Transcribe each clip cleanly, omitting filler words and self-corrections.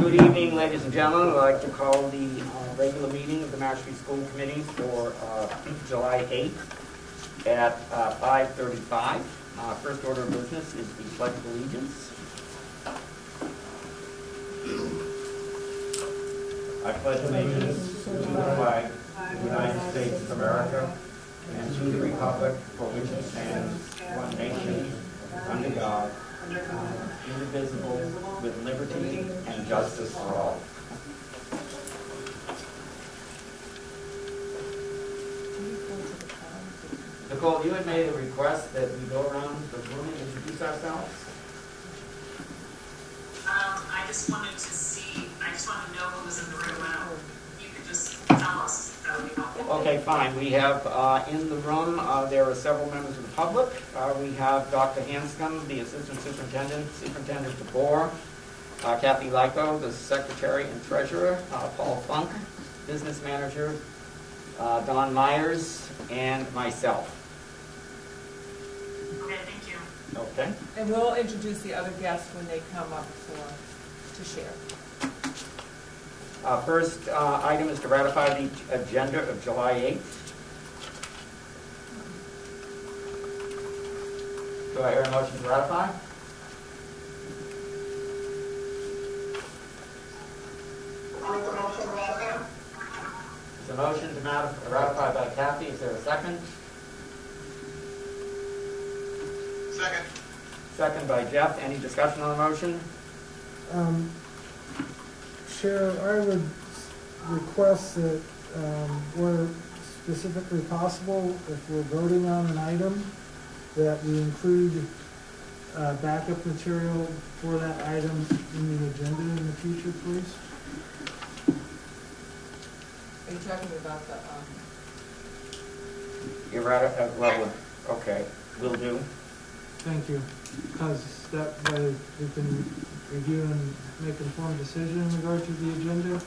Good evening, ladies and gentlemen. I'd like to call the regular meeting of the Mashpee School Committee for July 8th at 5:35. First order of business is the Pledge of Allegiance. I pledge allegiance to the flag of the United States of America and to the republic for which it stands, one nation, under God, indivisible, with liberty and justice for all. Nicole, you had made a request that we go around the room and introduce ourselves. I just wanted to know who was in the room. You could just tell us. That would be helpful. Okay, fine. We have in the room, there are several members of the public. We have Dr. Hanscom, the Assistant Superintendent, Superintendent DeBoer, Kathy Lyko, the Secretary and Treasurer, Paul Funk, Business Manager, Don Myers, and myself. Okay, thank you. Okay. And we'll introduce the other guests when they come up to share. First item is to ratify the agenda of July 8th. Do I hear a motion to ratify? There's a motion to ratify by Kathy. Is there a second? Second. Second by Jeff. Any discussion on the motion? Chair, I would request that where specifically possible, if we're voting on an item, that we include backup material for that item in the agenda in the future, please. Are you talking about the... You're well, okay, will do. Thank you. Because that way we can review and make an informed decision in regard to the agenda.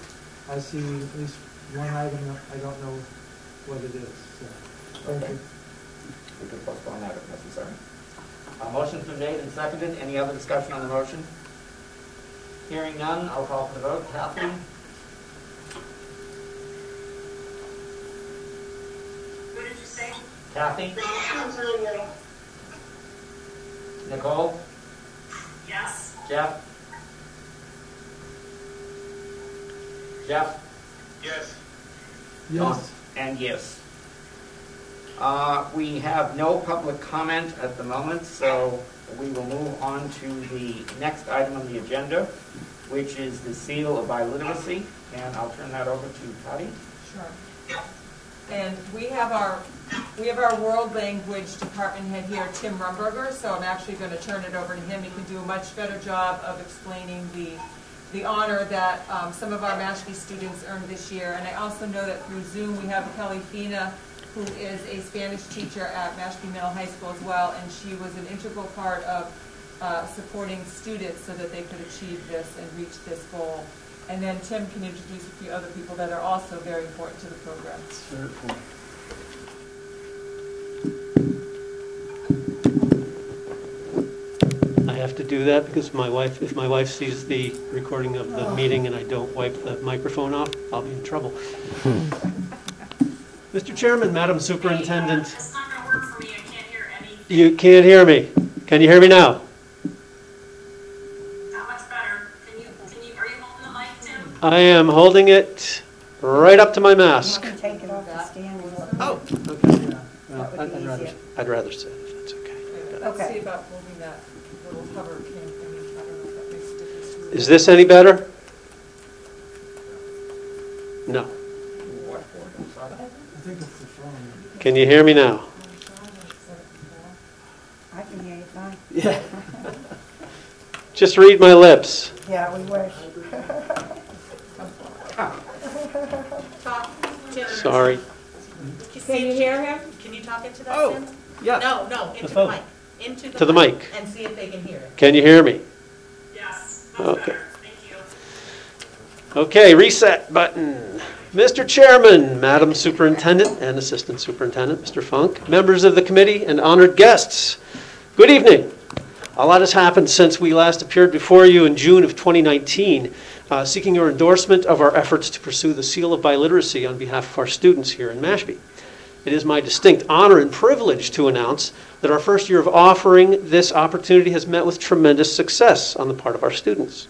I see at least one item that I don't know what it is. So, thank you. We could postpone that if necessary. Motion's been made and seconded. Any other discussion on the motion? Hearing none, I'll call for the vote. Kathy? What did you say? Kathy? Nicole? Yes. Jeff? Jeff? Yes. Yes. And yes. We have no public comment at the moment, so we will move on to the next item on the agenda, which is the Seal of Biliteracy, and I'll turn that over to Patty. Sure. And we have our world language department head here, Tim Rumberger, so I'm actually going to turn it over to him. He can do a much better job of explaining the honor that some of our Mashpee students earned this year. And I also know that through Zoom we have Kelly Fina, who is a Spanish teacher at Mashpee Middle High School as well, and she was an integral part of supporting students so that they could achieve this and reach this goal. And then Tim can introduce a few other people that are also very important to the program. Certainly. I have to do that because if my wife sees the recording of the meeting and I don't wipe the microphone off, I'll be in trouble. Mr. Chairman, Madam Superintendent. It's not going to work for me. I can't hear anything. You can't hear me. Can you hear me now? Not much better. Are you holding the mic, Tim? I am holding it right up to my mask. You can take it off the stand and look. Oh, okay. That would be easier. I'd rather sit if that's okay. Let's Okay. see about holding that little hover cam thing. I don't know if that makes a difference to you. Is this any better? No. I think it's the phone. Can you hear me now? I can hear you fine. Yeah. Just read my lips. Yeah, we wish. Talk, Tim. Sorry. Can you hear him? Can you talk into that, Oh, Tim? yeah. No, into the phone. mic. Into To the mic. And see if they can hear it. Can you hear me? Yes. Okay. Better. Thank you. Okay, reset button. Mr. Chairman, Madam Superintendent and Assistant Superintendent, Mr. Funk, members of the committee, and honored guests, good evening. A lot has happened since we last appeared before you in June of 2019. seeking your endorsement of our efforts to pursue the Seal of Biliteracy on behalf of our students here in Mashpee. It is my distinct honor and privilege to announce that our first year of offering this opportunity has met with tremendous success on the part of our students.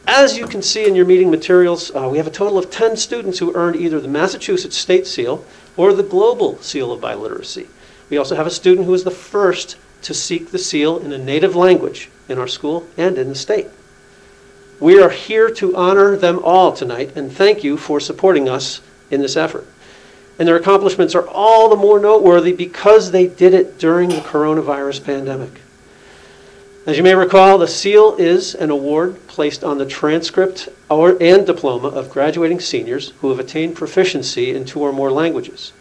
As you can see in your meeting materials, we have a total of 10 students who earned either the Massachusetts State Seal or the Global Seal of Biliteracy. We also have a student who was the first to seek the seal in a native language in our school and in the state. We are here to honor them all tonight and thank you for supporting us in this effort. And their accomplishments are all the more noteworthy because they did it during the coronavirus pandemic. As you may recall, the seal is an award placed on the transcript and diploma of graduating seniors who have attained proficiency in 2 or more languages.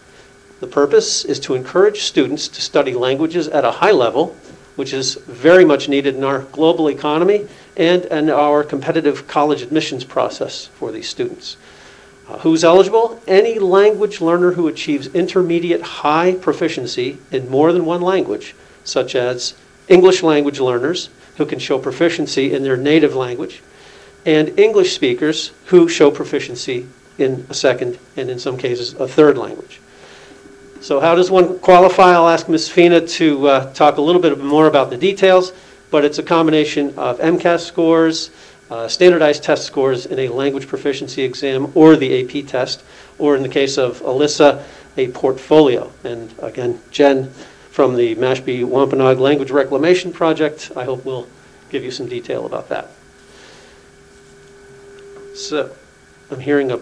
The purpose is to encourage students to study languages at a high level, which is very much needed in our global economy and in our competitive college admissions process for these students. Who's eligible? Any language learner who achieves intermediate high proficiency in more than one language, such as English language learners who can show proficiency in their native language, and English speakers who show proficiency in a second and in some cases a third language. So how does one qualify? I'll ask Ms. Fina to talk a little bit more about the details, but it's a combination of MCAS scores, standardized test scores in a language proficiency exam or the AP test, or in the case of Elisa, a portfolio. And again, Jen from the Mashpee Wampanoag Language Reclamation Project, I hope will give you some detail about that. So I'm hearing a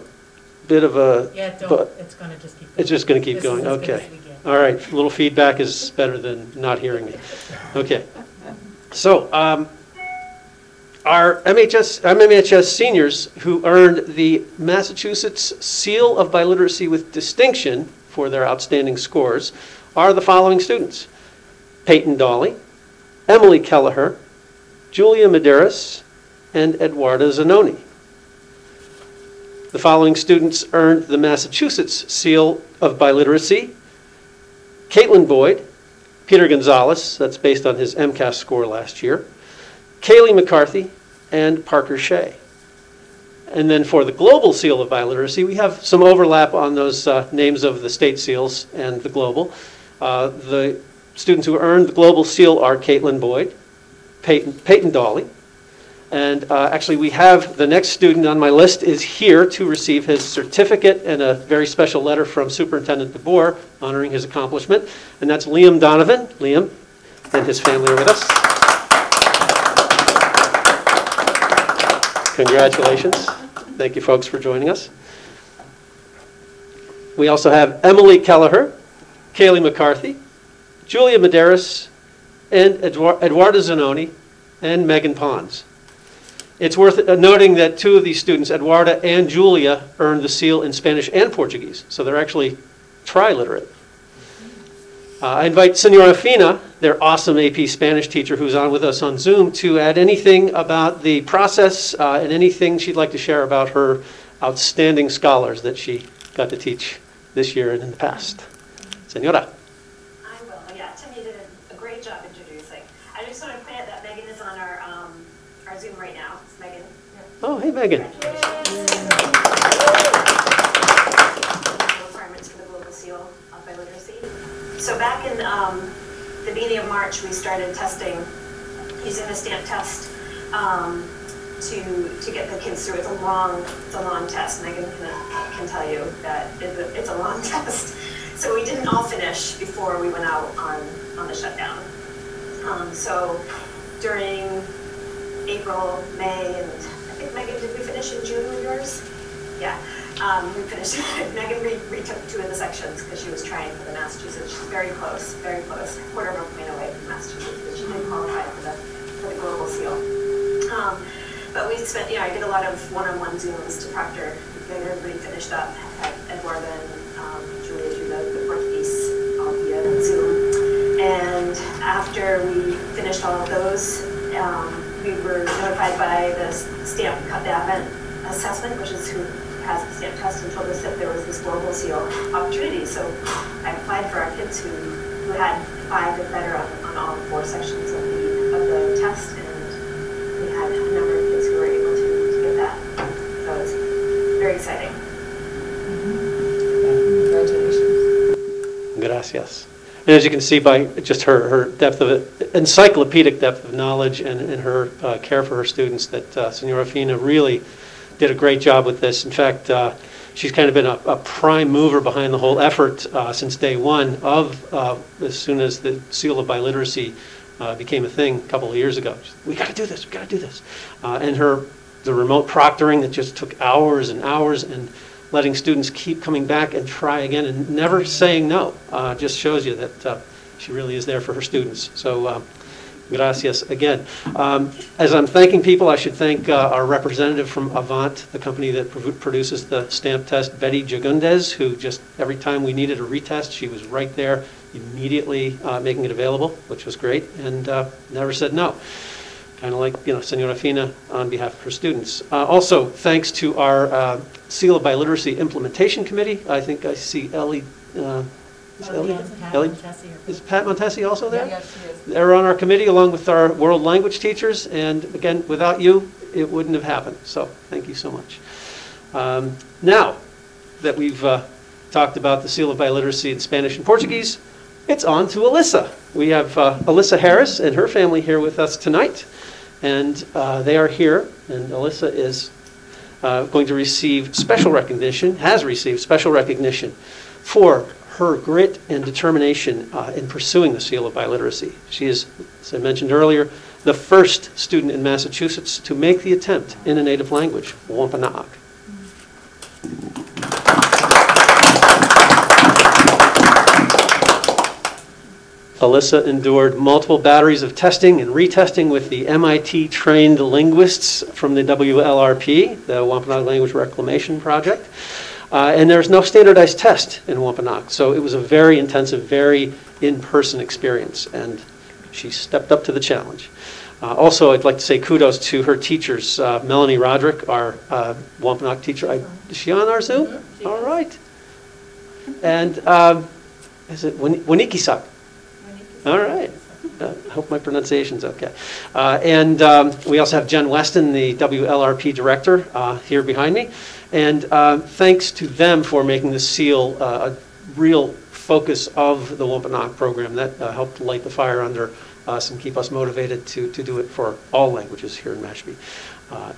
bit of a... Yeah, don't. But it's going to just keep going. it's just going to keep going. Okay. All right. A little feedback is better than not hearing it. Okay. So our MMHS seniors who earned the Massachusetts Seal of Biliteracy with distinction for their outstanding scores are the following students: Peyton Dawley, Emily Kelleher, Julia Medeiros, and Eduarda Zanoni. The following students earned the Massachusetts Seal of Biliteracy: Caitlin Boyd, Peter Gonzalez, that's based on his MCAS score last year, Kaylee McCarthy, and Parker Shea. And then for the Global Seal of Biliteracy, we have some overlap on those names of the state seals and the global. The students who earned the Global Seal are Caitlin Boyd, Peyton Dawley, and actually we have the next student on my list is here to receive his certificate and a very special letter from Superintendent DeBoer honoring his accomplishment, and that's Liam Donovan. Liam and his family are with us. Congratulations. Thank you folks for joining us. We also have Emily Kelleher, Kaylee McCarthy, Julia Medeiros, and Eduarda Zanoni, and Megan Pons. It's worth noting that 2 of these students, Eduarda and Julia, earned the seal in Spanish and Portuguese, so they're actually triliterate. I invite Senora Fina, their awesome AP Spanish teacher who's on with us on Zoom, to add anything about the process and anything she'd like to share about her outstanding scholars that she got to teach this year and in the past. Senora. I will. Yeah, Timmy did a great job introducing. I just want to point out that Megan is on our Zoom right now. It's Megan. Oh, hey, Megan. Requirements for the Global Seal of Biliteracy. So back in the beginning of March, we started testing using the stamp test to get the kids through. It's a long test. Megan can tell you that it's a long test. So we didn't all finish before we went out on the shutdown. So during April, May, and I think, Megan, did we finish in June with yours? Yeah, we finished. Megan retook 2 of the sections because she was trying for the Massachusetts. She's very close, quarter of a point away from Massachusetts, but she didn't qualify for the Global Seal. But we spent, I did a lot of one-on-one Zooms to Proctor, getting everybody finished up. Had Eduarda and Julia do the Portuguese all via Zoom. And after we finished all of those, we were notified by the stamp advent assessment, which is who has the stamp test, and told us that there was this Global Seal opportunity. So I applied for our kids who had 5 or better on all 4 sections of the test, and we had a number of kids who were able to get that. Yes, yes. And as you can see by just her depth of encyclopedic depth of knowledge and her care for her students, that Senora Fina really did a great job with this. In fact, she's kind of been a prime mover behind the whole effort since day one of as soon as the Seal of Biliteracy became a thing a couple of years ago. We got to do this. We got to do this. And the remote proctoring that just took hours and hours, and letting students keep coming back and try again and never saying no, just shows you that she really is there for her students. So gracias again. As I'm thanking people, I should thank our representative from Avant, the company that produces the stamp test, Betty Jagundez, who just every time we needed a retest, she was right there immediately making it available, which was great, and never said no. Kind of like, Senora Fina on behalf of her students. Also, thanks to our Seal of Biliteracy Implementation Committee. I think I see Ellie. Ellie? Is Pat Montesi also there? Yes, she is. They're on our committee along with our world language teachers. And again, without you, it wouldn't have happened. So thank you so much. Now that we've talked about the Seal of Biliteracy in Spanish and Portuguese, it's on to Elisa. We have Elisa Harris and her family here with us tonight. And they are here, and Elisa is going to receive special recognition, has received special recognition for her grit and determination in pursuing the Seal of Biliteracy. She is, as I mentioned earlier, the first student in Massachusetts to make the attempt in a native language, Wampanoag. Elisa endured multiple batteries of testing and retesting with the MIT-trained linguists from the WLRP, the Wampanoag Language Reclamation Project. And there's no standardized test in Wampanoag, so it was a very intensive, very in-person experience, and she stepped up to the challenge. Also, I'd like to say kudos to her teachers, Melanie Roderick, our Wampanoag teacher. Is she on our Zoom? Mm-hmm. All right. And is it Winiki-san? All right. I hope my pronunciation's okay. And we also have Jen Weston, the WLRP director, here behind me. And thanks to them for making the Seal a real focus of the Wampanoag program. That helped light the fire under us and keep us motivated to do it for all languages here in Mashpee.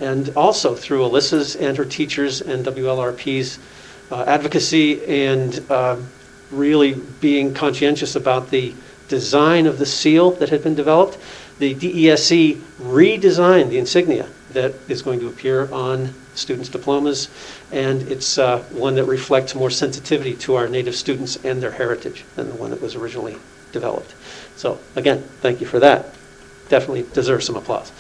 And also through Elisa's and her teachers and WLRP's advocacy and really being conscientious about the design of the seal that had been developed, the DESE redesigned the insignia that is going to appear on students' diplomas, and it's one that reflects more sensitivity to our native students and their heritage than the one that was originally developed. So again, thank you for that. Definitely deserves some applause.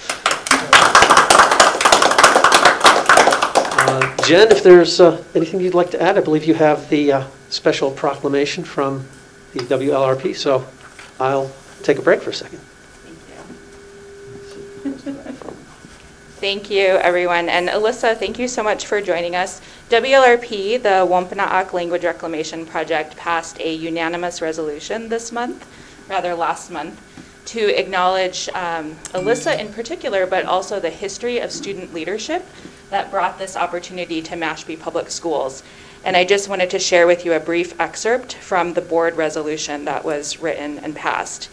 Jen, if there's anything you'd like to add, I believe you have the special proclamation from the WLRP, so I'll take a break for a second. Thank you, everyone. And Elisa, thank you so much for joining us. WLRP, the Wampanoag Language Reclamation Project, passed a unanimous resolution last month, to acknowledge Elisa in particular, but also the history of student leadership that brought this opportunity to Mashpee Public Schools. And I just wanted to share with you a brief excerpt from the board resolution that was written and passed.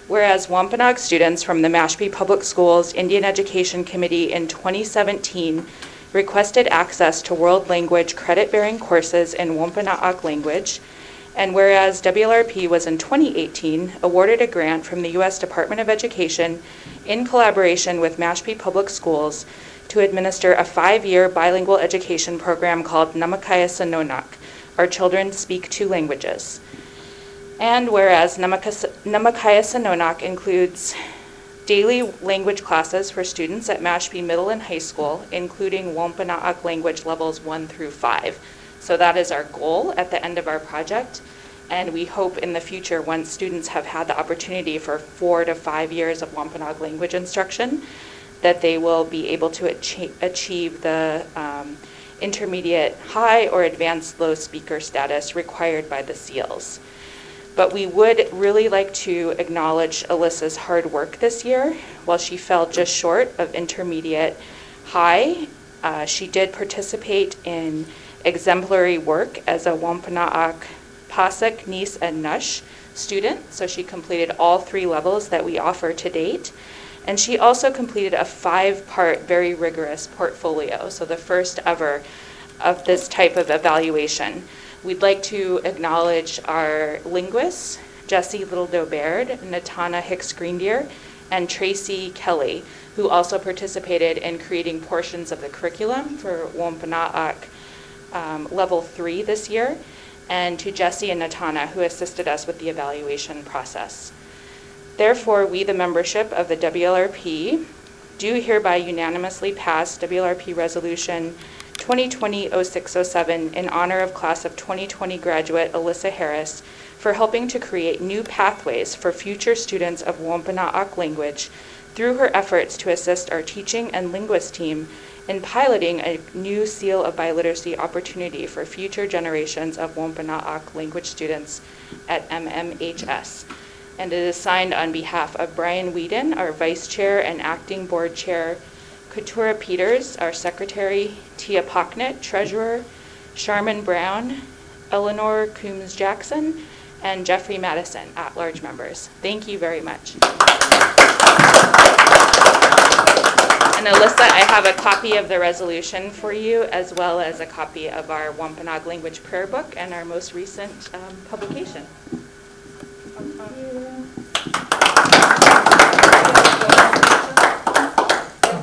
Whereas Wampanoag students from the Mashpee Public Schools Indian Education Committee in 2017 requested access to world language credit-bearing courses in Wampanoag language, and whereas WLRP was in 2018 awarded a grant from the U.S. Department of Education in collaboration with Mashpee Public Schools to administer a 5-year bilingual education program called Namakaya Sanonak, Our Children Speak 2 Languages. And whereas Namakaya Sanonak includes daily language classes for students at Mashpee Middle and High School, including Wampanoag language levels 1 through 5. So that is our goal at the end of our project. And we hope in the future, once students have had the opportunity for 4 to 5 years of Wampanoag language instruction, that they will be able to achieve the intermediate high or advanced low speaker status required by the SEALs. But we would really like to acknowledge Elisa's hard work this year. While she fell just short of intermediate high, she did participate in exemplary work as a Wampanoag Pasuk, Nis, and Nush student, so she completed all 3 levels that we offer to date. And she also completed a 5-part, very rigorous portfolio, so the first ever of this type of evaluation. We'd like to acknowledge our linguists, Jessie Little-Dobert, Natana Hicks-Greendeer, and Tracy Kelly, who also participated in creating portions of the curriculum for Wampanoag Level 3 this year, and to Jessie and Natana, who assisted us with the evaluation process. Therefore, we, the membership of the WLRP, do hereby unanimously pass WLRP Resolution 2020-0607 in honor of class of 2020 graduate Elisa Harris for helping to create new pathways for future students of Wampanoag language through her efforts to assist our teaching and linguist team in piloting a new Seal of Biliteracy opportunity for future generations of Wampanoag language students at MMHS. And it is signed on behalf of Brian Whedon, our Vice Chair and Acting Board Chair, Katura Peters, our Secretary, Tia Pocknett, Treasurer, Sharman Brown, Eleanor Coombs-Jackson, and Jeffrey Madison, at-large members. Thank you very much. And Alyssa, I have a copy of the resolution for you, as well as a copy of our Wampanoag language prayer book and our most recent publication.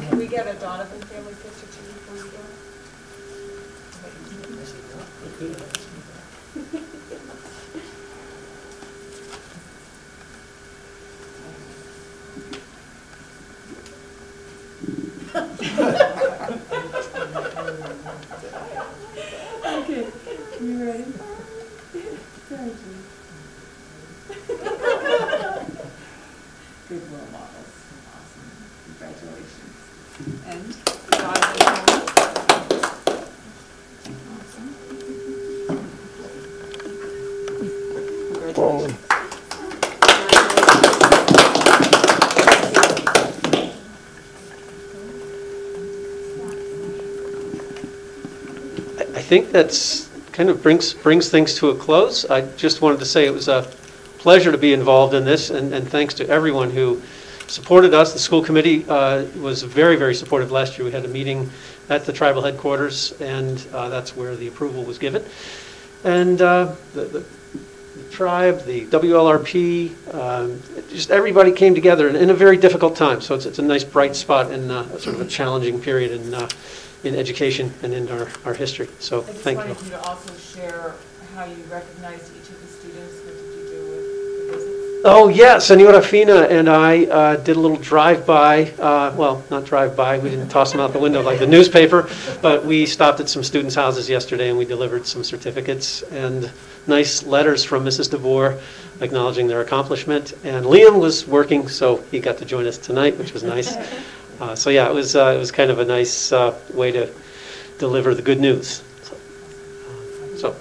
Can we get a Donovan family picture too before you go? Okay, you ready? Sorry, Julie. Good role models. Awesome. Congratulations. And Awesome. I think that's kind of brings things to a close. I just wanted to say it was a pleasure to be involved in this, and thanks to everyone who supported us. The school committee was very, very supportive last year. We had a meeting at the tribal headquarters, and that's where the approval was given. And the tribe, the WLRP, just everybody came together in a very difficult time. So it's a nice bright spot in sort of a challenging period in education and in our history. So thank you. I just wanted you to also share how you recognized each of the students. What did you do with the visits? Oh, yeah. Senora Fina and I did a little drive-by. Well, not drive-by. We didn't toss them out the window like the newspaper. But we stopped at some students' houses yesterday, and we delivered some certificates and nice letters from Mrs. DeVore acknowledging their accomplishment. And Liam was working, so he got to join us tonight, which was nice. So yeah, it was kind of a nice way to deliver the good news. So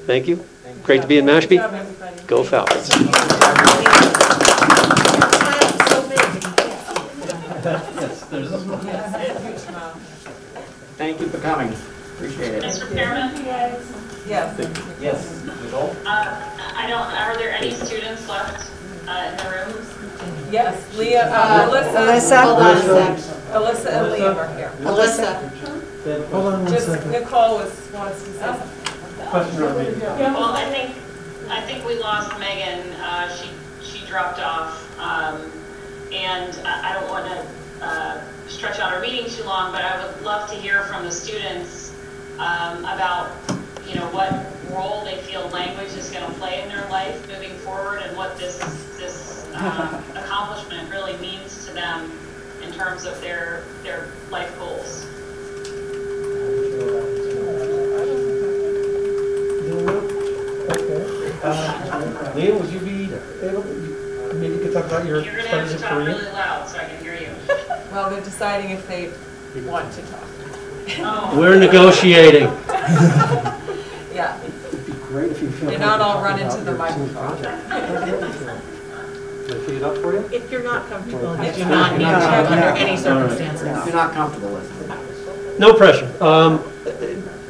thank you. Great to be in Mashpee. Go Falcons. Thank you for coming. Appreciate it. Mr. Chairman? Yes. Yes, Nicole? Are there any students left in the room? Yes, Leah, Alyssa. Hold on a sec. Alyssa and Liam are here. Alyssa. Hold on one Just second. Nicole wants to say something. Well, I think we lost Megan. She dropped off, and I don't want to stretch out our meeting too long, but I would love to hear from the students about what role they feel language is going to play in their life moving forward, and what this accomplishment really means to them in terms of their life goals. Liam, would you be able to, maybe you could talk about your You're going to have studies to in talk Korean? really loud so I can hear you. Well, they're deciding if they want to talk. Oh. We're negotiating. Yeah. It'd be great if you feel They're not all comfortable run into talking the about your microphone. project. Can I pick it up for you? If you're not comfortable, you Yes. do not need to under any circumstances. If you're not comfortable with it. No pressure.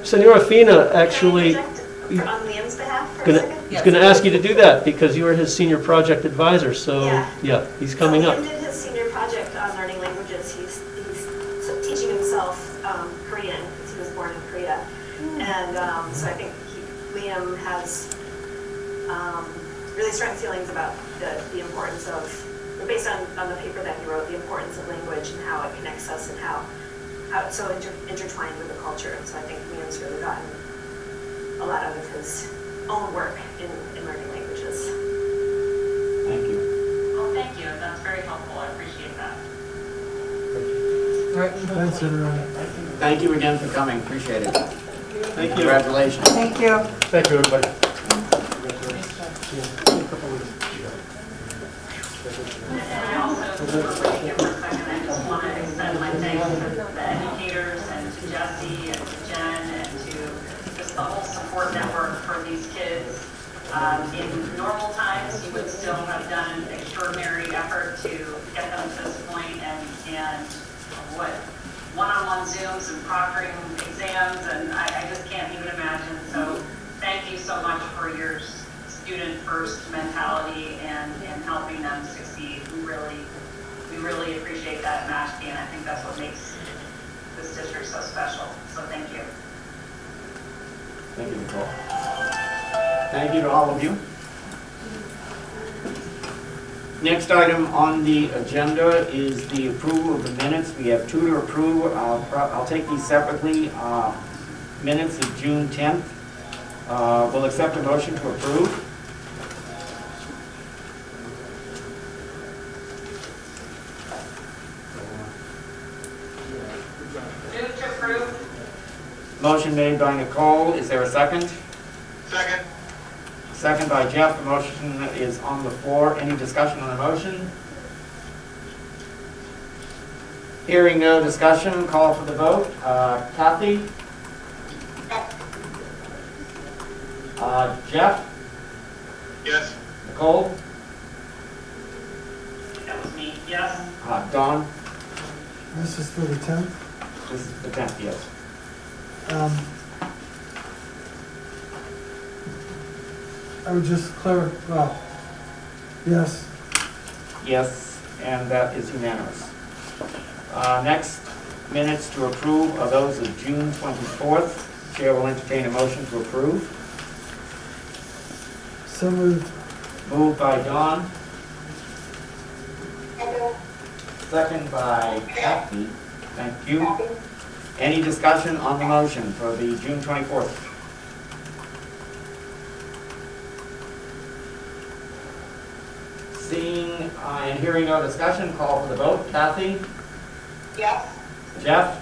Senora Fina actually. Can I interject on Liam's behalf for He's gonna ask you to do that because you are his senior project advisor, so, Yeah. he's coming So up. Liam did his senior project on learning languages. He's teaching himself Korean, because he was born in Korea. And so I think Liam has really strong feelings about the importance of, based on the paper that he wrote, the importance of language and how it connects us and how it's so intertwined with the culture. And so I think Liam's really gotten a lot out of his own work in learning languages. Thank you. Well, thank you. That's very helpful. I appreciate that. All right, thanks, everyone. Thank you again for coming, appreciate it. Thank you. Congratulations. Thank you. Thank you, everybody. And I also, for breaking here for a second, I just want to extend my thanks to the educators and to Jesse and to Jen and to just the whole support network for these kids. In normal times, you would still have done an extraordinary effort to get them to this point, and what one-on-one Zooms and proctoring exams, and I just can't even imagine. So thank you so much for your student-first mentality and helping them succeed. We really appreciate that at Mashpee, and I think that's what makes this district so special. So thank you. Thank you, Nicole. Thank you to all of you. Next item on the agenda is the approval of the minutes. We have two to approve. I'll take these separately. Minutes of June 10th. We'll accept a motion to approve. Move to approve. Motion made by Nicole. Is there a second? Second. Second by Jeff. The motion is on the floor. Any discussion on the motion? Hearing no discussion, call for the vote. Kathy? Jeff? Yes. Nicole? That was me. Yes. Dawn? This is for the 10th. This is the 10th, yes. I would just well, yes. Yes, and that is unanimous. Next, minutes to approve are those of June 24th. Chair will entertain a motion to approve. So moved. Moved by Dawn. Second by Kathy. Thank you. Any discussion on the motion for the June 24th? Seeing and hearing no discussion, call for the vote. Kathy? Yes. Jeff?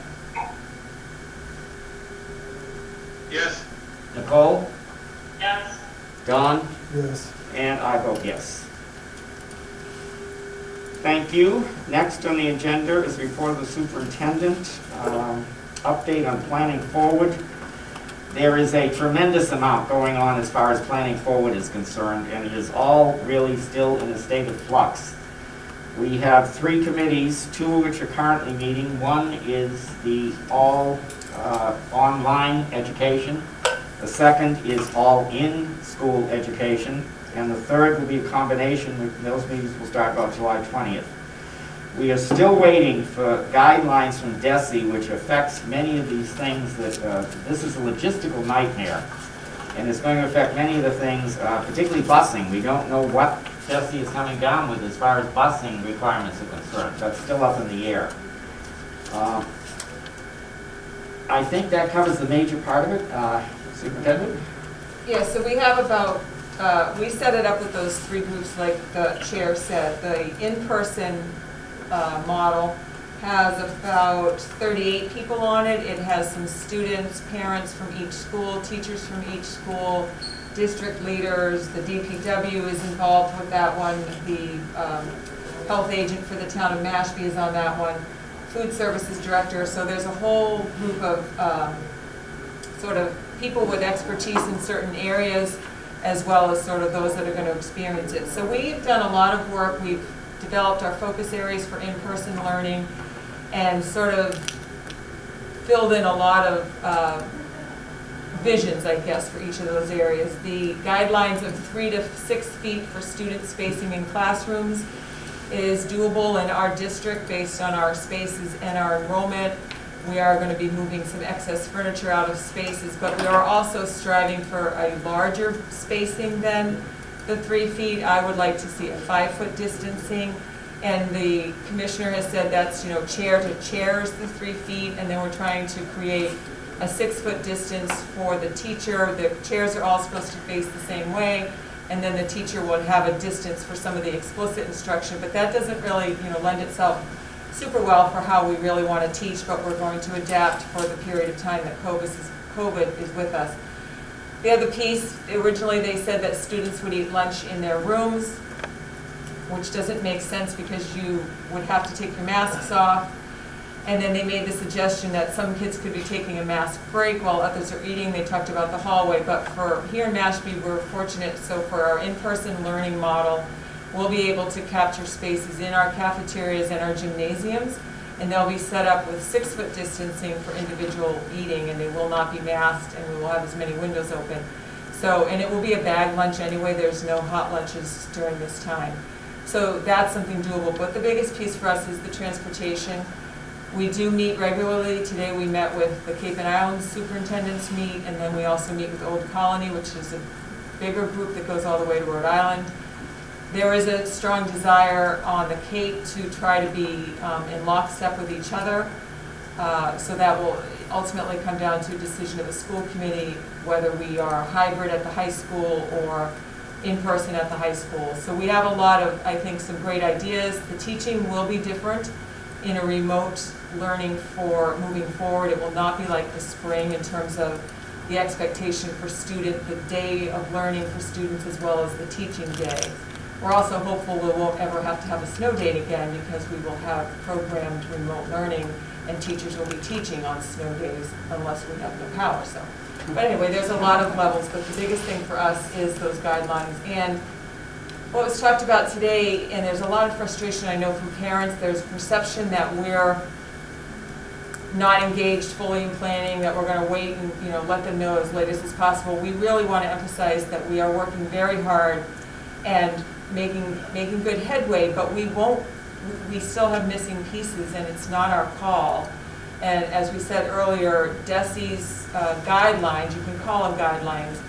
Yes. Nicole? Yes. Dawn? Yes. And I vote yes. Thank you. Next on the agenda is report of the superintendent. Update on planning forward. There is a tremendous amount going on as far as planning forward is concerned, and it is all really still in a state of flux. We have three committees, two of which are currently meeting. One is the all online education. The second is all in-school education. And the third will be a combination. Those meetings will start about July 20th. We are still waiting for guidelines from DESE, which affects many of these things that, this is a logistical nightmare. And it's going to affect many of the things, particularly busing. We don't know what DESE is coming down with as far as busing requirements are concerned. That's still up in the air. I think that covers the major part of it. Superintendent? Yeah, so we have about, we set it up with those three groups like the chair said. The in-person model has about 38 people on it. It has some students, parents from each school, teachers from each school, district leaders. The DPW is involved with that one. The health agent for the town of Mashpee is on that one. Food services director. So there's a whole group of sort of people with expertise in certain areas, as well as sort of those that are going to experience it. So we've done a lot of work. We've developed our focus areas for in-person learning and sort of filled in a lot of visions, I guess, for each of those areas. The guidelines of 3 to 6 feet for student spacing in classrooms is doable in our district based on our spaces and our enrollment. We are going to be moving some excess furniture out of spaces, but we are also striving for a larger spacing than the 3 feet. I would like to see a 5-foot distancing, and the commissioner has said that's, chair to chair is the 3 feet, and then we're trying to create a 6-foot distance for the teacher. The chairs are all supposed to face the same way, and then the teacher would have a distance for some of the explicit instruction, but that doesn't really, lend itself super well for how we really want to teach, but we're going to adapt for the period of time that COVID is with us. The other piece, originally they said that students would eat lunch in their rooms, which doesn't make sense because you would have to take your masks off. And then they made the suggestion that some kids could be taking a mask break while others are eating. They talked about the hallway, but for here in Mashpee, we're fortunate. So for our in-person learning model, we'll be able to capture spaces in our cafeterias and our gymnasiums, and they'll be set up with 6-foot distancing for individual eating, and they will not be masked, and we will have as many windows open. So, and it will be a bag lunch anyway. There's no hot lunches during this time. So that's something doable. But the biggest piece for us is the transportation. We do meet regularly. Today we met with the Cape and Islands superintendents meet, and then we also meet with Old Colony, which is a bigger group that goes all the way to Rhode Island. There is a strong desire on the Cape to try to be in lockstep with each other. So that will ultimately come down to a decision of the school committee, whether we are hybrid at the high school or in person at the high school. So we have a lot of, I think, some great ideas. The teaching will be different in a remote learning for moving forward. It will not be like the spring in terms of the expectation for the day of learning for students as well as the teaching day. We're also hopeful we won't ever have to have a snow day again because we will have programmed remote learning and teachers will be teaching on snow days unless we have no power. So, but anyway, there's a lot of levels, but the biggest thing for us is those guidelines. And what was talked about today, and there's a lot of frustration I know from parents, there's a perception that we're not engaged fully in planning, that we're going to wait and let them know as late as possible. We really want to emphasize that we are working very hard and making good headway, but we still have missing pieces, and it's not our call. And as we said earlier, DESE's guidelines, you can call them guidelines,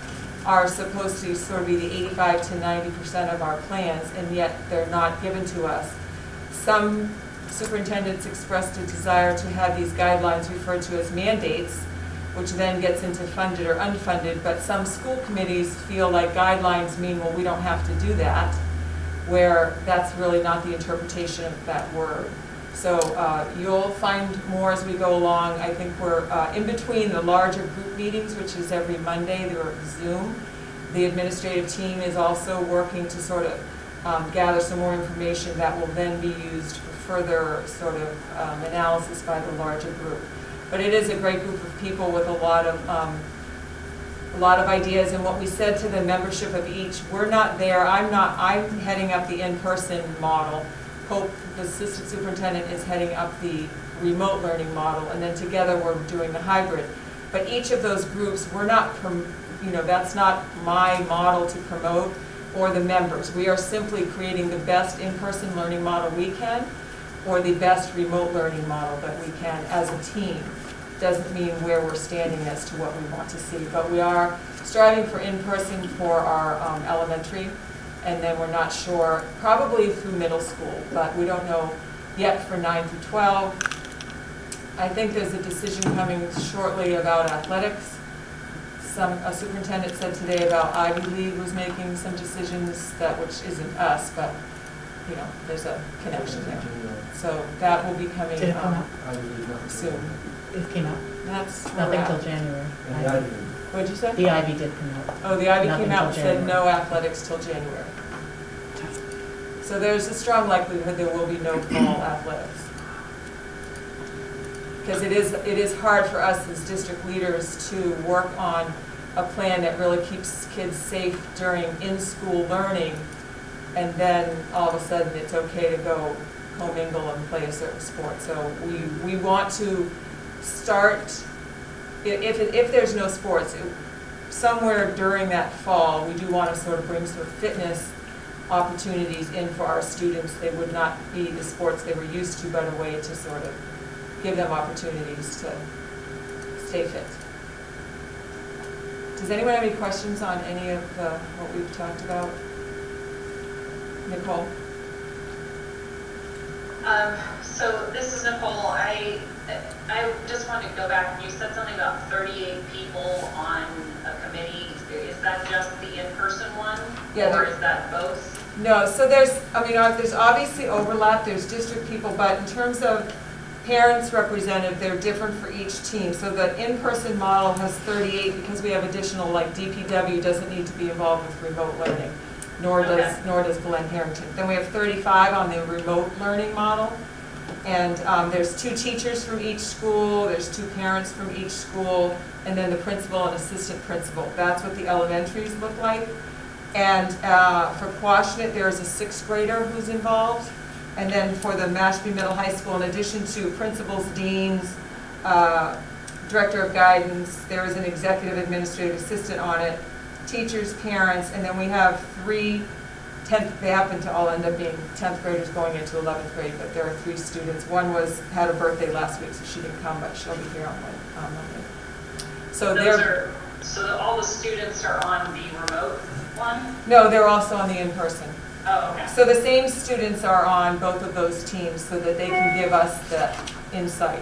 are supposed to sort of be the 85 to 90% of our plans, and yet they're not given to us. Some superintendents expressed a desire to have these guidelines referred to as mandates, which then gets into funded or unfunded, but some school committees feel like guidelines mean, well, we don't have to do that, where that's really not the interpretation of that word. So you'll find more as we go along. I think we're in between the larger group meetings, which is every Monday, they're Zoom. The administrative team is also working to sort of gather some more information that will then be used for further sort of analysis by the larger group. But it is a great group of people with a lot of ideas, and what we said to the membership of each, we're not there, I'm heading up the in-person model. Hope, the assistant superintendent, is heading up the remote learning model, and then together we're doing the hybrid. But each of those groups, we're not, that's not my model to promote or the members. We are simply creating the best in-person learning model we can, or the best remote learning model that we can as a team. Doesn't mean where we're standing as to what we want to see, but we are striving for in-person for our elementary, and then we're not sure, probably through middle school, but we don't know yet for 9 through 12. I think there's a decision coming shortly about athletics. A superintendent said today about Ivy League was making some decisions, which isn't us, but there's a connection there. So that will be coming Did it come out? soon. It came out. That's Nothing till January. What'd you say? The Ivy did come out. Oh, the Ivy Nothing came out and till said January. no athletics till January. So there's a strong likelihood there will be no fall athletics. Because it is hard for us as district leaders to work on a plan that really keeps kids safe during in-school learning, and then all of a sudden it's okay to go commingle and play a certain sport. So we want to start if there's no sports, somewhere during that fall, we do want to sort of bring sort of fitness opportunities in for our students. They would not be the sports they were used to, but a way to sort of give them opportunities to stay fit. Does anyone have any questions on any of what we've talked about? Nicole? So this is Nicole. I just wanted to go back. You said something about 38 people on a committee. Is that just the in-person one? Yeah. Or is that both? No, so there's obviously overlap, there's district people, but in terms of parents represented, they're different for each team. So the in-person model has 38 because we have additional, like DPW doesn't need to be involved with remote learning, nor does Glen Harrington. Then we have 35 on the remote learning model. And there's 2 teachers from each school, there's 2 parents from each school, and then the principal and assistant principal. That's what the elementaries look like. And for Quashnet, there's a 6th grader who's involved. And then for the Mashpee Middle High School, in addition to principals, deans, director of guidance, there is an executive administrative assistant on it, teachers, parents, and then we have 3 they happen to all end up being 10th graders going into 11th grade, but there are 3 students. One had a birthday last week, so she didn't come, but she'll be here on Monday. So all the students are on the remote one? No, they're also on the in-person. Oh, okay. So the same students are on both of those teams so that they can give us the insight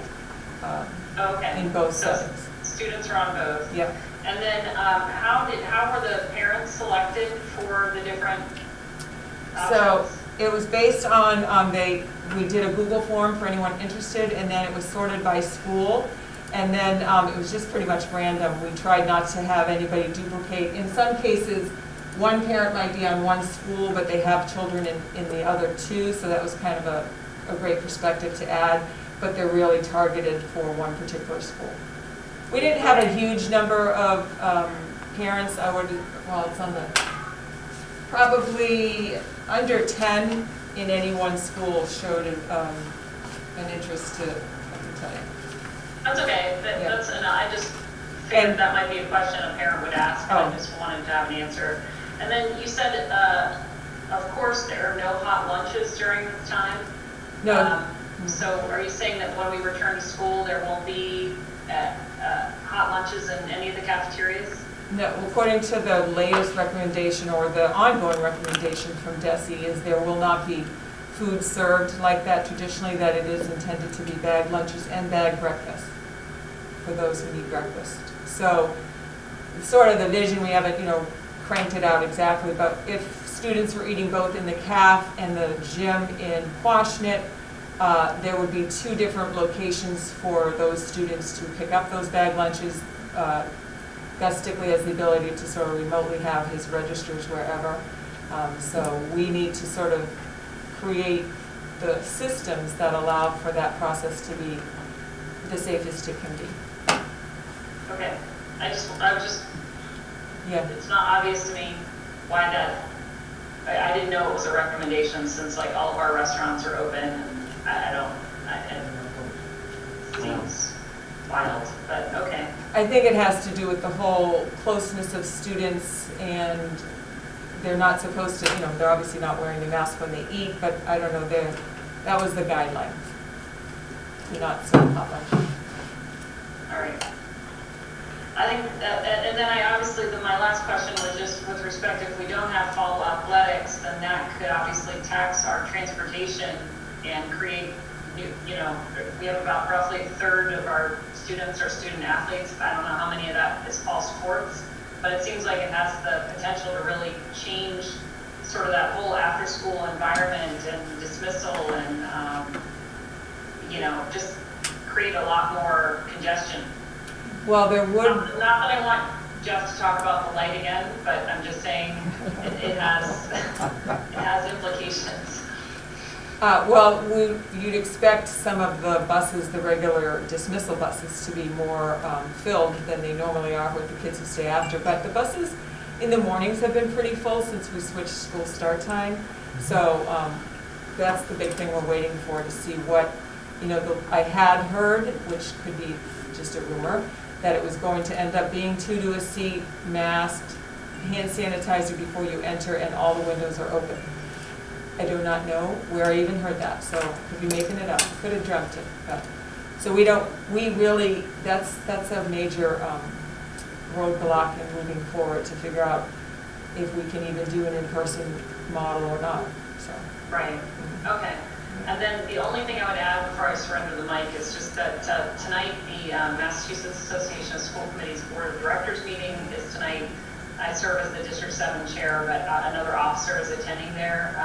in both settings. Students are on both. Yeah. And then how were the parents selected for the different options? So it was based on, we did a Google form for anyone interested, and then it was sorted by school. And then it was just pretty much random. We tried not to have anybody duplicate. In some cases, one parent might be on one school, but they have children in the other 2, so that was kind of a great perspective to add, but they're really targeted for one particular school. We didn't have a huge number of parents. It's on the, probably under 10 in any one school showed an interest to tell you. That's okay. I just figured that might be a question a parent would ask, and I just wanted to have an answer. And then you said, of course, there are no hot lunches during this time. No. So are you saying that when we return to school, there won't be hot lunches in any of the cafeterias? No, according to the latest recommendation or the ongoing recommendation from DESE is there will not be food served like that traditionally, that it is intended to be bagged lunches and bagged breakfast for those who need breakfast. So sort of the vision, we haven't, cranked it out exactly, but if students were eating both in the caf and the gym in Quashnet, there would be 2 different locations for those students to pick up those bag lunches. Gus Stickley has the ability to sort of remotely have his registers wherever. So we need to sort of create the systems that allow for that process to be the safest it can be. Okay. Yeah. It's not obvious to me why that, I didn't know it was a recommendation since like all of our restaurants are open, and it seems wild, but okay. I think it has to do with the whole closeness of students, and they're not supposed to, they're obviously not wearing the mask when they eat, but I don't know, that was the guideline. You're not serving hot lunch. All right. I think, and then my last question was just with respect, if we don't have fall athletics, then that could obviously tax our transportation and create new, we have about roughly a third of our students are student athletes. I don't know how many of that is fall sports, but it seems like it has the potential to really change sort of that whole after-school environment and dismissal and, just create a lot more congestion. Well, there would... Not that I want Jeff to talk about the light again, but I'm just saying it has implications. You'd expect some of the buses, the regular dismissal buses, to be more filled than they normally are with the kids who stay after. But the buses in the mornings have been pretty full since we switched school start time. So that's the big thing we're waiting for, to see what, I had heard, which could be just a rumor, that it was going to end up being 2 to a seat, masked, hand sanitizer before you enter, and all the windows are open. I do not know where I even heard that, so could be making it up. Could have dreamt it. But. So we really, that's a major roadblock in moving forward to figure out if we can even do an in-person model or not. So. Right. Okay. And then the only thing I would add before I surrender the mic is just that tonight the Massachusetts Association of School Committees Board of Directors meeting is tonight. I serve as the District 7 chair, but another officer is attending there.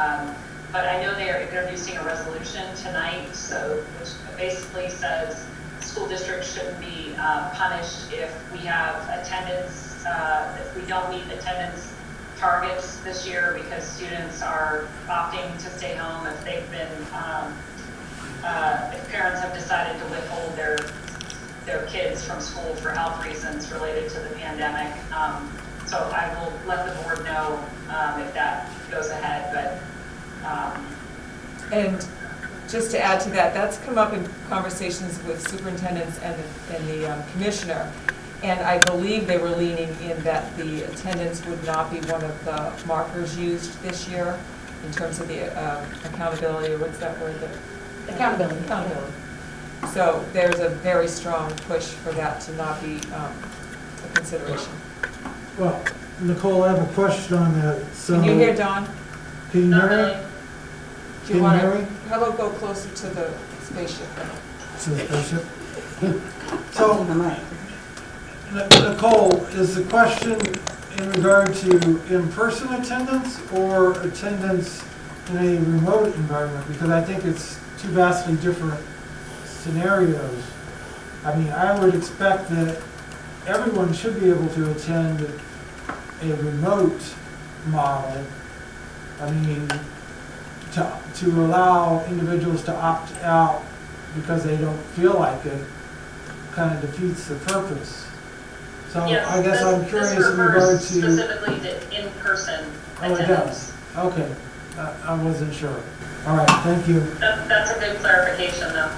But I know they are introducing a resolution tonight, which basically says school districts shouldn't be punished if we have attendance, if we don't meet attendance targets this year because students are opting to stay home if they've been, if parents have decided to withhold their kids from school for health reasons related to the pandemic. So I will let the board know if that goes ahead, but. And just to add to that, that's come up in conversations with superintendents and the commissioner. And I believe they were leaning in that the attendance would not be one of the markers used this year in terms of the accountability, or what's that word? Accountability. Accountability. So there's a very strong push for that to not be a consideration. Well, Nicole, I have a question on that. So, can you hear Dawn? Can you hear me? Do you want to, how about go closer to the spaceship? To the spaceship? So, Nicole, is the question in regard to in-person attendance or attendance in a remote environment? Because I think it's two vastly different scenarios. I mean, I would expect that everyone should be able to attend a remote model. I mean, to allow individuals to opt out because they don't feel like it kind of defeats the purpose. So yes, I guess I'm curious in regard to specifically to in-person attendance. It does. Okay, I wasn't sure. All right, thank you. That's a good clarification, though.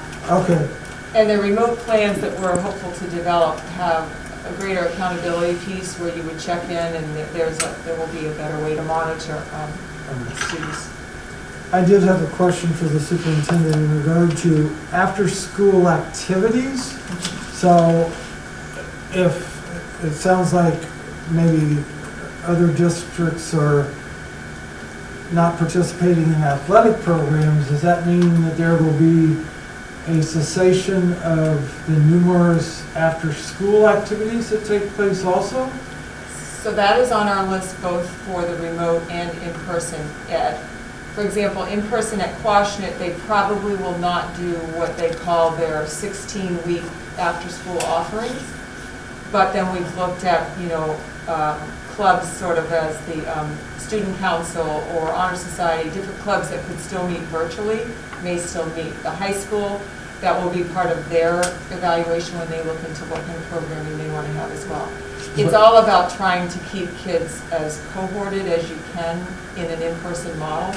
Okay. And the remote plans that we're hopeful to develop have a greater accountability piece where you would check in, and there will be a better way to monitor students. I did have a question for the superintendent in regard to after-school activities. So if it sounds like maybe other districts are not participating in athletic programs, does that mean that there will be a cessation of the numerous after-school activities that take place also? So that is on our list both for the remote and in-person ed. For example, in-person at Quashnet, they probably will not do what they call their 16-week after-school offerings. But then we've looked at, clubs sort of as the student council or honor society, different clubs that could still meet virtually, may still meet. The high school, that will be part of their evaluation when they look into what kind of programming they want to have as well. It's all about trying to keep kids as cohorted as you can in an in-person model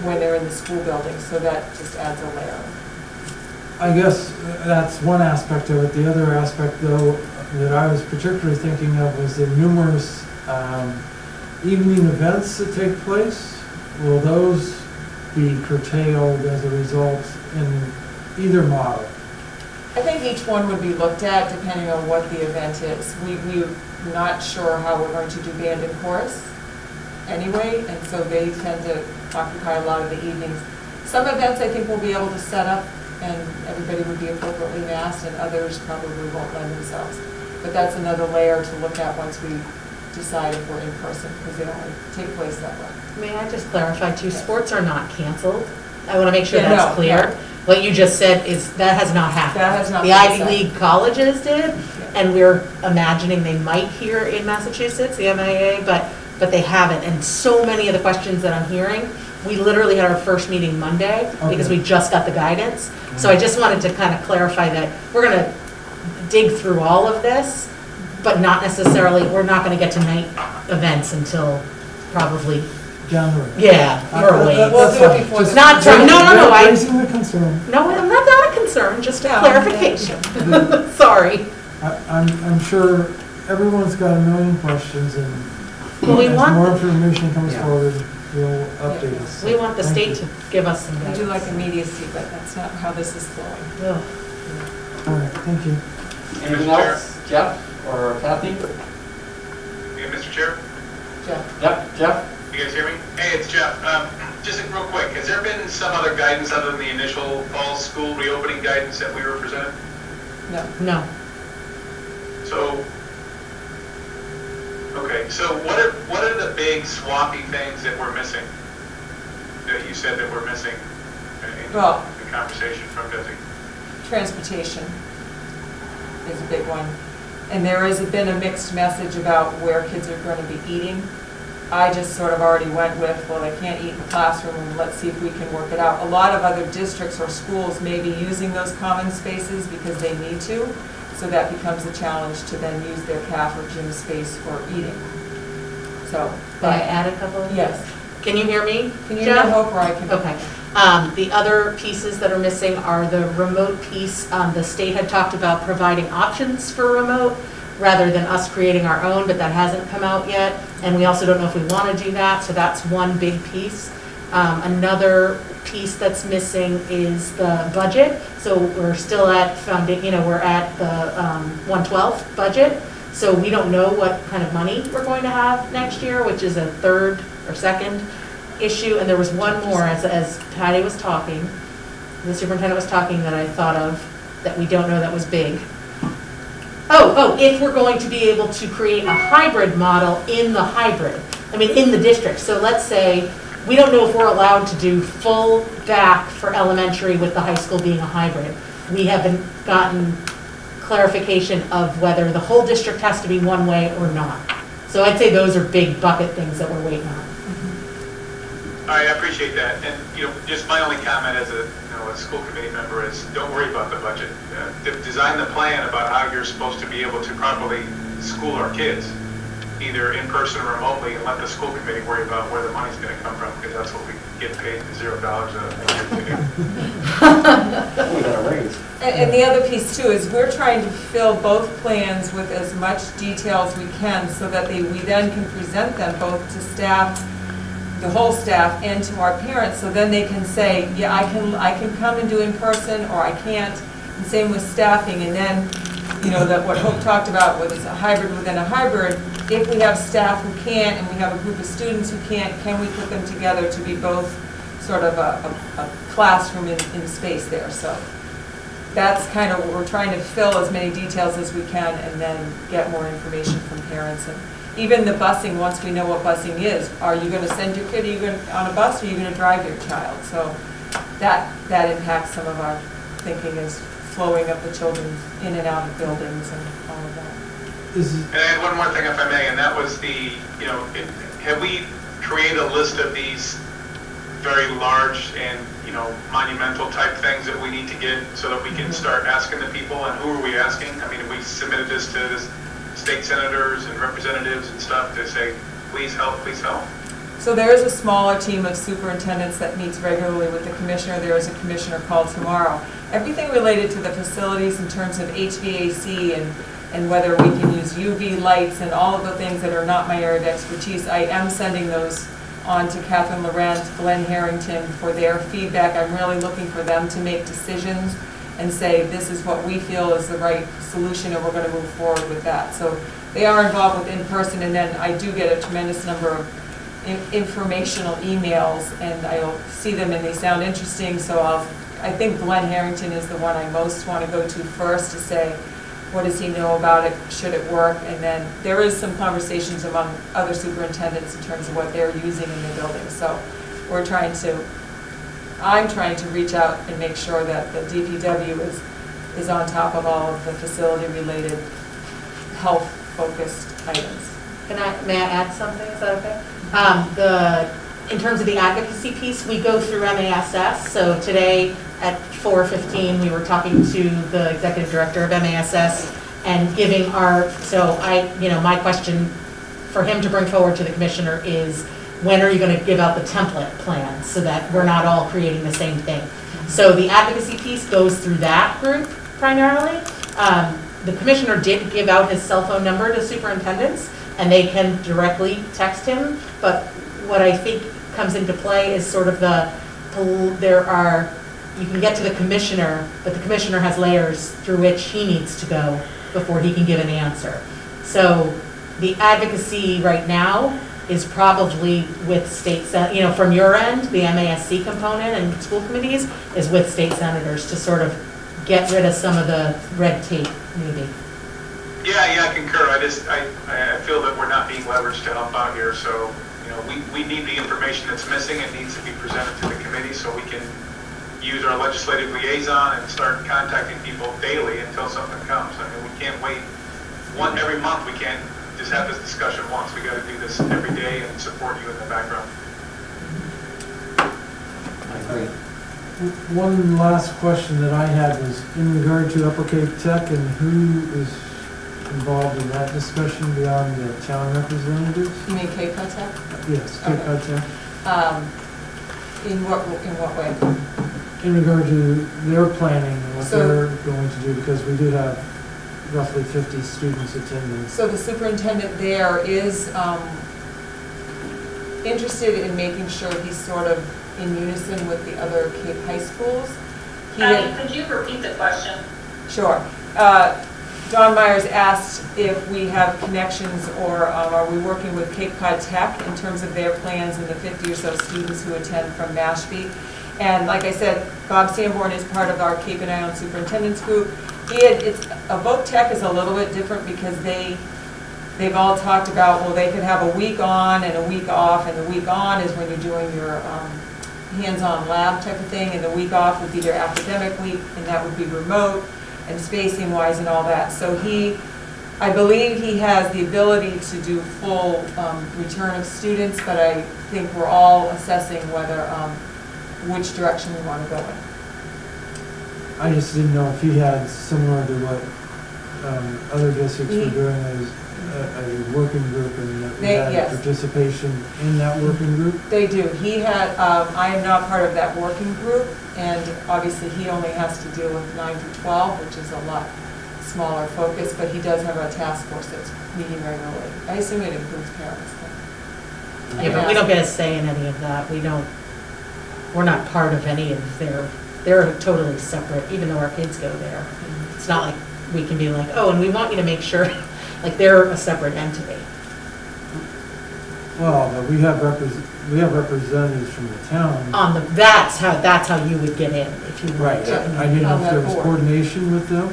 when they're in the school building, so that just adds a layer. I guess that's one aspect of it. The other aspect, though, that I was particularly thinking of was the numerous evening events that take place. Will those be curtailed as a result in either model? I think each one would be looked at depending on what the event is. We're not sure how we're going to do band and chorus anyway, and so they tend to occupy a lot of the evenings. Some events I think we'll be able to set up and everybody would be appropriately masked, and others probably won't lend themselves. But that's another layer to look at once we decide if we're in person, because they only take place that way. May I just clarify too, sports are not canceled. I want to make sure Yeah, that's no, clear. no. What you just said is, that has not happened. That has not The been Ivy said. League colleges did, and we're imagining they might here in Massachusetts, the MIA, but they haven't. And so many of the questions that I'm hearing, we literally had our first meeting Monday because we just got the guidance. So I just wanted to kind of clarify that we're going to dig through all of this, but not necessarily, we're not going to get to night events until probably January. Yeah, we're waiting. We'll do it before. It's not trying. No. Raising the concern. No, I'm not a concern. Just a No. clarification. Sorry. I'm sure everyone's got a million questions, and Well, we as want more the- information comes Yeah. forward, you'll update us. We want the Thank state you. to give us some We guidance. do like immediacy, but that's not how this is flowing. Ugh. All right, thank you. Anything Mr. Chair? else, Jeff or Kathy? Yeah, Mr. Chair? Yep, Jeff? You guys hear me? Hey, it's Jeff. Just real quick, has there been some other guidance other than the initial fall school reopening guidance that we were presented? No. No. So, okay, so what are the big swampy things that we're missing? That you said that we're missing in Well- the conversation from Desi? Transportation is a big one. And there has been a mixed message about where kids are going to be eating. I just sort of already went with, well, they can't eat in the classroom, and let's see if we can work it out. A lot of other districts or schools may be using those common spaces because they need to, so that becomes a challenge to then use their CAF or gym space for eating. So, May I add a couple of? yes. Can you hear me, Can you hear Jeff? Hope, or I can? Okay. The other pieces that are missing are the remote piece. The state had talked about providing options for remote rather than us creating our own, but that hasn't come out yet. And we also don't know if we want to do that, so that's one big piece. Another piece that's missing is the budget. So we're still at we're at the 1/12 budget. So we don't know what kind of money we're going to have next year, which is a third or second issue. And there was one more, as Patty was talking, the superintendent was talking, that I thought of that we don't know that was big. If we're going to be able to create a hybrid model in the district. So let's say, we don't know if we're allowed to do full back for elementary with the high school being a hybrid. We haven't gotten clarification of whether the whole district has to be one way or not. So I'd say those are big bucket things that we're waiting on. All right, I appreciate that. And, just my only comment as a school committee member is don't worry about the budget. Design the plan about how you're supposed to be able to properly school our kids, either in person or remotely, and let the school committee worry about where the money's going to come from, because that's what we get paid $0 a year to do. We got a raise. And the other piece too is we're trying to fill both plans with as much detail as we can so that we then can present them both to staff, the whole staff, and to our parents, so then they can say, yeah, I can come and do in person, or I can't. And same with staffing. And then, that what Hope talked about was a hybrid within a hybrid. If we have staff who can't, and we have a group of students who can't, can we put them together to be both sort of a classroom in space there? So that's kind of what we're trying to fill, as many details as we can, and then get more information from parents. And even the busing, once we know what busing is, are you going to send your kid on a bus, or are you going to drive your child? So that impacts some of our thinking, is flowing of the children in and out of buildings and all of that. And I had one more thing, if I may, and that was have we created a list of these very large and, monumental type things that we need to get so that we can start asking the people? And who are we asking? I mean, have we submitted this to the state senators and representatives and stuff to say, please help, please help? So there is a smaller team of superintendents that meets regularly with the commissioner. There is a commissioner called tomorrow. Everything related to the facilities in terms of HVAC and whether we can use UV lights and all of the things that are not my area of expertise, I am sending those on to Catherine Laurent, Glenn Harrington for their feedback. I'm really looking for them to make decisions and say, this is what we feel is the right solution, and we're going to move forward with that. So they are involved with in-person, and then I do get a tremendous number of informational emails, and I'll see them and they sound interesting, so I think Glenn Harrington is the one I most want to go to first to say, what does he know about it, should it work? And then there is some conversations among other superintendents in terms of what they're using in their buildings. So I'm trying to reach out and make sure that the DPW is on top of all of the facility-related health-focused items. May I add something? Is that okay? In terms of the advocacy piece, we go through MASS. So today at 4:15, we were talking to the executive director of MASS and giving my question for him to bring forward to the commissioner is, when are you going to give out the template plan so that we're not all creating the same thing? So the advocacy piece goes through that group primarily. the commissioner did give out his cell phone number to superintendents, and they can directly text him, but what I think comes into play is sort of you can get to the commissioner, but the commissioner has layers through which he needs to go before he can give an answer. So the advocacy right now is probably with state, from your end, the MASC component and school committees is with state senators to sort of get rid of some of the red tape, maybe. Yeah, I concur. I feel that we're not being leveraged to help out here, so, we need the information that's missing. It needs to be presented to the committee so we can use our legislative liaison and start contacting people daily until something comes. I mean, we can't wait every month. We can't just have this discussion once. We got to do this every day and support you in the background. I agree. One last question that I had was in regard to Upper Cape Tech and who is involved in that discussion beyond the town representatives? You mean Cape Cod Tech? Yes, Cape Cod Tech. In what way? In regard to their planning and what So- they're going to do, because we do have roughly 50 students attending. So the superintendent there is interested in making sure he's sort of in unison with the other Cape high schools. Could you repeat the question? Sure. Don Myers asked if we have connections or are we working with Cape Cod Tech in terms of their plans and the 50 or so students who attend from Mashpee. And like I said, Bob Sanborn is part of our Cape and Island Superintendent's Group. Voc Tech is a little bit different because they've all talked about, well, they could have a week on and a week off, and the week on is when you're doing your hands-on lab type of thing, and the week off would be their academic week, and that would be remote and spacing-wise and all that. So I believe he has the ability to do full return of students, but I think we're all assessing whether which direction we want to go in. I just didn't know if he had, similar to what other districts were doing, as a working group, and that we had yes. participation in that working group. They do. He had, I am not part of that working group, and obviously he only has to deal with 9 to 12, which is a lot smaller focus, but he does have a task force that's meeting regularly. I assume it includes parents. Yeah, but we don't get a say in any of that. We're not part of any of they're totally separate, even though our kids go there. It's not like we can be like, oh, and we want you to make sure, like they're a separate entity. Well, but we have representatives from the town. That's how you would get in if you Right. I didn't know if there was coordination with them.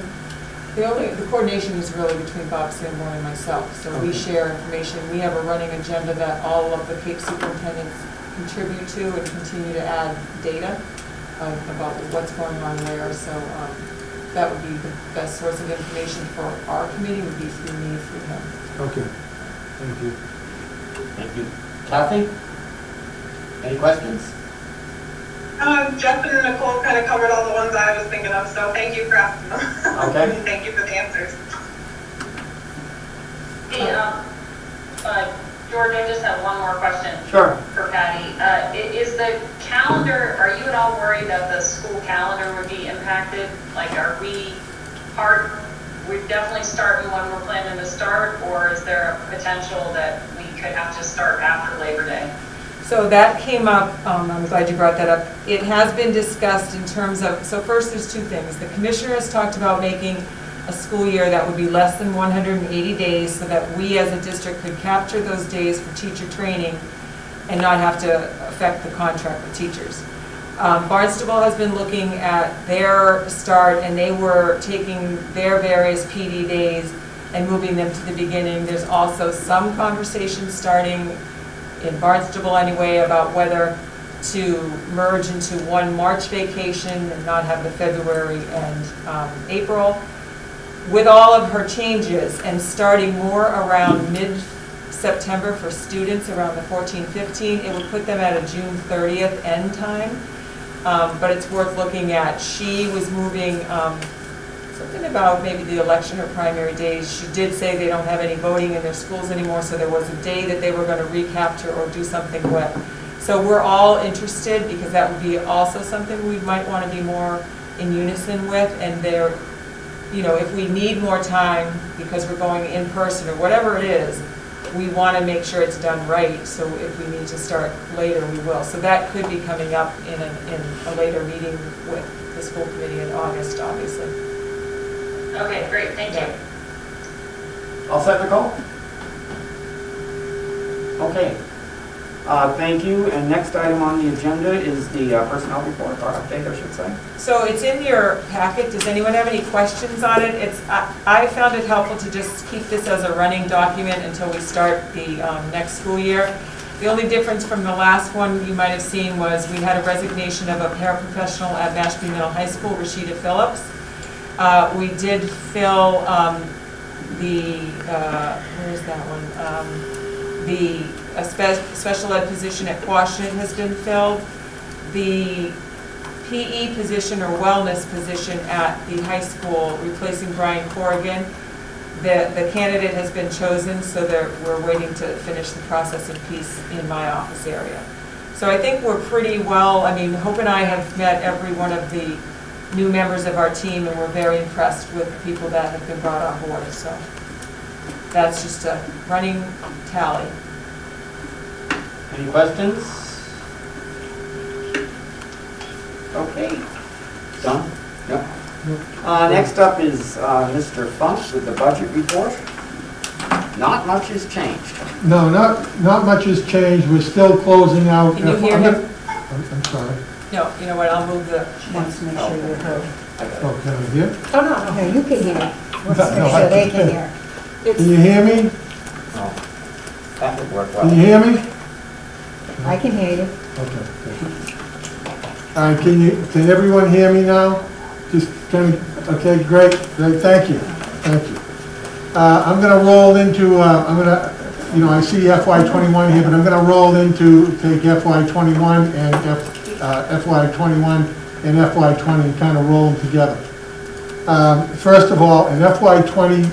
The coordination is really between Bob Sanborn and myself, so we share information. We have a running agenda that all of the Cape superintendents contribute to and continue to add data about what's going on where. So that would be the best source of information for our committee would be through me, through him. Okay, thank you. Thank you. Kathy? Any questions? Jeff and Nicole kind of covered all the ones I was thinking of, so thank you for asking them. Okay. Thank you for the answers. Hey, George, I just have one more question. Sure. For Patty. Is the calendar, are you at all worried that the school calendar would be impacted? Like, we're definitely starting when we're planning to start, or is there a potential that we could have to start after Labor Day? So that came up, I'm glad you brought that up. It has been discussed in terms of, so first there's two things. The commissioner has talked about making a school year that would be less than 180 days so that we as a district could capture those days for teacher training and not have to affect the contract with teachers. Barnstable has been looking at their start, and they were taking their various PD days and moving them to the beginning. There's also some conversation starting in Barnstable anyway about whether to merge into one March vacation and not have the February and April. With all of her changes and starting more around mid-September for students around the 14-15, it would put them at a June 30th end time. But it's worth looking at. She was moving something about maybe the election or primary days. She did say they don't have any voting in their schools anymore, so there was a day that they were going to recapture or do something with. So we're all interested because that would be also something we might want to be more in unison with, and you know, if we need more time because we're going in person or whatever it is, we want to make sure it's done right, so if we need to start later, we will. So that could be coming up in a later meeting with the school committee in August, obviously. Okay, great, thank you. All set, Nicole? Okay. Thank you. And next item on the agenda is the personnel report, or update, I should say. So it's in your packet. Does anyone have any questions on it? I found it helpful to just keep this as a running document until we start the next school year. The only difference from the last one you might have seen was we had a resignation of a paraprofessional at Mashpee Middle High School, Rashida Phillips. We did fill where is that one? The special ed position at Quashnet has been filled. The PE position or wellness position at the high school, replacing Brian Corrigan, the candidate has been chosen, so we're waiting to finish the process in peace in my office area. So I think we're pretty well, I mean, Hope and I have met every one of the new members of our team, and we're very impressed with the people that have been brought on board. So that's just a running tally. Any questions? Okay. Done? Yep. Next up is Mr. Funk with the budget report. Not much has changed. No, not much has changed. We're still closing out. Can you hear him? I'm sorry. No, you know what, I'll move the... She wants to make sure you're heard. Oh, can I hear? Oh, no. No, you can hear. Let's No, make I sure they can can hear. Can you hear me? Oh, that would work well. Can you hear me? I can hear you. Okay. All right, can everyone hear me now? Just kind of, okay, great, thank you. I'm going to roll into, I see FY21 here, but I'm going to roll into, take FY21 and FY21 and FY20 and kind of roll them together. First of all, in FY20,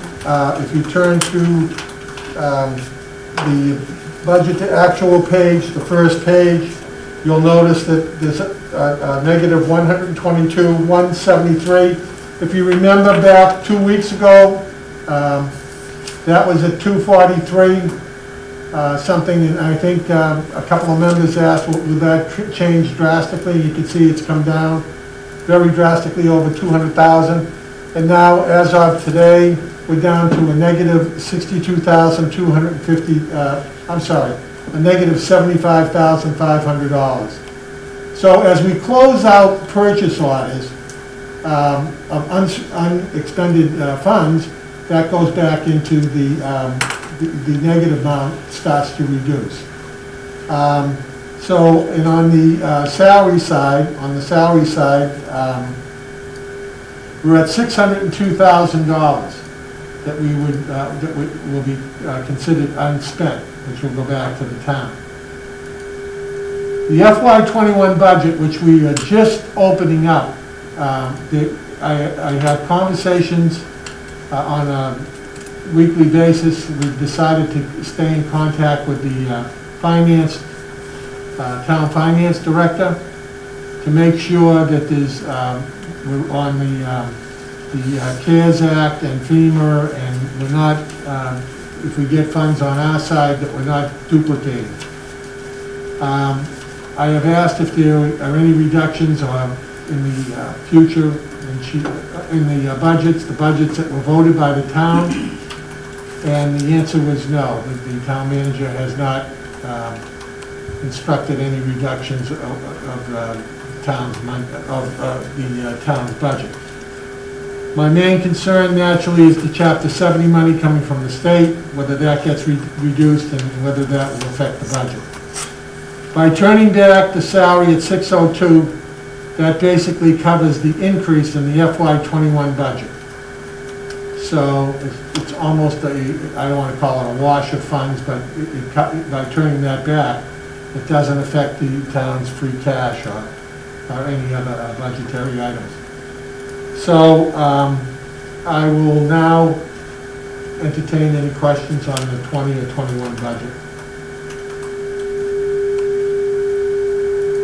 if you turn to the budget to actual page, the first page, you'll notice that there's a negative 122, 173. If you remember back 2 weeks ago, that was at 243 something, and I think a couple of members asked, will that change drastically? You can see it's come down very drastically, over 200,000. And now, as of today, we're down to a negative 62,250, I'm sorry, a negative $75,500. So as we close out purchase orders of unexpended funds, that goes back into the negative amount starts to reduce. And on the salary side, we're at $602,000 that will be considered unspent, which will go back to the town. The FY21 budget, which we are just opening up, I have conversations on a weekly basis. We've decided to stay in contact with the town finance director to make sure that there's we're on the CARES Act and FEMA, and we're not, if we get funds on our side, that we're not duplicating. I have asked if there are any reductions in the future in the budgets that were voted by the town, and the answer was no. The town manager has not instructed any reductions of the town's budget. My main concern naturally is the Chapter 70 money coming from the state, whether that gets reduced and whether that will affect the budget. By turning back the salary at 602, that basically covers the increase in the FY21 budget. So it's almost I don't want to call it a wash of funds, but by turning that back, it doesn't affect the town's free cash or any other budgetary items. So I will now entertain any questions on the 20 or 21 budget.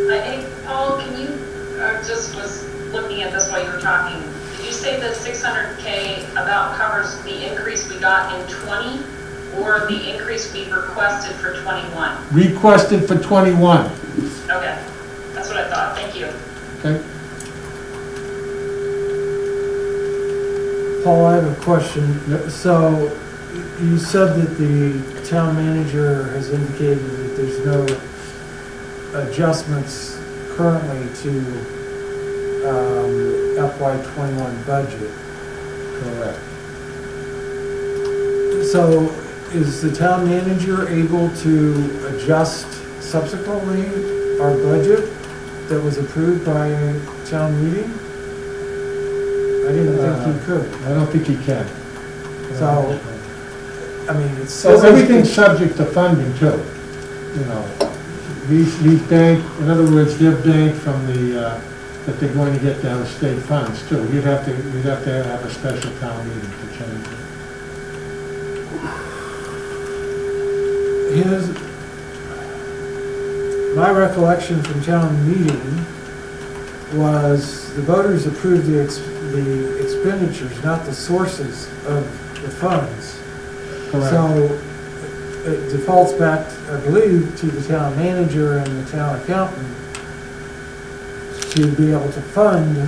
Hey, Paul, can you, just was looking at this while you were talking, did you say the 600K about covers the increase we got in 20 or the increase we requested for 21? Requested for 21. Okay, that's what I thought. Thank you. Okay. Paul, I have a question. So you said that the town manager has indicated that there's no adjustments currently to FY21 budget. Correct. So is the town manager able to adjust subsequently our budget that was approved by town meeting? I didn't think he could. I don't think he can. So, I mean, it's... So everything's subject to funding too, you know. He's banked, in other words, they're banked from the, that they're going to get down to state funds too. You'd have to have a special town meeting to change it. My recollection from town meeting was the voters approved the expenditures, not the sources of the funds. Correct. So it defaults back, I believe, to the town manager and the town accountant to be able to fund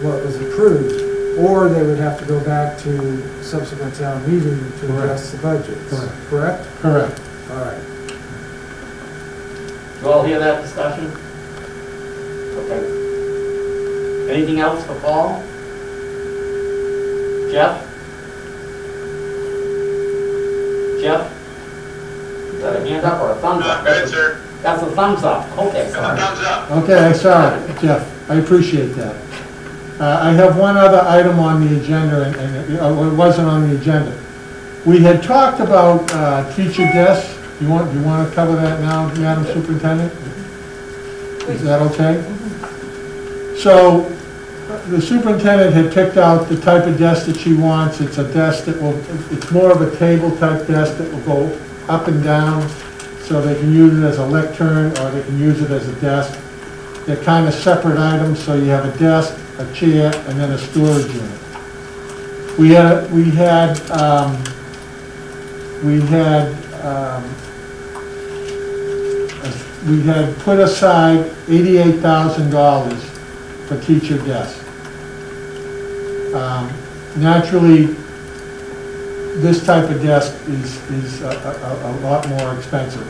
what was approved, or they would have to go back to subsequent town meeting to address the budgets. Correct? Correct. All right. You all hear that discussion? Okay. Anything else for Paul? Jeff? Jeff? Is that a hand up or a thumbs up? Good, sir. That's a thumbs up. Okay, sorry. Thumbs up. Okay, I saw it, Jeff. I appreciate that. I have one other item on the agenda, and it wasn't on the agenda. We had talked about teacher desks. Do you want to cover that now, Madam Superintendent? Is that okay? So the superintendent had picked out the type of desk that she wants. It's a desk that will, it's more of a table type desk that will go up and down, so they can use it as a lectern or they can use it as a desk. They're kind of separate items, so you have a desk, a chair, and then a storage unit. We had put aside $88,000 for teacher desks. Naturally, this type of desk is a lot more expensive.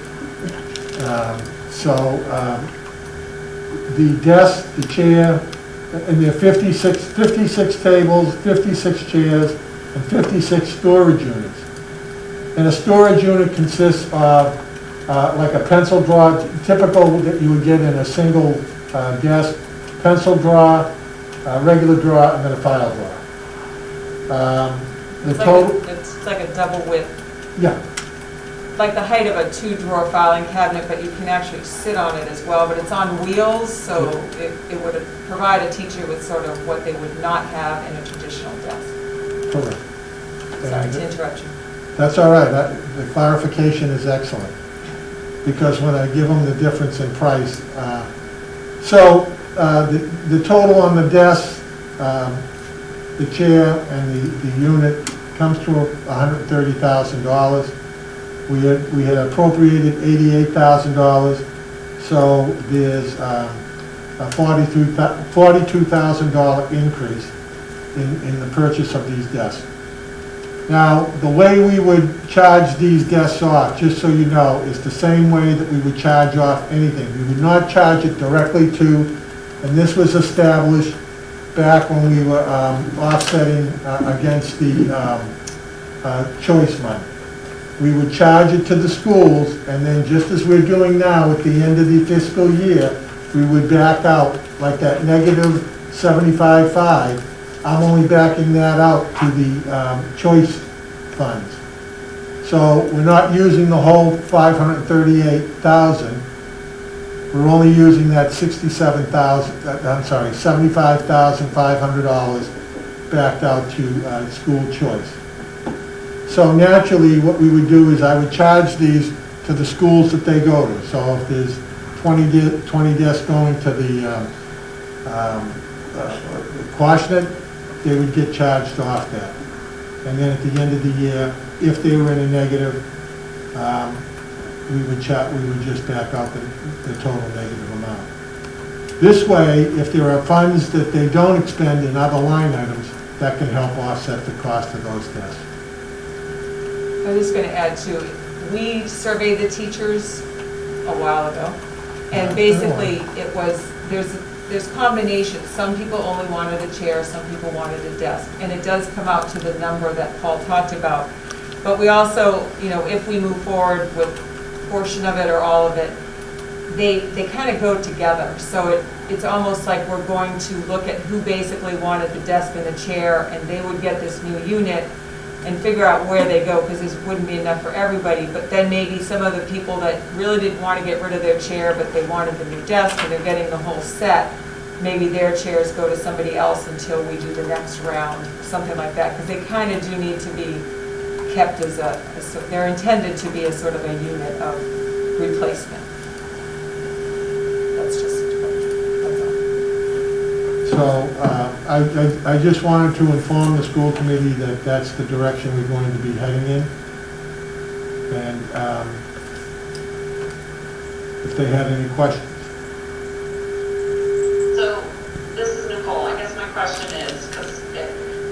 The desk, the chair, and there are 56 tables, 56 chairs, and 56 storage units. And a storage unit consists of like a pencil drawer, typical that you would get in a single desk, pencil drawer, regular drawer, and then a file drawer. It's like a double width. Yeah. Like the height of a 2-drawer filing cabinet, but you can actually sit on it as well. But it's on wheels, so it would provide a teacher with sort of what they would not have in a traditional desk. Correct. Sorry to interrupt you. That's all right. The clarification is excellent, because when I give them the difference in price. The total on the desk, the chair, and the unit comes to $130,000. We had appropriated $88,000, so there's a $42,000 increase in the purchase of these desks. Now, the way we would charge these desks off, just so you know, is the same way that we would charge off anything. We would not charge it directly to, and this was established back when we were offsetting against the choice money. We would charge it to the schools, and then just as we're doing now at the end of the fiscal year, we would back out like that negative 75.5. I'm only backing that out to the choice funds. So we're not using the whole $538,000. We're only using that $75,500 backed out to school choice. So naturally, what we would do is I would charge these to the schools that they go to. So if there's 20 desks going to the Quashnet, they would get charged off that. And then at the end of the year, if they were in a negative, we would just back out the total negative amount. This way, if there are funds that they don't expend in other line items, that can help offset the cost of those tests. I'm just going to add too, we surveyed the teachers a while ago, and basically it was, there's combinations. Some people only wanted a chair, some people wanted a desk, and it does come out to the number that Paul talked about. But we also, you know, if we move forward with a portion of it or all of it, they kind of go together. So it's almost like we're going to look at who basically wanted the desk and the chair, and they would get this new unit and figure out where they go, because this wouldn't be enough for everybody. But then maybe some of the people that really didn't want to get rid of their chair, but they wanted the new desk and they're getting the whole set, maybe their chairs go to somebody else until we do the next round, something like that, because they kind of do need to be kept as they're intended to be a sort of a unit of replacement. That's all. So I just wanted to inform the school committee that that's the direction we're going to be heading in. And if they had any questions. So this is Nicole. I guess my question is, because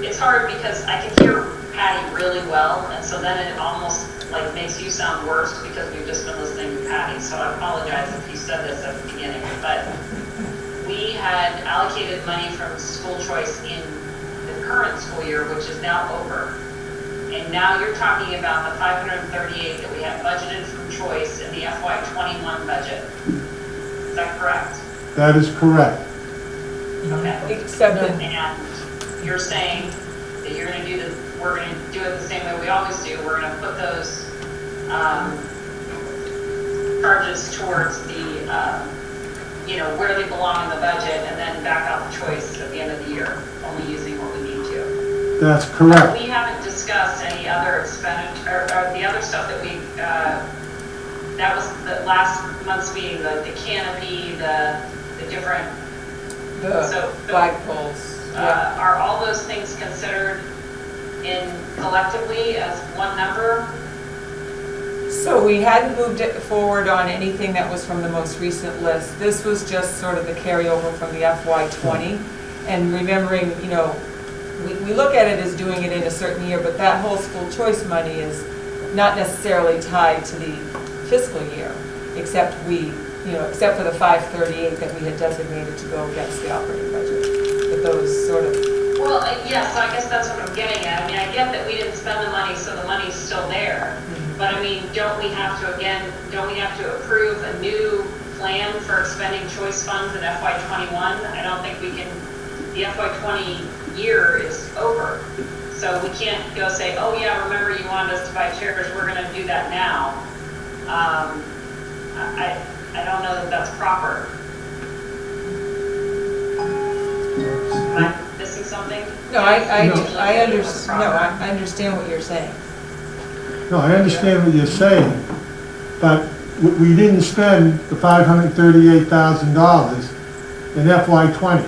it's hard because I can hear Patty really well, and so then it almost like makes you sound worse because we've just been listening to Patty. So I apologize if you said this at the beginning, but we had allocated money from school choice in the current school year, which is now over. And now you're talking about the 538 that we had budgeted from choice in the FY21 budget. Is that correct? That is correct. Okay. Except that, and you're saying that you're going to we're going to do it the same way we always do. We're going to put those charges towards the you know, where they belong in the budget, and then back out the choice at the end of the year, only using what we need to. That's correct. We haven't discussed any other expenditure, or the other stuff that we, that was the last month's meeting, the canopy, the different, flagpoles. Are all those things considered collectively as one number? So we hadn't moved it forward on anything that was from the most recent list. This was just sort of the carryover from the FY20. And remembering, you know, we look at it as doing it in a certain year, but that whole school choice money is not necessarily tied to the fiscal year, except for the 538 that we had designated to go against the operating budget. But those sort of... Well, yeah, so I guess that's what I'm getting at. I mean, I get that we didn't spend the money, so the money's still there. But I mean, don't we have to approve a new plan for expending choice funds in FY21? I don't think we can, the FY20 year is over. So we can't go say, oh yeah, remember you wanted us to buy chairs, we're gonna do that now. I don't know that that's proper. Am I missing something? No, I understand what you're saying. No, I understand what you're saying, but we didn't spend the $538,000 in FY20.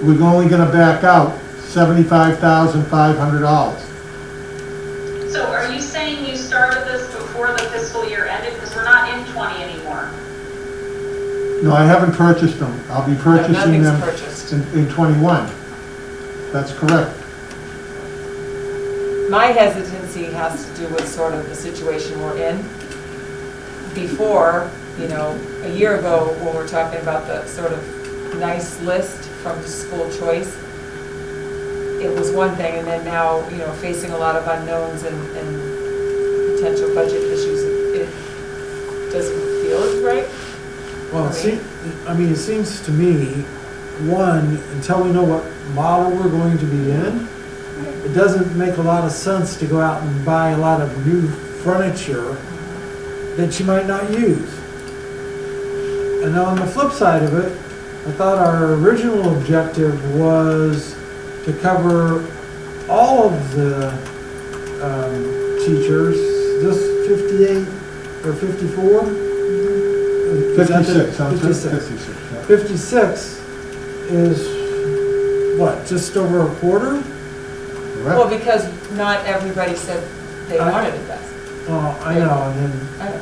We're only going to back out $75,500. So are you saying you started this before the fiscal year ended? Because we're not in 20 anymore. No, I haven't purchased them. I'll be purchasing them in 21. That's correct. My hesitancy has to do with sort of the situation we're in. Before, you know, a year ago when we're talking about the sort of nice list from school choice, it was one thing, and then now, you know, facing a lot of unknowns and potential budget issues, it doesn't feel right. Well, it seems to me, one, until we know what model we're going to be in, it doesn't make a lot of sense to go out and buy a lot of new furniture that you might not use. And on the flip side of it, I thought our original objective was to cover all of the teachers, this 58 or 54? 56. 56 is what, just over a quarter? Well, because not everybody said they wanted a desk. Oh, I know, and I know.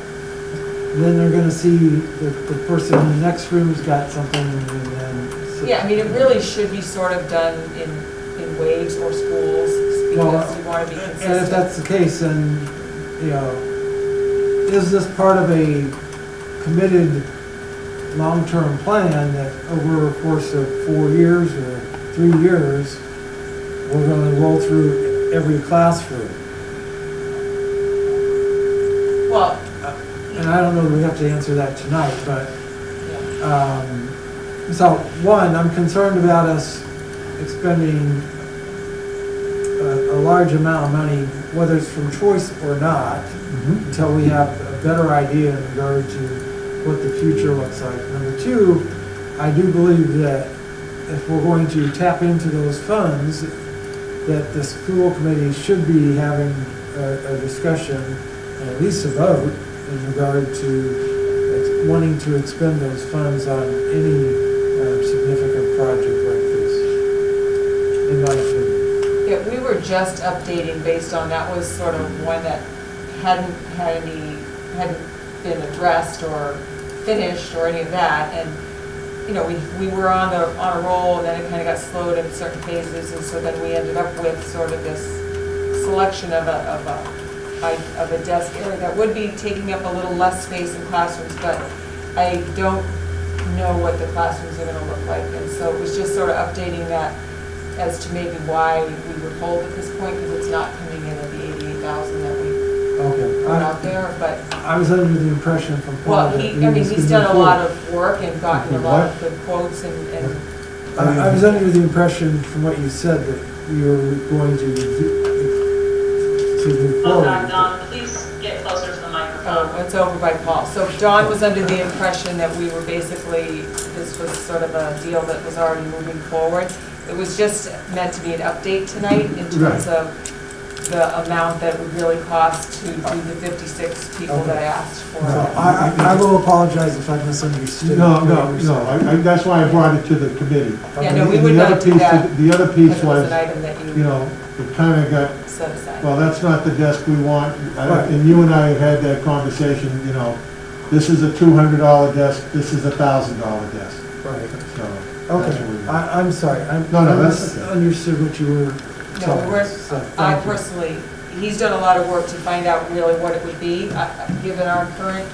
then they're gonna see the person in the next room's got something, and then. Yeah, I mean, it really should be sort of done in waves or schools, because you want to be consistent. And if that's the case, then, you know, is this part of a committed long-term plan that over a course of 4 years or 3 years, we're gonna roll through every classroom? Well, And I don't know that we have to answer that tonight, but, so, one, I'm concerned about us expending a large amount of money, whether it's from choice or not, until we have a better idea in regard to what the future looks like. Number two, I do believe that if we're going to tap into those funds, that the school committee should be having a discussion, and at least a vote, in regard to wanting to expend those funds on any significant project like this, in my opinion. yeah, we were just updating based on, that was sort of one that hadn't been addressed or finished or any of that, and you know, we were on a roll, and then it kind of got slowed in certain phases, and so then we ended up with sort of this selection of a desk area that would be taking up a little less space in classrooms, but I don't know what the classrooms are going to look like, and so it was just sort of updating that as to maybe why we would hold at this point, because it's not coming in at the 88,000 that we put out there, but. I was under the impression from Paul Well, that he's done a lot of work and gotten a lot of good quotes and. I was under the impression from what you said that you were going to move forward. Don, please get closer to the microphone. Oh, it's over by Paul. So Don was under the impression that we were basically, this was sort of a deal that was already moving forward. It was just meant to be an update tonight in terms of the amount that it would really cost to do the 56 people that I asked for. No, I will apologize if I misunderstood. No, that's why I brought it to the committee. Yeah, no, we And would the not other do piece- that. The other piece because it was was, an item that you know, it kind of got, set aside. well, that's not the desk we want. Right. And you and I had that conversation, you know, this is a $200 desk, this is a $1,000 desk. Right. So, Okay, that's what we want. I'm sorry. I that's okay. misunderstood what you were No, telling we're, us. So, I thank you. personally, he's done a lot of work to find out really what it would be. Given our current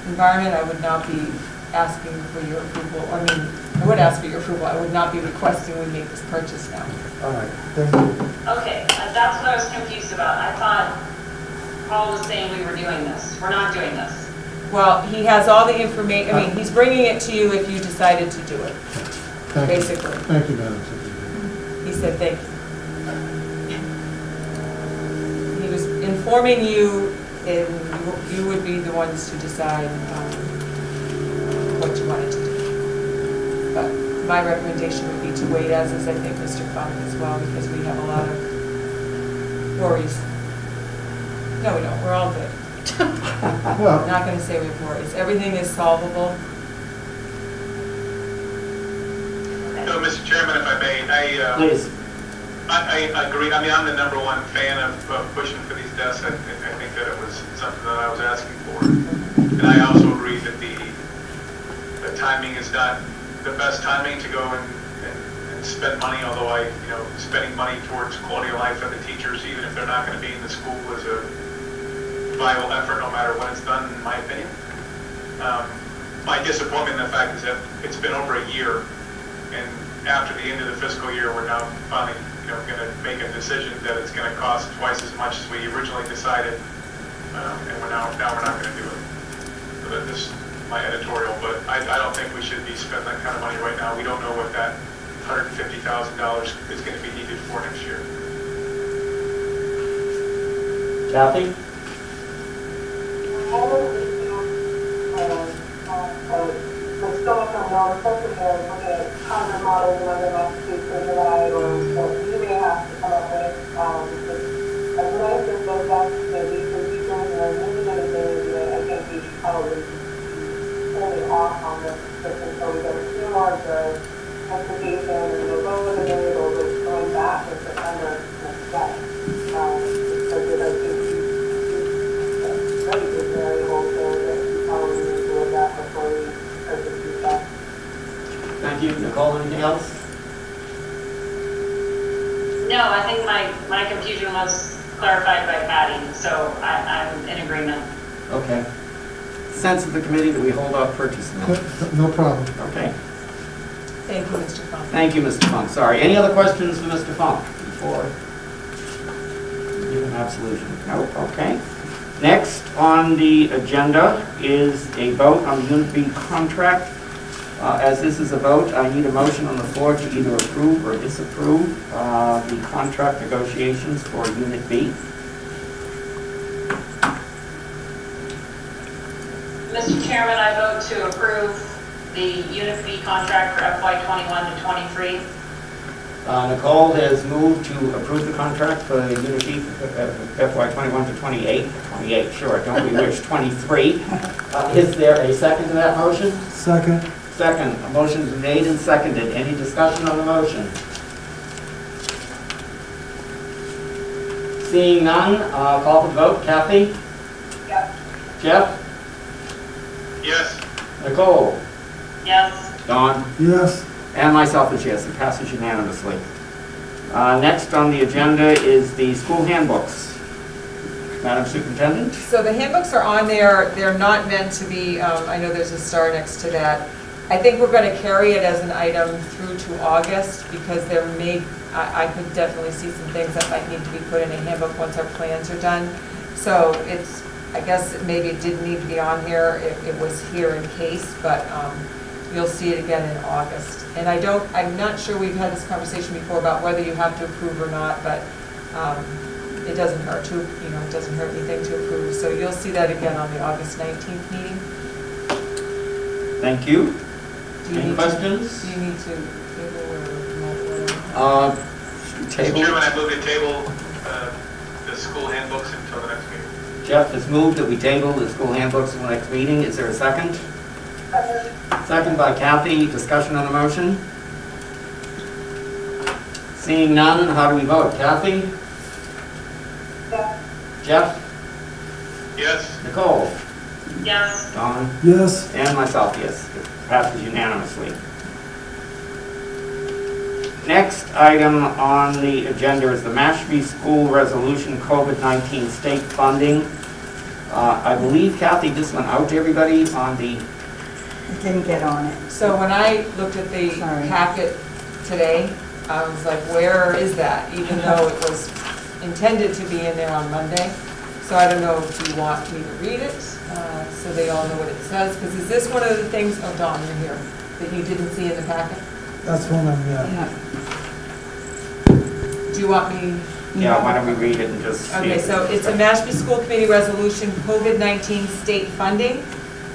environment, I would not be asking for your approval. I mean, I would ask for your approval. I would not be requesting we make this purchase now. All right, thank you. Okay, that's what I was confused about. I thought Paul was saying we were doing this. We're not doing this. Well, he has all the information, I mean, he's bringing it to you if you decided to do it, Thank you. basically. Thank you, Madam Secretary. He said thank you. He was informing you, and you would be the ones to decide what you wanted to do. But my recommendation would be to wait, as is I think Mr. Funk as well, because we have a lot of worries. No, we don't, we're all good. I'm Well, not going to say we have worries. Everything is solvable. No, Mr. Chairman, if I may, Please. I agree. I mean, I'm the #1 fan of pushing for these desks. I think that it was something that I was asking for. And I also agree that the timing is not the best timing to go and spend money, although spending money towards quality of life for the teachers, even if they're not going to be in the school, is a viable effort no matter when it's done, in my opinion. My disappointment in the fact is that it's been over a year, and after the end of the fiscal year, we're now finally going to make a decision that it's going to cost twice as much as we originally decided, and we're not going to do it. So that is my editorial, but I don't think we should be spending that kind of money right now. We don't know what that $150,000 is going to be needed for next year. Kathy? Thank you. Nicole, anything else? No, I think my confusion was clarified by Patty, so I'm in agreement. Okay. Sense of the committee that we hold off purchasing them. No problem. Okay. Thank you, Mr. Funk. Thank you, Mr. Funk. Sorry. Any other questions for Mr. Funk before we give him absolution? No? Okay. Next on the agenda is a vote on the Unit B contract. As this is a vote, I need a motion on the floor to either approve or disapprove the contract negotiations for Unit B. Mr. Chairman, I vote to approve the Unit B contract for FY21 to 23. Nicole has moved to approve the contract for Unit B FY21 to 28. 28, sure, don't we wish 23. Is there a second to that motion? Second. Second. A motion is made and seconded. Any discussion on the motion? Seeing none, call for the vote. Kathy? Yes. Jeff? Yes. Nicole? Yes. Don? Yes. And myself is yes. It passes unanimously. Next on the agenda is the school handbooks. Madam Superintendent? So the handbooks are on there. They're not meant to be, I know there's a star next to that. I think we're going to carry it as an item through to August because there may, I could definitely see some things that might need to be put in a handbook once our plans are done. So it's, I guess maybe it didn't need to be on here. It was here in case, but you'll see it again in August. And I'm not sure we've had this conversation before about whether you have to approve or not, but it doesn't hurt to, it doesn't hurt anything to approve. So you'll see that again on the August 19th meeting. Thank you. Any questions? Do you need to table or Mr. Chairman, I move to table the school handbooks until the next meeting. Jeff has moved that we table the school handbooks until the next meeting. Is there a second? Second by Kathy. Discussion on the motion? Seeing none, how do we vote? Kathy? Yes. Jeff? Yes. Nicole? Yes. Don? Yes. And myself, yes. It passes unanimously. Next item on the agenda is the Mashpee School Resolution COVID-19 state funding. I believe, Kathy, this went out to everybody on the... It didn't get on it. So when I looked at the packet today, I was like, where is that? Even though it was intended to be in there on Monday. So I don't know if you want me to read it, so they all know what it says. Because is this one of the things, oh, Dawn, you're here, that you didn't see in the packet? That's one of them, Yeah. Do you want me? Yeah, why don't we read it and just see Okay, if so it's a Mashpee School Committee Resolution COVID-19 state funding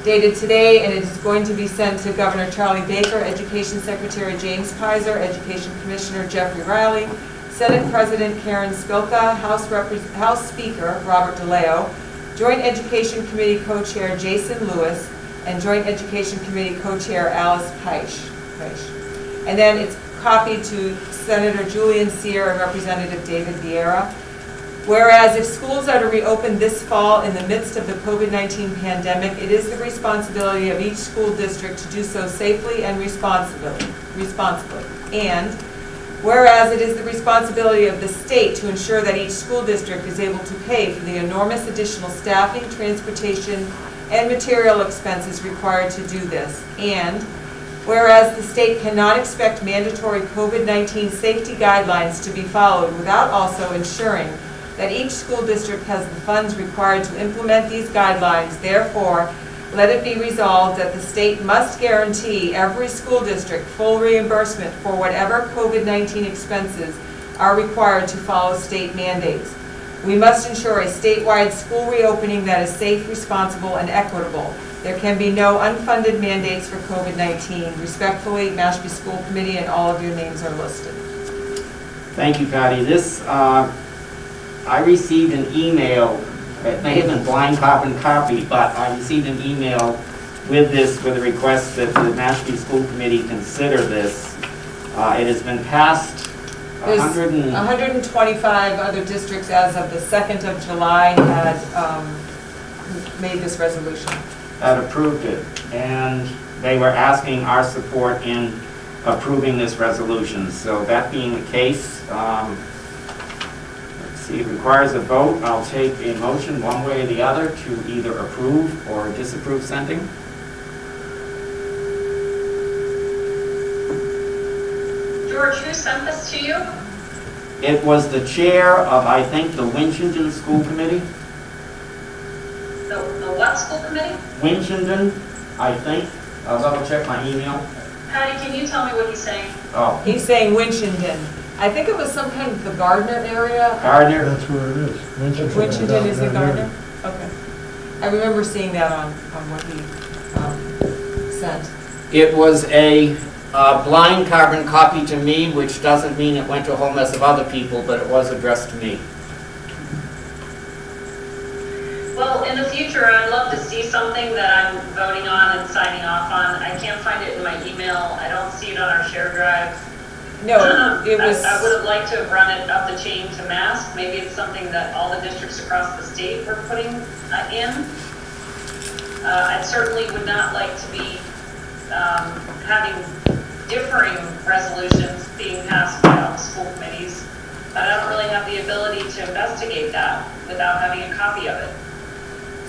dated today, and it is going to be sent to Governor Charlie Baker, Education Secretary James Pizer, Education Commissioner Jeffrey Riley, Senate President Karen Spilka, House Speaker Robert DeLeo, Joint Education Committee Co-Chair Jason Lewis, and Joint Education Committee Co-Chair Alice Peisch. And then it's copied to Senator Julian Sear and Representative David Vieira. Whereas if schools are to reopen this fall in the midst of the COVID-19 pandemic, it is the responsibility of each school district to do so safely and responsibly. And whereas it is the responsibility of the state to ensure that each school district is able to pay for the enormous additional staffing, transportation, and material expenses required to do this. And whereas the state cannot expect mandatory COVID-19 safety guidelines to be followed without also ensuring that each school district has the funds required to implement these guidelines, therefore, let it be resolved that the state must guarantee every school district full reimbursement for whatever COVID-19 expenses are required to follow state mandates. We must ensure a statewide school reopening that is safe, responsible, and equitable. There can be no unfunded mandates for COVID-19. Respectfully, Mashpee School Committee, and all of your names are listed. Thank you, Patty. This, I received an email, it may have been blind copy, but I received an email with this, with a request that the Mashpee School Committee consider this. It has been passed. There's 125 other districts as of the 2nd of July had made this resolution. That approved it, and they were asking our support in approving this resolution. So that being the case, let's see, it requires a vote. I'll take a motion one way or the other to either approve or disapprove sending. George, who sent this to you? It was the chair of, I think, the Winchendon School Committee. The what school committee? Winchendon, I think. I'll double check my email. Patty, can you tell me what he's saying? Oh, He's saying Winchendon. I think it was some kind of the Gardner area. Gardner. That's where it is. Winchendon is the Gardner? Okay. I remember seeing that on what he sent. It was a blind carbon copy to me, which doesn't mean it went to a whole mess of other people, but it was addressed to me. Well, in the future, I'd love to see something that I'm voting on and signing off on. I can't find it in my email. I don't see it on our shared drive. No, it was. I would have liked to have run it up the chain to Mask. Maybe it's something that all the districts across the state were putting in. I certainly would not like to be having differing resolutions being passed by all the school committees, but I don't really have the ability to investigate that without having a copy of it.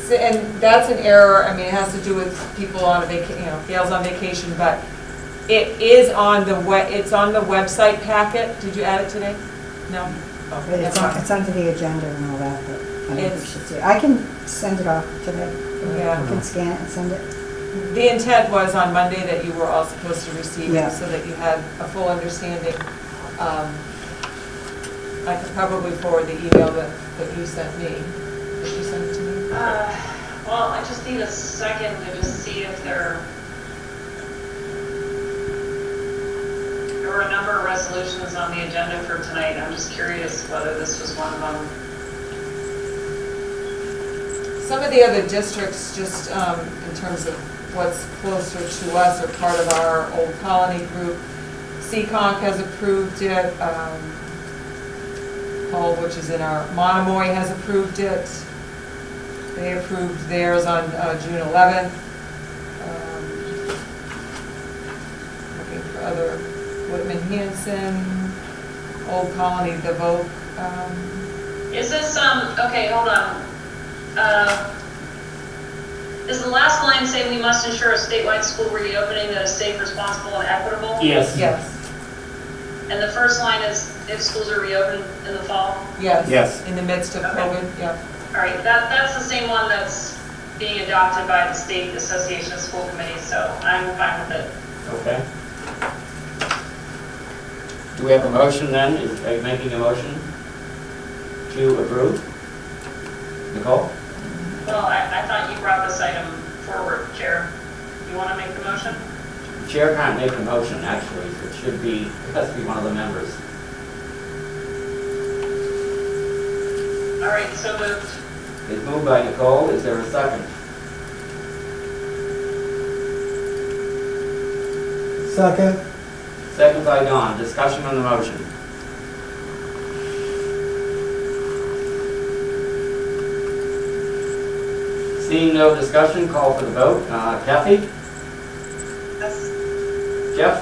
So, and that's an error. I mean, it has to do with people on a Gail's on vacation, but it is on the it's on the website packet. Did you add it today? No. Oh, But it's under the agenda and all that, but I think we should see it. I can send it off today. Yeah. I can scan it and send it. The intent was on Monday that you were all supposed to receive Yeah. it so that you had a full understanding. I could probably forward the email that you sent me. Did you send it to me? Well, I just need a second to just see if there were a number of resolutions on the agenda for tonight. I'm just curious whether this was one of them. Some of the other districts, just in terms of what's closer to us or part of our Old Colony group, Seekonk has approved it. Hull, which is in our Monomoy, has approved it. They approved theirs on June 11th. Looking for other, Whitman-Hanson, Old Colony, the vote. Is this, okay, hold on. Does the last line say we must ensure a statewide school reopening that is safe, responsible, and equitable? Yes. Yes. And the first line is if schools are reopened in the fall? Yes. Yes. In the midst of Okay. COVID, yeah. All right, that's the same one that's being adopted by the State Association of School Committees, so I'm fine with it. Okay. Do we have a motion then? Are you making a motion to approve? Nicole? Well, I thought you brought this item forward, Chair. You want to make the motion? The chair can't make a motion, actually. It should be, it has to be one of the members. All right, so moved. It's moved by Nicole. Is there a second? Second. Second by Don. Discussion on the motion. Seeing no discussion, call for the vote. Kathy? Yes. Jeff?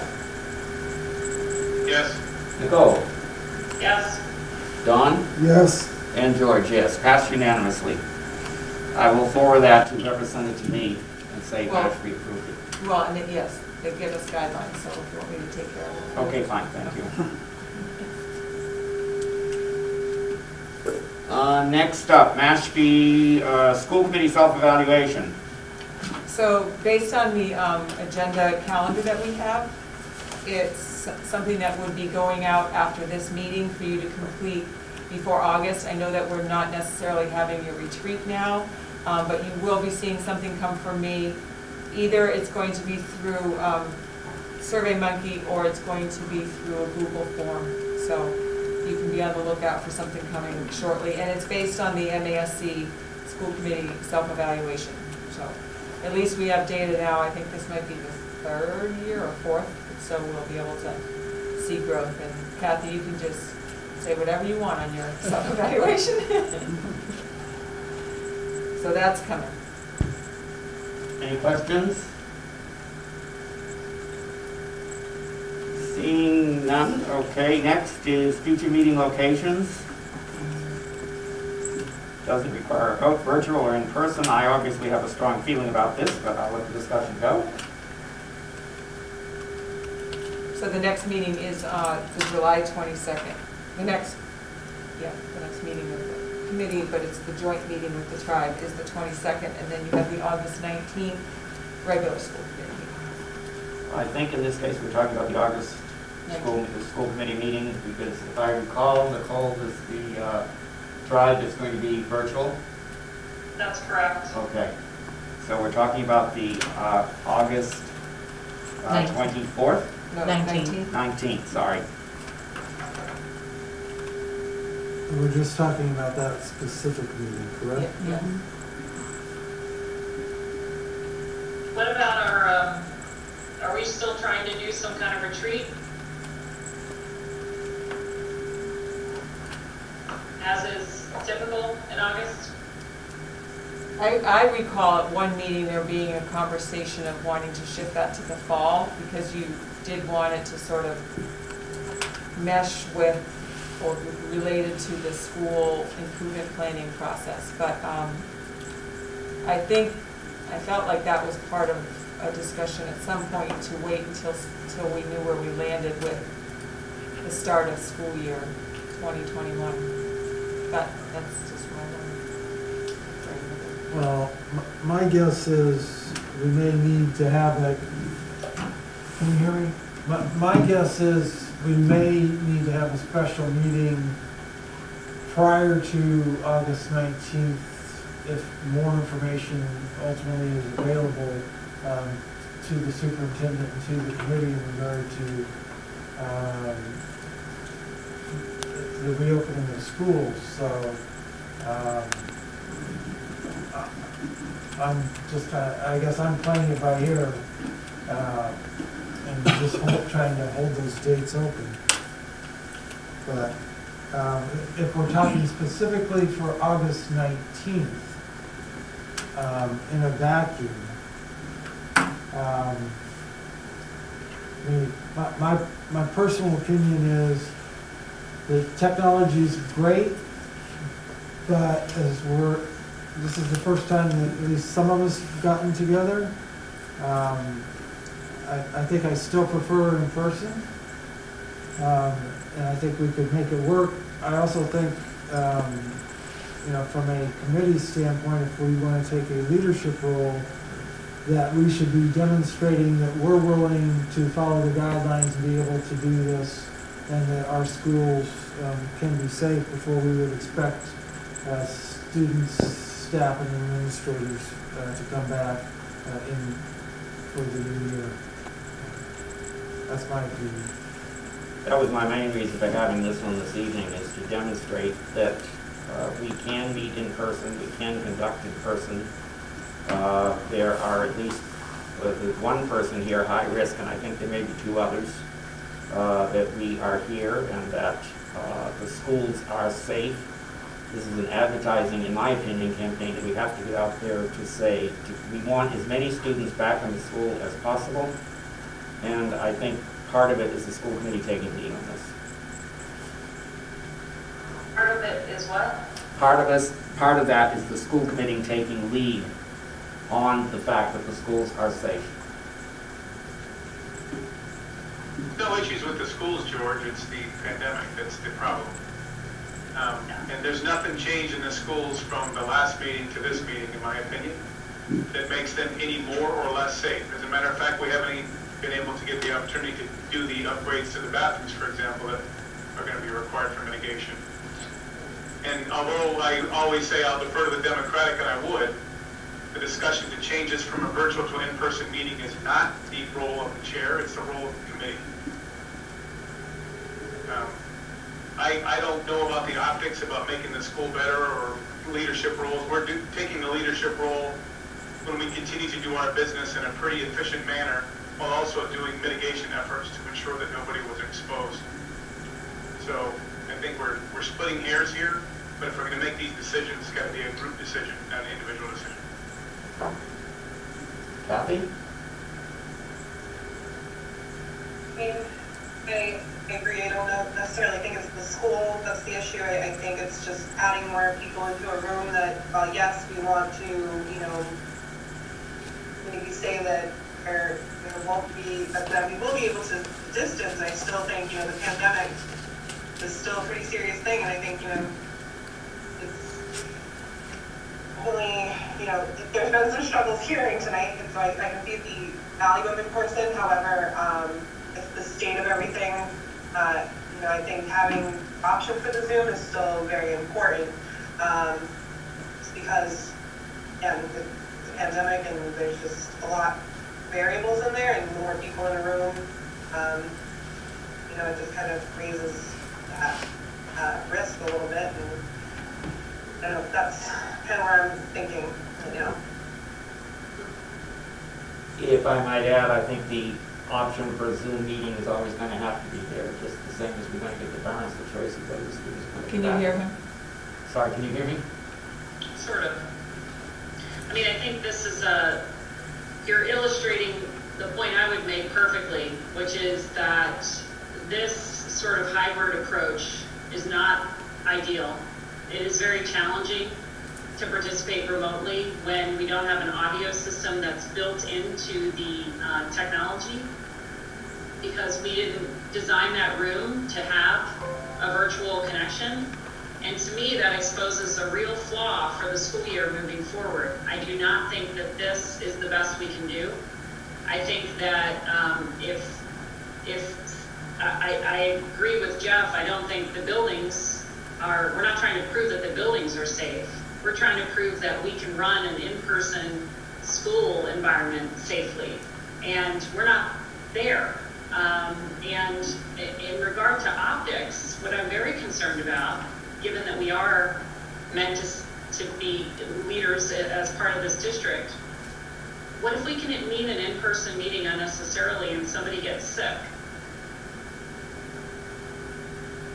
Yes. Nicole? Yes. Don? Yes. And George, yes. Passed unanimously. I will forward that to whoever sent it to me and say that we approved it. Well, and yes, they give us guidelines, so if you want me to take care of it. Okay, fine, thank you. Next up, Mashpee School Committee self-evaluation. So based on the agenda calendar that we have, it's something that would be going out after this meeting for you to complete before August. I know that we're not necessarily having your retreat now, but you will be seeing something come from me. Either it's going to be through SurveyMonkey or it's going to be through a Google form. So you can be on the lookout for something coming shortly. And it's based on the MASC School Committee self-evaluation. So at least we have data now. I think this might be the third year or fourth. So we'll be able to see growth. And Kathy, you can just say whatever you want on your self-evaluation. So that's coming. Any questions? Seeing none, okay, next is future meeting locations. Doesn't require a vote, virtual or in person. I obviously have a strong feeling about this, but I'll let the discussion go. So the next meeting is the July 22nd. The next meeting with the committee, but it's the joint meeting with the tribe, is the 22nd, and then you have the August 19th regular school committee meeting. I think in this case we're talking about the August school committee meeting, because if I recall, Nicole, is the tribe is going to be virtual. That's correct. Okay, so we're talking about the August 24th? No, 19th. 19th, sorry. We're just talking about that specific meeting, correct? Yeah. What about are we still trying to do some kind of retreat? As is typical in August? I recall at one meeting there being a conversation of wanting to shift that to the fall, because you did want it to sort of mesh with or related to the school improvement planning process. But I felt like that was part of a discussion at some point to wait until we knew where we landed with the start of school year 2021. But that's just my one. Well, my guess is we may need to have a, can you hear me? My guess is we may need to have a special meeting prior to August 19th if more information ultimately is available to the superintendent and to the committee in regard to the reopening of schools. So I'm just I guess I'm playing it by ear and just trying to hold those dates open. But if we're talking specifically for August 19th, in a vacuum, I mean, my personal opinion is the technology is great, but this is the first time that at least some of us have gotten together. I think I still prefer in person, and I think we could make it work. I also think, from a committee standpoint, if we want to take a leadership role, that we should be demonstrating that we're willing to follow the guidelines and be able to do this, and that our schools can be safe before we would expect students, staff, and administrators to come back for the new year. That's my opinion. That was my main reason for having this one this evening, is to demonstrate that we can meet in person, we can conduct in person. There are at least one person here, high risk, and I think there may be two others, that we are here and that the schools are safe. This is an advertising, in my opinion, campaign that we have to get out there to say we want as many students back in the school as possible, and I think part of it is the school committee taking lead on this. Part of it is what? Part of that is the school committee taking lead on the fact that the schools are safe. No issues with the schools, George. It's the pandemic that's the problem. And there's nothing changed in the schools from the last meeting to this meeting, in my opinion, that makes them any more or less safe. As a matter of fact, we haven't even been able to get the opportunity to do the upgrades to the bathrooms, for example, that are going to be required for mitigation. And although I always say I'll defer to the Democratic, and I would, the discussion to change this from a virtual to an in-person meeting is not the role of the chair, it's the role of the committee. I don't know about the optics about making the school better or leadership roles. We're taking the leadership role when we continue to do our business in a pretty efficient manner while also doing mitigation efforts to ensure that nobody was exposed. So I think we're splitting hairs here, but if we're going to make these decisions, it's got to be a group decision, not an individual decision. Kathy? I mean, I agree. I don't necessarily think it's the school that's the issue. I think it's just adding more people into a room that, yes, we want to, maybe say that there won't be, that we will be able to distance. I still think, the pandemic is still a pretty serious thing, and I think, it's only, there's been some struggles hearing tonight, and so I can see the value of in person. However, it's the state of everything. I think having option for the Zoom is still very important, because, again, the pandemic, and there's just a lot of variables in there, and more people in a room, it just kind of raises that risk a little bit, and I don't know, that's kind of where I'm thinking, If I might add, I think the option for a Zoom meeting is always going to have to be there, just the same as we're going to get the parents the choice of whether the students are going to Can you hear him? Sorry, can you hear me? Sort of. I mean, I think this is you're illustrating the point I would make perfectly, which is that this sort of hybrid approach is not ideal. It is very challenging to participate remotely when we don't have an audio system that's built into the technology, because we didn't design that room to have a virtual connection. And to me, that exposes a real flaw for the school year moving forward. I do not think that this is the best we can do. I think that I agree with Jeff. I don't think the buildings are, we're not trying to prove that the buildings are safe. We're trying to prove that we can run an in-person school environment safely. And we're not there. And in regard to optics, what I'm very concerned about, given that we are meant to be leaders as part of this district, what if we can meet an in-person meeting unnecessarily and somebody gets sick?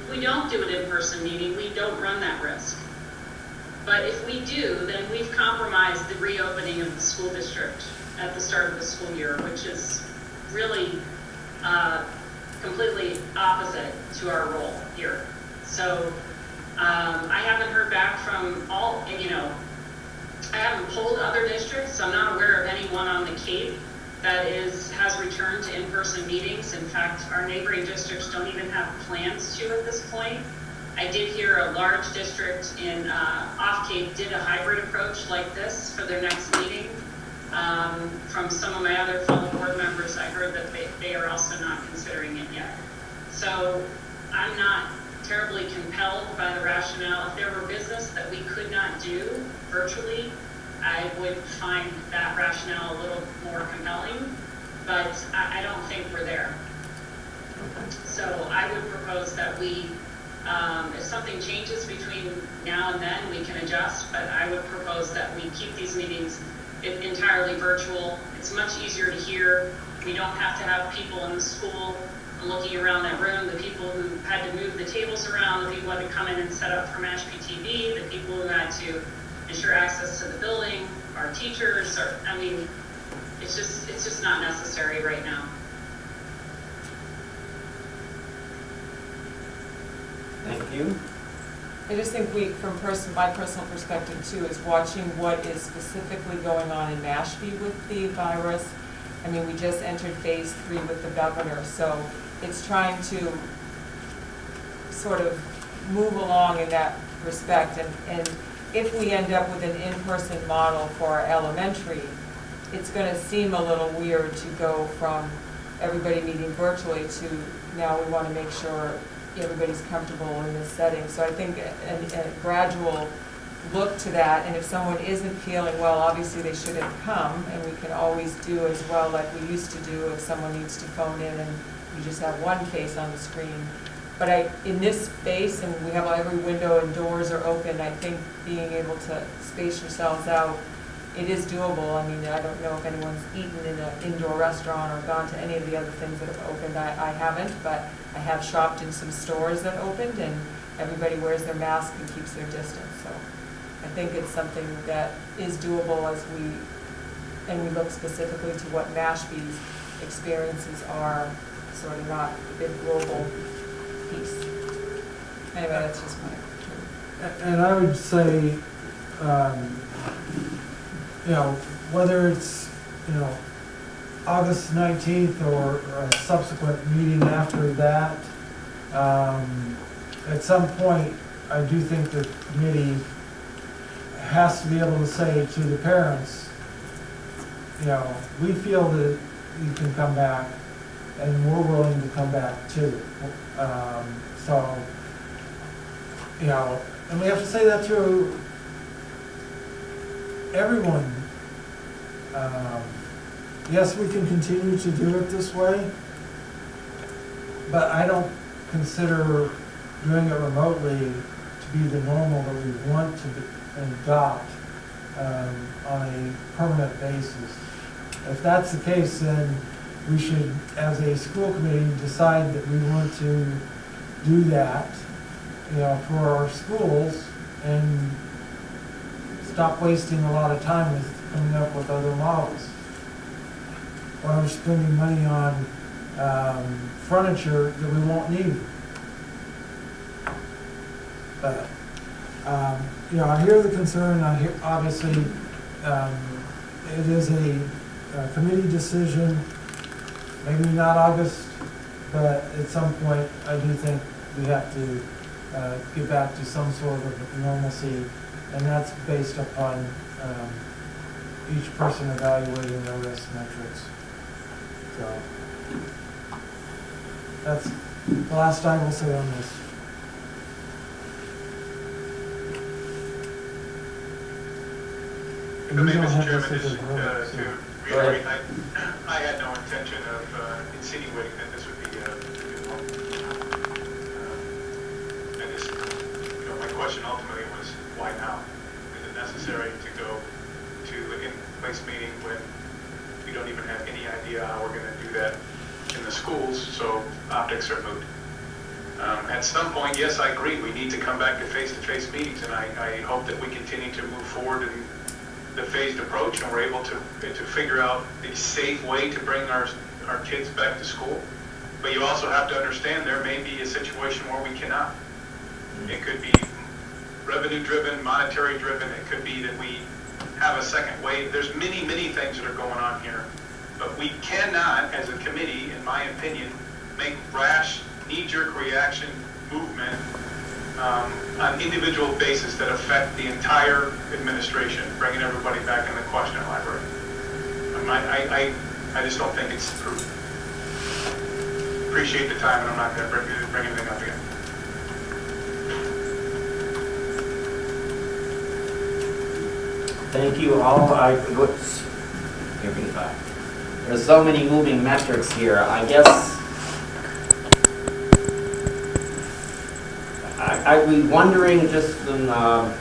If we don't do an in-person meeting, we don't run that risk. But if we do, then we've compromised the reopening of the school district at the start of the school year, which is really completely opposite to our role here. So I haven't heard back from all, I haven't polled other districts, so I'm not aware of anyone on the Cape that has returned to in-person meetings. In fact, our neighboring districts don't even have plans to at this point. I did hear a large district in off Cape did a hybrid approach like this for their next meeting. From some of my other fellow board members, I heard that they are also not considering it yet. So I'm not terribly compelled by the rationale. If there were business that we could not do virtually, I would find that rationale a little more compelling, but I don't think we're there. So I would propose that we, if something changes between now and then, we can adjust, but I would propose that we keep these meetings entirely virtual. It's much easier to hear. We don't have to have people in the school looking around that room, the people who had to move the tables around, the people who had to come in and set up for Mashpee TV, the people who had to ensure access to the building, our teachers, I mean, it's just not necessary right now. Thank you. I just think from my personal perspective too, is watching what is specifically going on in Mashpee with the virus. I mean, we just entered phase 3 with the governor, so it's trying to sort of move along in that respect. And if we end up with an in-person model for our elementary, it's going to seem a little weird to go from everybody meeting virtually to now we want to make sure everybody's comfortable in this setting. So I think a gradual look to that, and if someone isn't feeling well, obviously they shouldn't come, and we can always do as well like we used to do if someone needs to phone in and you just have one face on the screen. But in this space, and we have every window and doors are open, I think being able to space yourselves out, it is doable. I mean, I don't know if anyone's eaten in an indoor restaurant or gone to any of the other things that have opened. I haven't, but I have shopped in some stores that opened, and everybody wears their mask and keeps their distance. So I think it's something that is doable as we look specifically to what Mashpee's experiences are sort of not a big global piece. Anyway, that's just my. And I would say, you know, whether it's, you know, August 19th or a subsequent meeting after that, at some point, I do think the committee has to be able to say to the parents, you know, we feel that you can come back, and we're willing to come back too. So, you know, and we have to say that to everyone. Yes, we can continue to do it this way, but I don't consider doing it remotely to be the normal that we want to adopt on a permanent basis. If that's the case, then we should, as a school committee, decide that we want to do that, you know, for our schools, and stop wasting a lot of time with coming up with other models. Or we're spending money on furniture that we won't need. But you know, I hear the concern. I hear, obviously, it is a committee decision. Maybe not August, but at some point, I do think we have to get back to some sort of normalcy, and that's based upon each person evaluating their risk metrics. So that's the last I will say on this. If I may, Mr. Chairman, just to reiterate, I had no intention of insinuating that this would be a good one. I just, you know, my question ultimately was, why now? Is it necessary to go to an in-place meeting when we don't even have any idea how we're going to do that in the schools, so optics are moot. At some point, yes, I agree, we need to come back to face-to-face meetings, and I hope that we continue to move forward in the phased approach, and we're able to figure out the safe way to bring our kids back to school. But you also have to understand there may be a situation where we cannot. It could be revenue-driven, monetary-driven. It could be that we have a second wave. There's many, many things that are going on here. But we cannot, as a committee, in my opinion, make rash, knee-jerk reaction movement on an individual basis that affect the entire administration, bringing everybody back in the question library. I just don't think it's prudent. Appreciate the time, and I'm not going to bring anything up again. Thank you all. There's so many moving metrics here. I guess I'd be wondering, just from the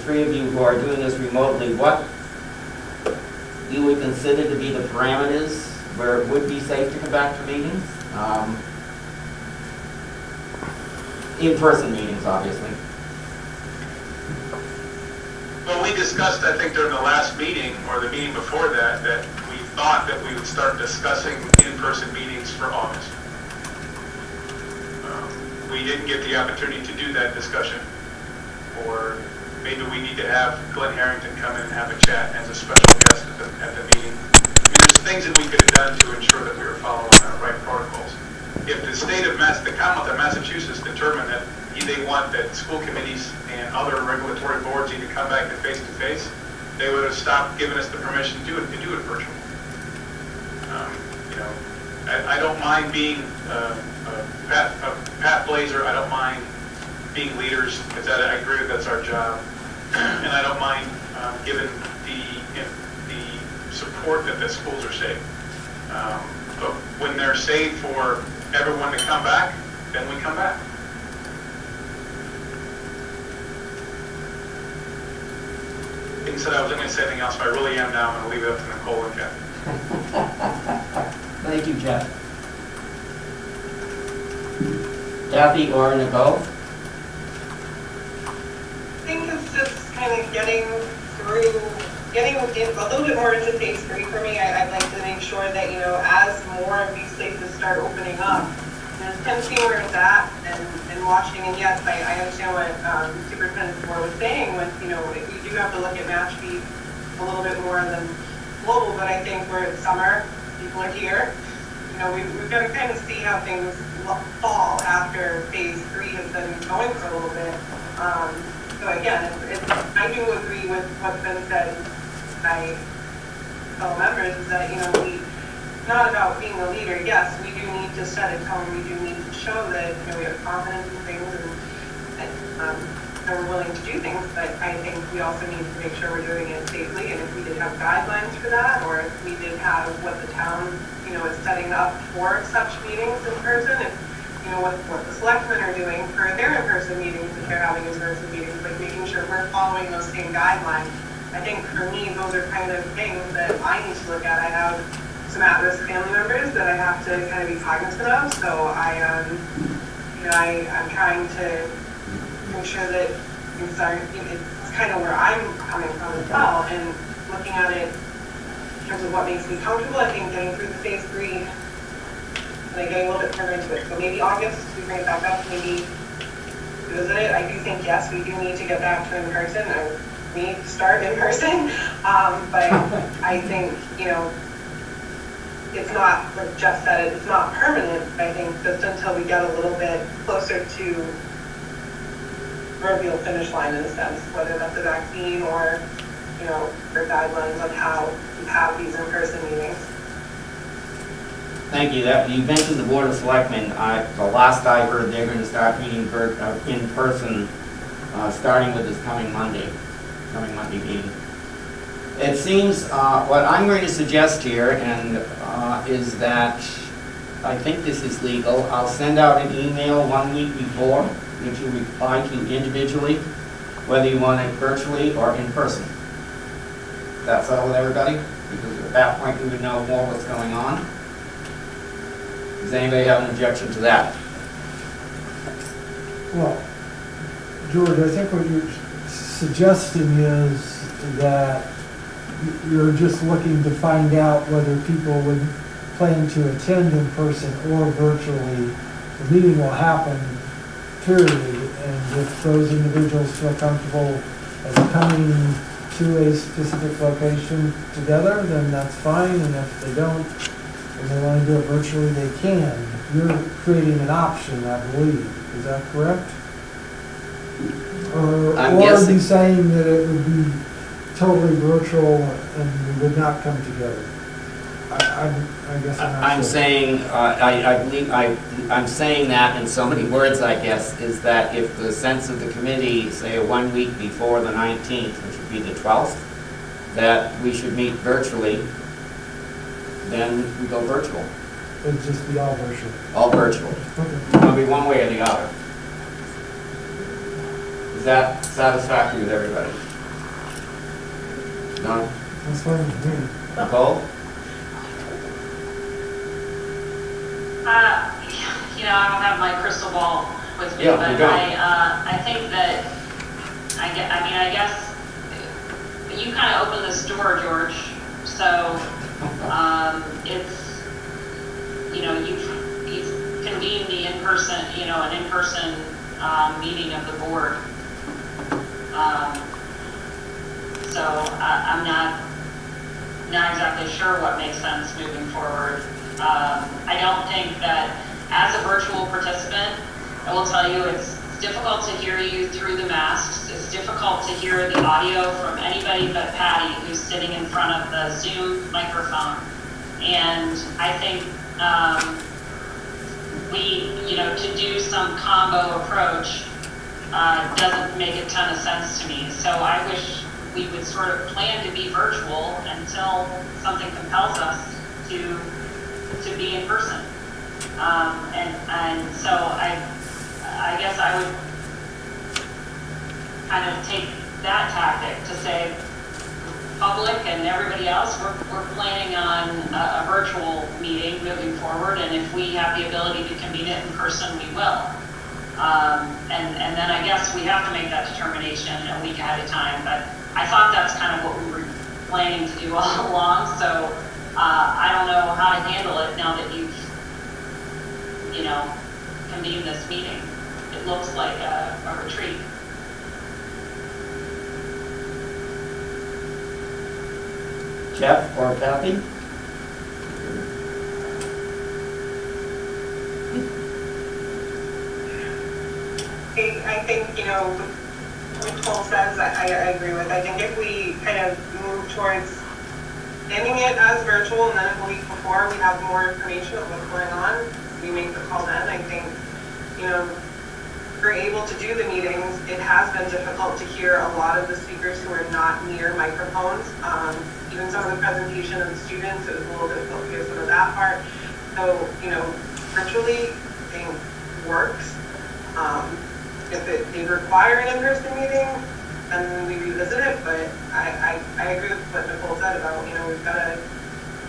three of you who are doing this remotely, what you would consider to be the parameters where it would be safe to come back to meetings? In-person meetings, obviously. Well, we discussed, I think, during the last meeting, or the meeting before that, that we thought that we would start discussing in-person meetings for August. We didn't get the opportunity to do that discussion, or maybe we need to have Glenn Harrington come in and have a chat as a special guest at the meeting. I mean, there's things that we could have done to ensure that we were following the right protocols. If the state of the Commonwealth of Massachusetts determined that they want that school committees and other regulatory boards need to come back to face, they would have stopped giving us the permission to do it virtually. You know, I don't mind being a path blazer. I don't mind being leaders, because I agree that that's our job, and I don't mind giving the support that the schools are safe. But when they're safe for everyone to come back, then we come back. He said I wasn't going to say anything else, but I really am now. I'm going to leave it up to Nicole and Kathy. Thank you, Jeff. Kathy or Nicole? I think it's just kind of getting through getting a little bit more into phase 3 for me, I'd like to make sure that, you know, as more of these places start opening up, and kind of seeing where it's at and watching, and yes, I understand what Superintendent DeBoer was saying when, you know, we do have to look at Mashpee a little bit more than global, but I think we're in summer, people are here, you know, we've got to kind of see how things fall after phase 3 has been going for a little bit. So again, I do agree with what's been said by fellow members, is that, you know, it's not about being the leader. Yes, we do need to set a tone. We do need to show that, you know, we have confidence in things and that we're willing to do things. But I think we also need to make sure we're doing it safely. And if we did have guidelines for that, or if we did have what the town, you know, is setting up for such meetings in person, if, you know, what the selectmen are doing for their in-person meetings, if they're having in-person meetings, like making sure we're following those same guidelines. I think for me, those are kind of things that I need to look at. I have some at-risk family members that I have to kind of be cognizant of. So you know, I'm trying to make sure that it's kind of where I'm coming from as well, and looking at it in terms of what makes me comfortable. I think getting through the phase 3, and then getting a little bit further into it. So maybe August, we bring it back up, maybe visit it. I do think, yes, we do need to get back to in-person. We need to start in person, but I think, you know, it's not, like Jeff said, it's not permanent. I think just until we get a little bit closer to proverbial finish line, in a sense, whether that's a vaccine or, you know, or guidelines on how to have these in-person meetings. Thank you. You mentioned the Board of Selectmen. The last I heard, they're going to start meeting in person, starting with this coming Monday meeting. It seems what I'm going to suggest here, and is that I think this is legal. I'll send out an email 1 week before, which you reply to individually, whether you want it virtually or in person. That's all with everybody, because at that point we would know more what's going on. Does anybody have an objection to that? Well, George, I think what you're suggesting is that you're just looking to find out whether people would plan to attend in person or virtually. The meeting will happen, period, and if those individuals feel comfortable as coming to a specific location together, then that's fine, and if they don't, and they want to do it virtually, they can. You're creating an option, I believe. Is that correct? Or are you saying that it would be totally virtual and we would not come together? I guess I'm saying, I believe, I'm saying that in so many words, I guess, is that if the sense of the committee, say 1 week before the 19th, which would be the 12th, that we should meet virtually, then we go virtual. It'd just be all virtual. All virtual. Okay. It'll be one way or the other. Is that satisfactory with everybody? No? That's fine with me. Nicole? You know, I don't have my crystal ball with me, Yeah, but you don't. I think that, I guess you kind of opened this door, George. So it's, you know, you've convened the in-person, you know, an in-person meeting of the board. So I'm not exactly sure what makes sense moving forward. I don't think that as a virtual participant, I will tell you it's difficult to hear you through the masks. It's difficult to hear the audio from anybody but Patty, who's sitting in front of the Zoom microphone. And I think you know, to do some combo approach doesn't make a ton of sense to me. So I wish we would sort of plan to be virtual until something compels us to be in person. And so I guess I would kind of take that tactic to say, public and everybody else, we're planning on a virtual meeting moving forward, and if we have the ability to convene it in person, we will. And then I guess we have to make that determination a week ahead of time, but I thought that's kind of what we were planning to do all along. So I don't know how to handle it now that you've, convened this meeting. It looks like a retreat. Jeff or Kathy? I think, what Nicole says, I agree with. I think if we kind of move towards ending it as virtual, and then a week before we have more information of what's going on, we make the call then. I think, we're able to do the meetings. It has been difficult to hear a lot of the speakers who are not near microphones. Even some of the presentation of the students, it was a little difficult to hear some of that part. So, virtually, I think works. If it did require an in-person meeting, then we revisit it, but I agree with what Nicole said about, we've got to, I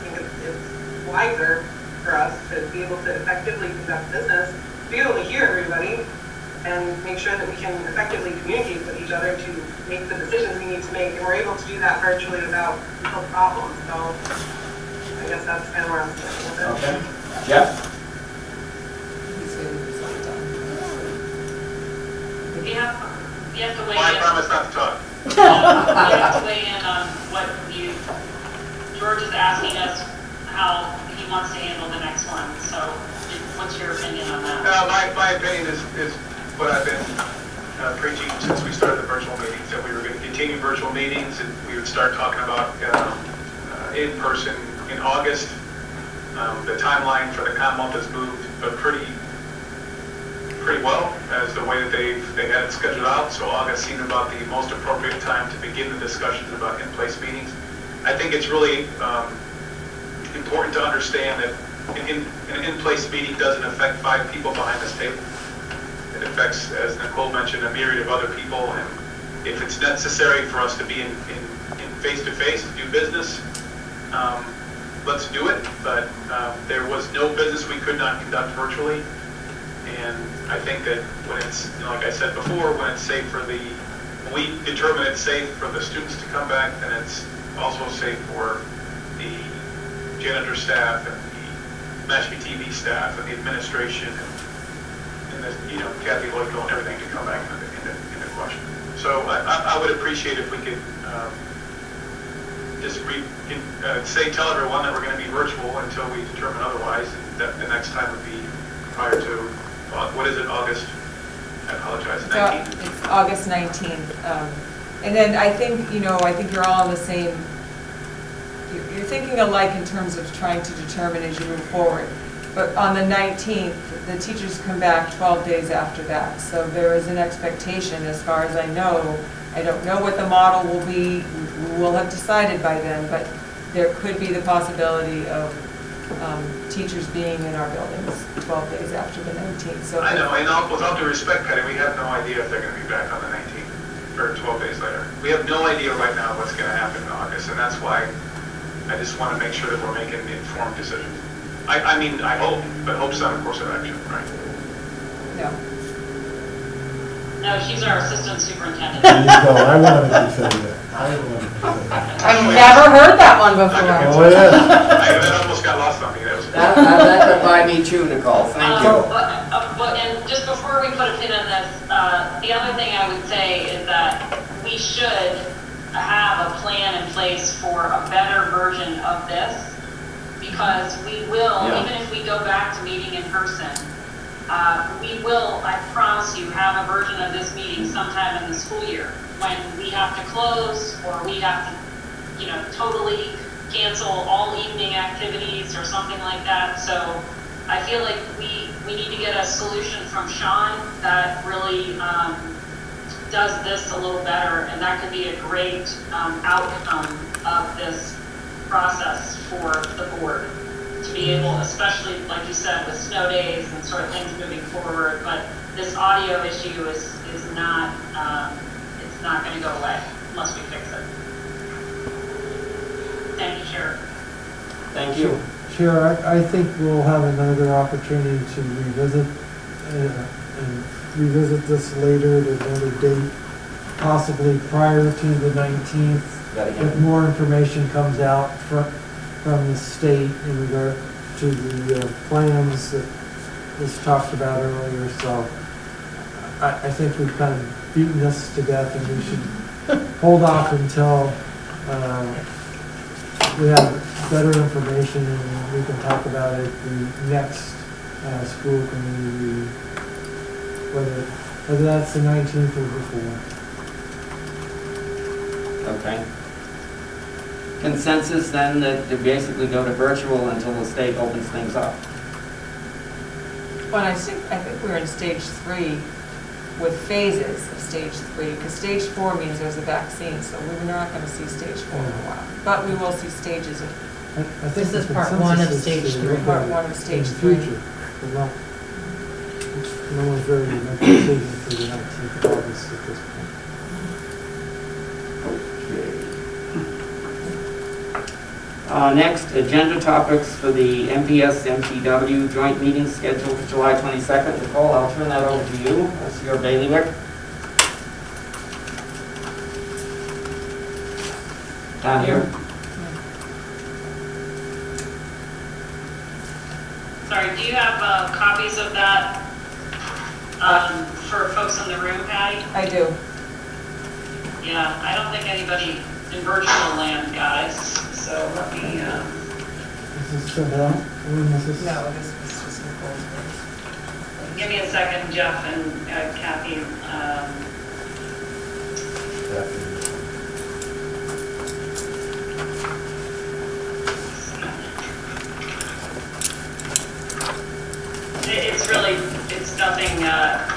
think it's wiser for us to be able to effectively conduct business, be able to hear everybody, and make sure that we can effectively communicate with each other to make the decisions we need to make, and we're able to do that virtually without real problems. So I guess that's kind of where I'm standing with it. Okay. Jeff? You have to weigh I in. promise not to talk. You have to weigh in on what George is asking us how he wants to handle the next one. So what's your opinion on that? My opinion is what I've been preaching since we started the virtual meetings, that we were going to continue virtual meetings, and we would start talking about in person in August. The timeline for the Commonwealth has moved pretty well as the way that they had it scheduled out. So August seemed about the most appropriate time to begin the discussions about in-place meetings. I think it's really important to understand that an in-place meeting doesn't affect 5 people behind this table. It affects, as Nicole mentioned, a myriad of other people. And if it's necessary for us to be in face-to-face to do business, let's do it. But there was no business we could not conduct virtually. And I think that when it's, like I said before, when it's safe when we determine it's safe for the students to come back, then it's also safe for the janitor staff and the Mashpee TV staff and the administration and the, Kathy Loyko and everything to come back into question. So I would appreciate if we could just tell everyone that we're going to be virtual until we determine otherwise, and that the next time would be prior to, what is it, August? I apologize, 19th? It's August 19th. And then I think you're all on the same, you're thinking alike in terms of trying to determine as you move forward. But on the 19th, the teachers come back 12 days after that. So there is an expectation, as far as I know. I don't know what the model will be. We will have decided by then, but there could be the possibility of teachers being in our buildings 12 days after the 19th. So I know, and with all due respect, Patty, we have no idea if they're going to be back on the 19th or 12 days later. We have no idea right now what's going to happen in August, and that's why I just want to make sure that we're making informed decisions. I mean, I hope, but hope's not a course of action, right? No. No, she's our assistant superintendent. There you go. I wanted to say that. I've never heard that one before. Oh, yeah. That almost got lost on me. That went by me too, Nicole. Thank you. And just before we put a pin in this, the other thing I would say is that we should have a plan in place for a better version of this, because we will, even if we go back to meeting in person, we will, I promise you, have a version of this meeting sometime in the school year when we have to close, or we have to, totally cancel all evening activities or something like that. So I feel like we need to get a solution from Sean that really does this a little better, and that could be a great outcome of this process for the board to be able, especially like you said, with snow days and sort of things moving forward. But this audio issue is not it's not going to go away unless we fix it. Thank you, Chair. Thank you. Chair, I think we'll have another opportunity to revisit and revisit this later at another date, possibly prior to the 19th. That if again? more information comes out from the state in regard to the plans that was talked about earlier, so I think we've kind of beaten this to death, and we should hold off until we have better information and we can talk about it the next school committee meeting, whether that's the 19th or before. Okay. Consensus then that to basically go to virtual until the state opens things up. Well, I think we're in stage 3 with phases of stage 3, because stage 4 means there's a vaccine, so we're not going to see stage 4 in a while. But we will see stages of. I think This is the part 1 of consensus stage is to 3. look at Part it 1 of stage in the 3. future, but no one's ready to make a decision for the 19th of August at this point. Next, agenda topics for the MPS MTW joint meeting scheduled for July 22nd. Nicole, I'll turn that over to you. That's your bailiwick. Down here. Sorry, do you have copies of that for folks in the room, Patty? I do. Yeah, I don't think anybody in virtual land got it, so let me, This is sent out, when was this? No, this was just Nicole's voice. give me a second, Jeff and Kathy. It's nothing,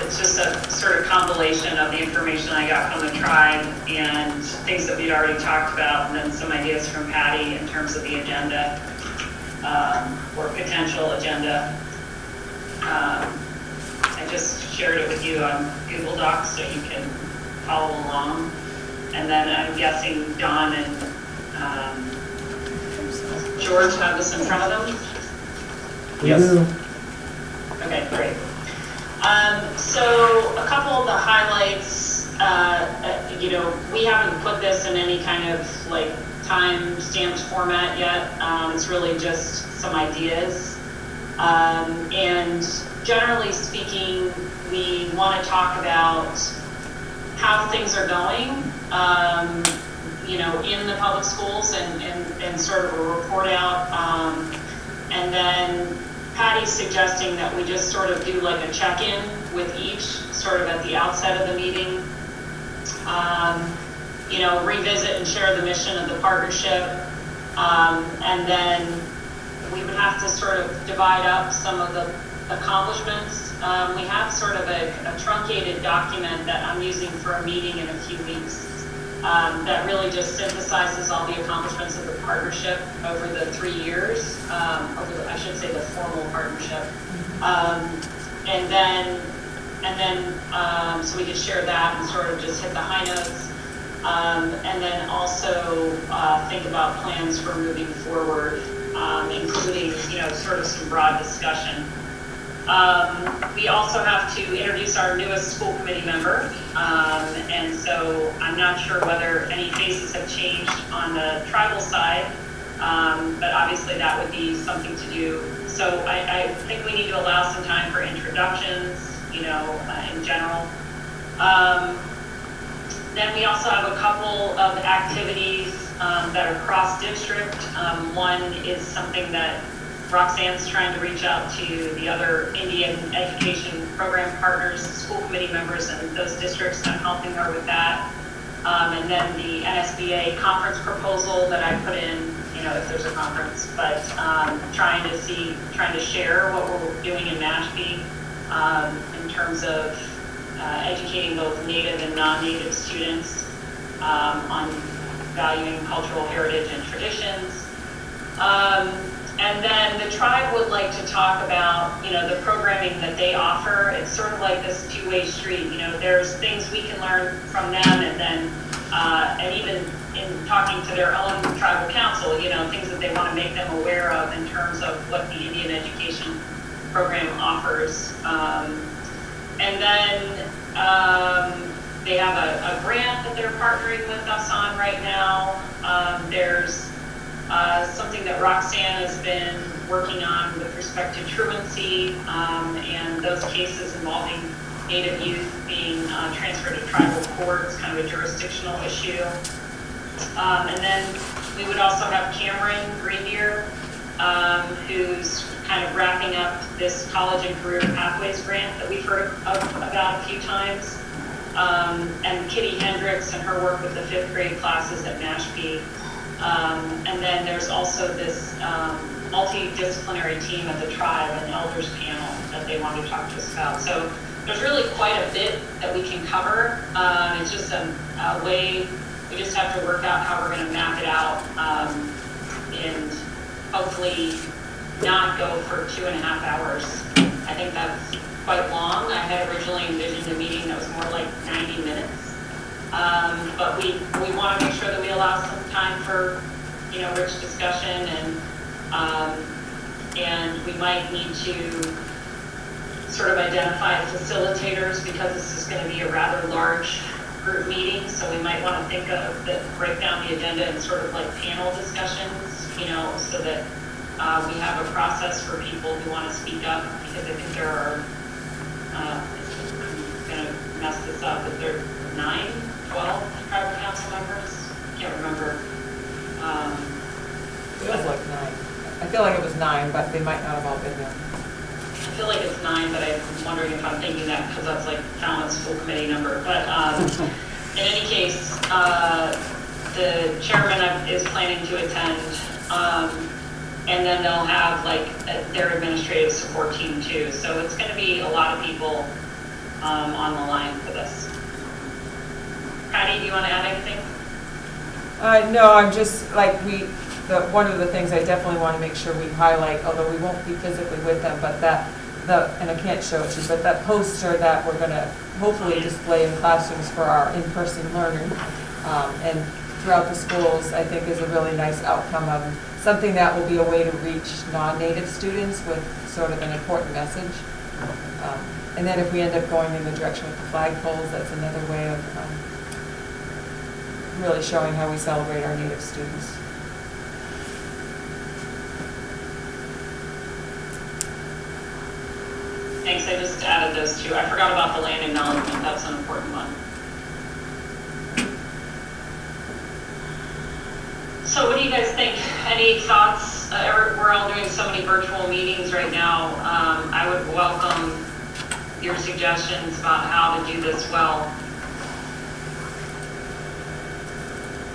it's just a sort of compilation of the information I got from the tribe and things that we'd already talked about, and then some ideas from Patty in terms of the agenda, or potential agenda. I just shared it with you on Google Docs so you can follow along. And then I'm guessing Don and George have this in front of them? Yes. Okay, great. So a couple of the highlights, we haven't put this in any kind of like time-stamped format yet. It's really just some ideas. And generally speaking, we want to talk about how things are going, in the public schools and sort of a report out. And then Patty's suggesting that we just sort of do like a check-in with each sort of at the outset of the meeting. Revisit and share the mission of the partnership. And then we would have to sort of divide up some of the accomplishments. We have sort of a truncated document that I'm using for a meeting in a few weeks that really just synthesizes all the accomplishments of the partnership over the 3 years, I should say the formal partnership. So we could share that and sort of just hit the high notes. And then also think about plans for moving forward, including, sort of some broad discussion. We also have to introduce our newest school committee member. And so I'm not sure whether any faces have changed on the tribal side, but obviously that would be something to do. So I think we need to allow some time for introductions, in general. Then we also have a couple of activities that are cross-district. One is something that Roxanne's trying to reach out to the other Indian education program partners, school committee members in those districts. I'm helping her with that. And then the Sba Conference Proposal that I put in, if there's a conference, but trying to share what we're doing in Mashpee in terms of educating both Native and non-Native students on valuing cultural heritage and traditions. And then the tribe would like to talk about, the programming that they offer. It's sort of like this two-way street. There's things we can learn from them, and then, and even in talking to their own tribal council, things that they want to make them aware of in terms of what the Indian education program offers. And then They have a grant that they're partnering with us on right now. There's something that Roxanne has been working on with respect to truancy and those cases involving Native youth being transferred to tribal courts, kind of a jurisdictional issue. And then we would also have Cameron Greenyear, who's kind of wrapping up this college and career pathways grant that we've heard about a few times. And Kitty Hendricks and her work with the 5th grade classes at Mashpee. And then there's also this multidisciplinary team at the tribe, an elders panel that they want to talk to us about. So there's really quite a bit that we can cover. It's just a way, we just have to work out how we're going to map it out and hopefully not go for 2.5 hours. I think that's quite long. I had originally envisioned a meeting that was more like 90 minutes. But we want to make sure that we allow some time for, rich discussion and we might need to sort of identify facilitators because this is going to be a rather large group meeting. So we might want to think of break down the agenda in sort of like panel discussions, so that we have a process for people who want to speak up, because I think there are, I'm going to mess this up, but there are 12 tribal council members. Can't remember. It was like 9. I feel like it was 9, but they might not have all been there. I feel like it's 9, but I'm wondering if I'm thinking that because that's like Falmouth's school committee number. But in any case, the chairman is planning to attend, and then they'll have like their administrative support team too. So it's going to be a lot of people on the line for this. Patty, do you want to add anything? No, I'm just like one of the things I definitely want to make sure we highlight, although we won't be physically with them, but and I can't show it to you, but that poster that we're going to hopefully display in classrooms for our in-person learning and throughout the schools, I think is a really nice outcome of something that will be a way to reach non-native students with sort of an important message. And then if we end up going in the direction with the flagpoles, that's another way of really showing how we celebrate our native students. Thanks, I just added those two. I forgot about the land acknowledgement. That's an important one. So what do you guys think? Any thoughts? We're all doing so many virtual meetings right now. I would welcome your suggestions about how to do this well.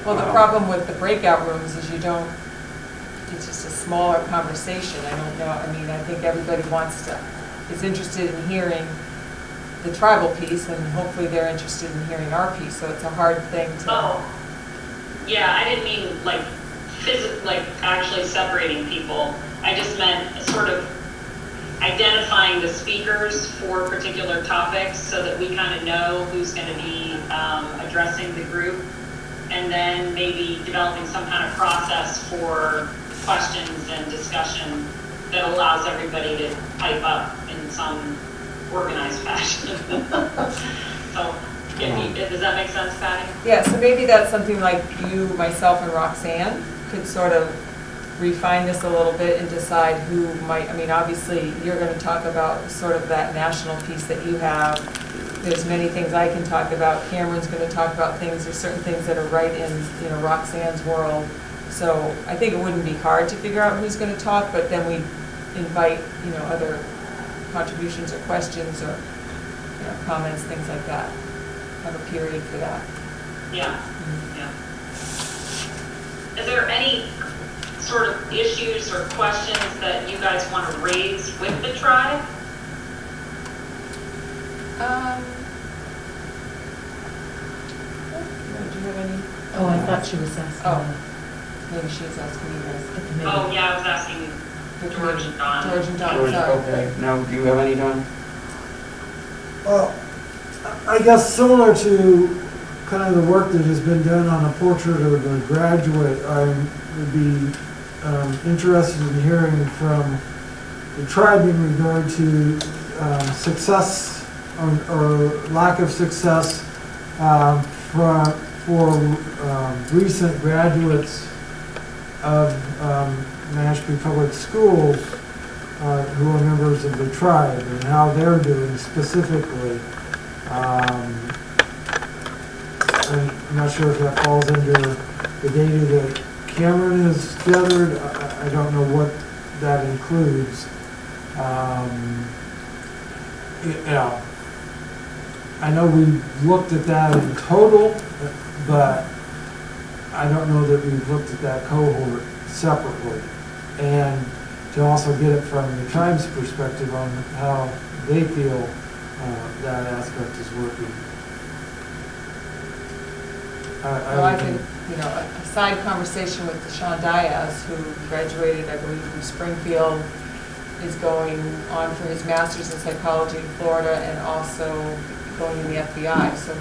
Well, the problem with the breakout rooms is it's just a smaller conversation. I don't know. I mean, I think everybody is interested in hearing the tribal piece, and hopefully they're interested in hearing our piece. So it's a hard thing to. Oh, yeah. I didn't mean like actually separating people. I just meant sort of identifying the speakers for particular topics so that we kind of know who's going to be addressing the group, and then maybe developing some kind of process for questions and discussion that allows everybody to pipe up in some organized fashion. So, does that make sense, Patty? Yeah, so maybe that's something like you, myself, and Roxanne could sort of refine this a little bit and decide who might, obviously you're going to talk about sort of that national piece that you have. There's many things I can talk about. Cameron's going to talk about things. There's certain things that are right in Roxanne's world. So I think it wouldn't be hard to figure out who's going to talk, but then we invite other contributions or questions or comments, things like that. Have a period for that. Yeah. Yeah. Is there any sort of issues or questions that you guys want to raise with the tribe? Do you have any? Oh, I thought she was asking. Oh, maybe she was asking you guys. Oh, yeah, I was asking George and Don. George and Don, George, sorry. okay. No, do you have any, Don? Well, I guess similar to kind of the work that has been done on a portrait of a graduate, I would be interested in hearing from the tribe in regard to success or lack of success for recent graduates of Mashpee Public Schools who are members of the tribe and how they're doing specifically. I'm not sure if that falls under the data that Cameron has gathered. I don't know what that includes. Yeah, I know we looked at that in total, but I don't know that we've looked at that cohort separately. And to also get it from the tribe's perspective on how they feel that aspect is working. I think, a side conversation with Deshaun Diaz, who graduated, I believe, from Springfield, is going on for his master's in psychology in Florida and also going in the FBI. So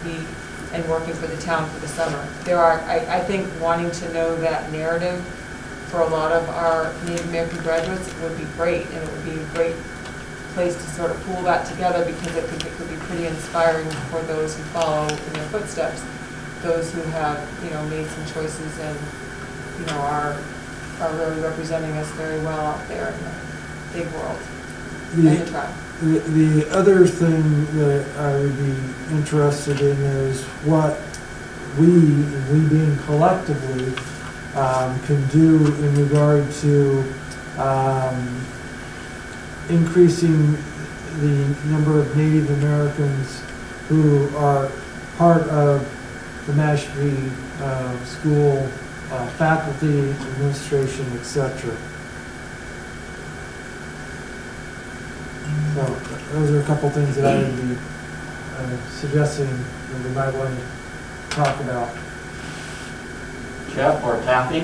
and working for the town for the summer. There are, I think, wanting to know that narrative for a lot of our Native American graduates would be great, and it would be a great place to sort of pool that together, because it could be pretty inspiring for those who follow in their footsteps. Those who have, made some choices and, are really representing us very well out there in the big world and the tribe. The other thing that I would be interested in is what we being collectively, can do in regard to increasing the number of Native Americans who are part of the Mashpee school faculty, administration, etc. So those are a couple things that I would be suggesting that we might want to talk about. Jeff or Kathy?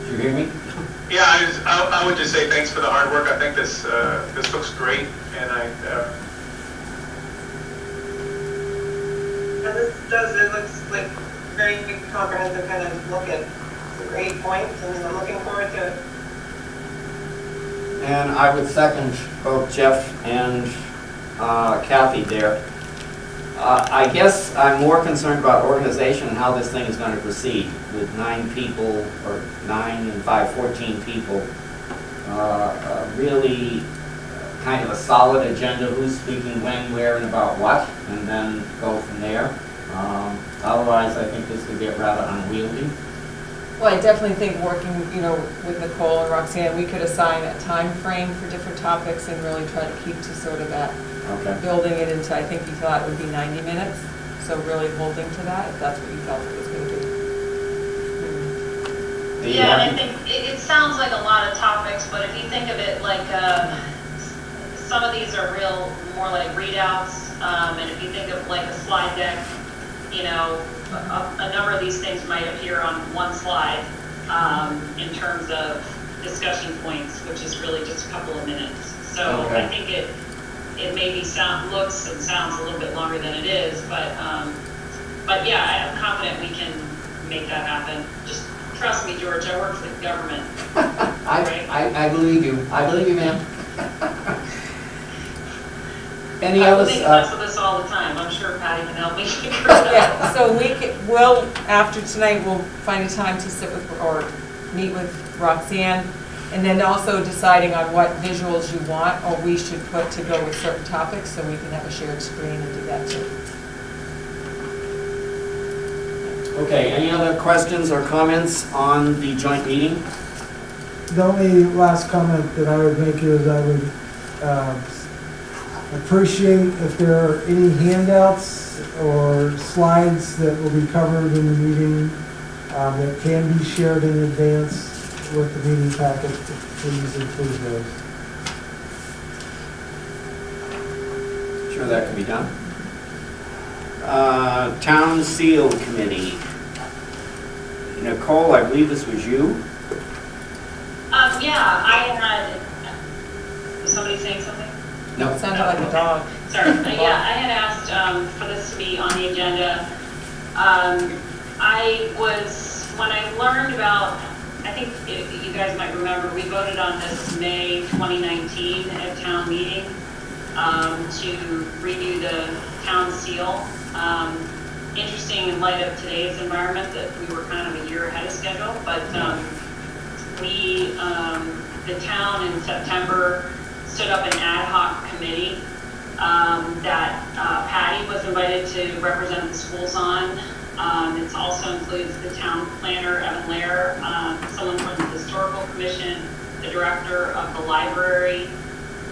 Did you hear me? Yeah, I would just say thanks for the hard work. I think this looks great, and it looks like very comprehensive kind of look at some great points, and I'm looking forward to it. And I would second both Jeff and Kathy there. I guess I'm more concerned about organization and how this thing is going to proceed with 9 people, or 9 and 5, 14 people. Really kind of a solid agenda, who's speaking when, where, and about what, and then go from there. Otherwise, I think this could get rather unwieldy. Well, I definitely think working, with Nicole and Roxanne, we could assign a time frame for different topics and really try to keep to sort of that, building it into, I think you thought it would be 90 minutes. So really holding to that, if that's what you felt it was going to be. Yeah, and I think it sounds like a lot of topics, but if you think of it like, some of these are more like readouts, and if you think of like a slide deck, a number of these things might appear on one slide in terms of discussion points, which is really just a couple of minutes. So I think it maybe looks and sounds a little bit longer than it is, but yeah, I'm confident we can make that happen. Just trust me, George. I work for the government. I believe you. I believe you, ma'am. Any I others? think mess with this all the time. I'm sure Patty can help me figure it out. Yeah, so we'll, after tonight, we'll find a time to sit with, or meet with Roxanne, and then also deciding on what visuals you want, or we should put to go with certain topics, so we can have a shared screen and do that too. Okay, any other questions or comments on the joint meeting? The only last comment that I would make is I would appreciate if there are any handouts or slides that will be covered in the meeting that can be shared in advance with the meeting packet. Please include those. Sure, that can be done. Town Seal Committee. Nicole, I believe this was you? Yeah, I had, was somebody saying something? No. It sounded like a dog. Sorry, yeah, I had asked for this to be on the agenda. When I learned about, I think you guys might remember, we voted on this May 2019 at town meeting. to redo the town seal. Interesting in light of today's environment that we were kind of a year ahead of schedule, but the town in September stood up an ad hoc committee that Patty was invited to represent the schools on. It also includes the town planner, Evan Lair, someone from the Historical Commission, the director of the library,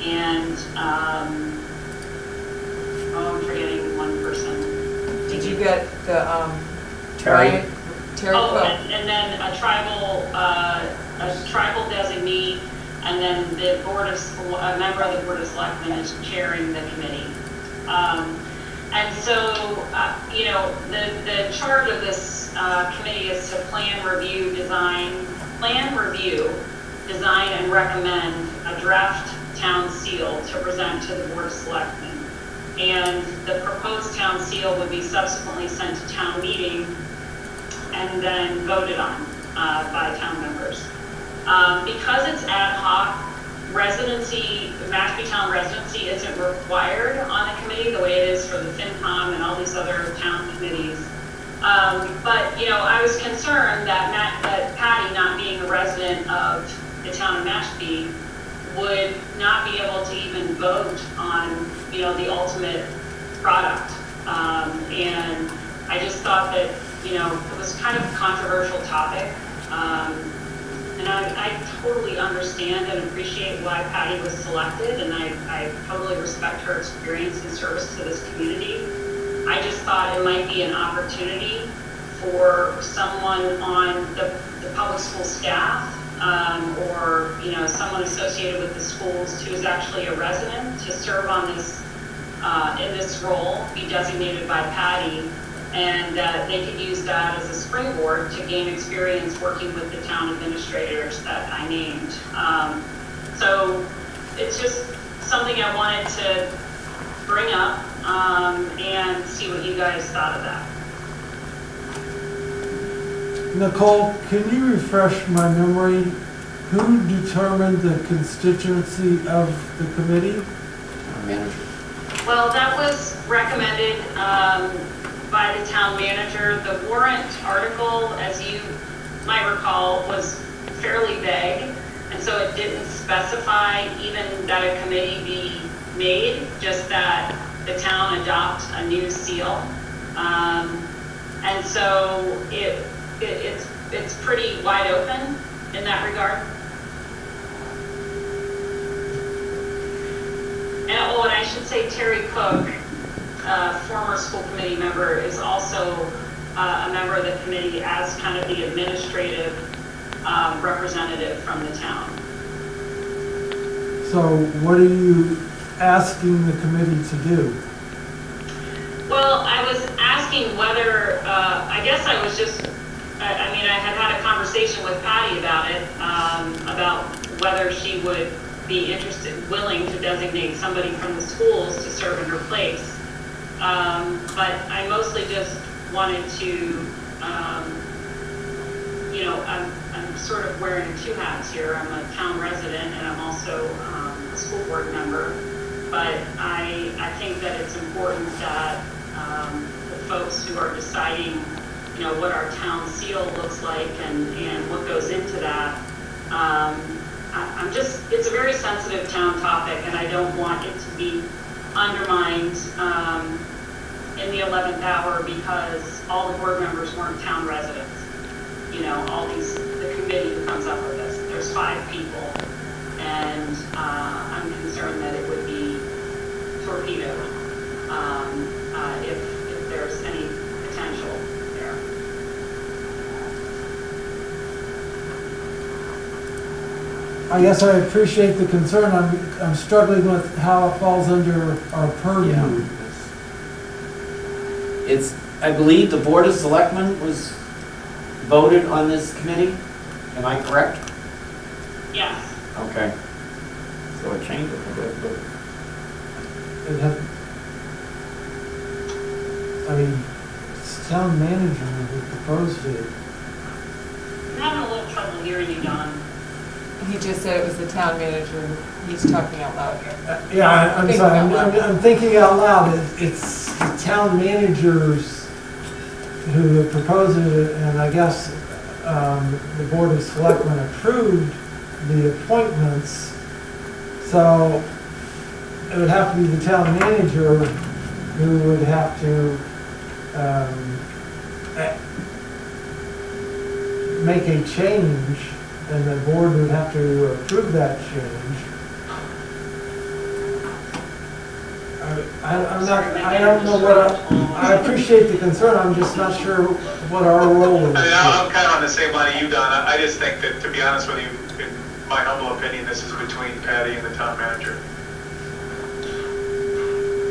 and I'm forgetting one person. Did you get the, Terry? Terry Oh, Quill? and then a tribal designee, and then the a member of the Board of Selectmen is chairing the committee. And so, the charge of this committee is to plan, review, design, and recommend a draft town seal to present to the Board of Selectmen. And the proposed town seal would be subsequently sent to town meeting and then voted on by town members. Because it's ad hoc, Mashpee town residency isn't required on the committee the way it is for the FinCom and all these other town committees. But I was concerned that Patty, not being a resident of the town of Mashpee, would not be able to even vote on the ultimate product. And I just thought that it was kind of a controversial topic. And I totally understand and appreciate why Patty was selected, and I totally respect her experience and service to this community. I just thought it might be an opportunity for someone on the public school staff or someone associated with the schools who is actually a resident to serve on this in this role, be designated by Patty, and they could use that as a springboard to gain experience working with the town administrators that I named. So it's just something I wanted to bring up and see what you guys thought of that. Nicole, can you refresh my memory? Who determined the constituency of the committee? Manager. Well, that was recommended by the town manager. The warrant article, as you might recall, was fairly vague, and so it didn't specify even that a committee be made, just that the town adopt a new seal. And so it's pretty wide open in that regard. And I should say Terry Cook, former school committee member, is also a member of the committee as kind of the administrative representative from the town. So what are you asking the committee to do? Well, I was asking whether, I guess I was just, I had a conversation with Patty about it, about whether she would be willing to designate somebody from the schools to serve in her place. But I mostly just wanted to, I'm sort of wearing two hats here. I'm a town resident and I'm also a school board member. But I think that it's important that the folks who are deciding, what our town seal looks like and what goes into that, it's a very sensitive town topic, and I don't want it to be undermined in the 11th hour because all the board members weren't town residents. The committee who comes up with this, there's 5 people, and I'm concerned that it would be torpedoed if there's any potential there. I guess I appreciate the concern. I'm struggling with how it falls under our purview. Yeah. I believe the Board of Selectmen was voted on this committee. Am I correct? Yes. Okay. So it changed a little bit, but it's town manager who proposed it. I'm having a little trouble hearing you, Don. He just said it was the town manager, and he's talking out loud here. Yeah, I'm Thinking sorry, out loud. I'm thinking out loud. It's the town managers who have proposed it, and I guess the Board of Selectmen approved the appointments. So it would have to be the town manager who would have to make a change, and the board would have to approve that change. I don't know I appreciate the concern, I'm just not sure what our role is. I mean, I'm kind of on the same line as you, Don. I just think that, to be honest with you, in my humble opinion, this is between Patty and the town manager.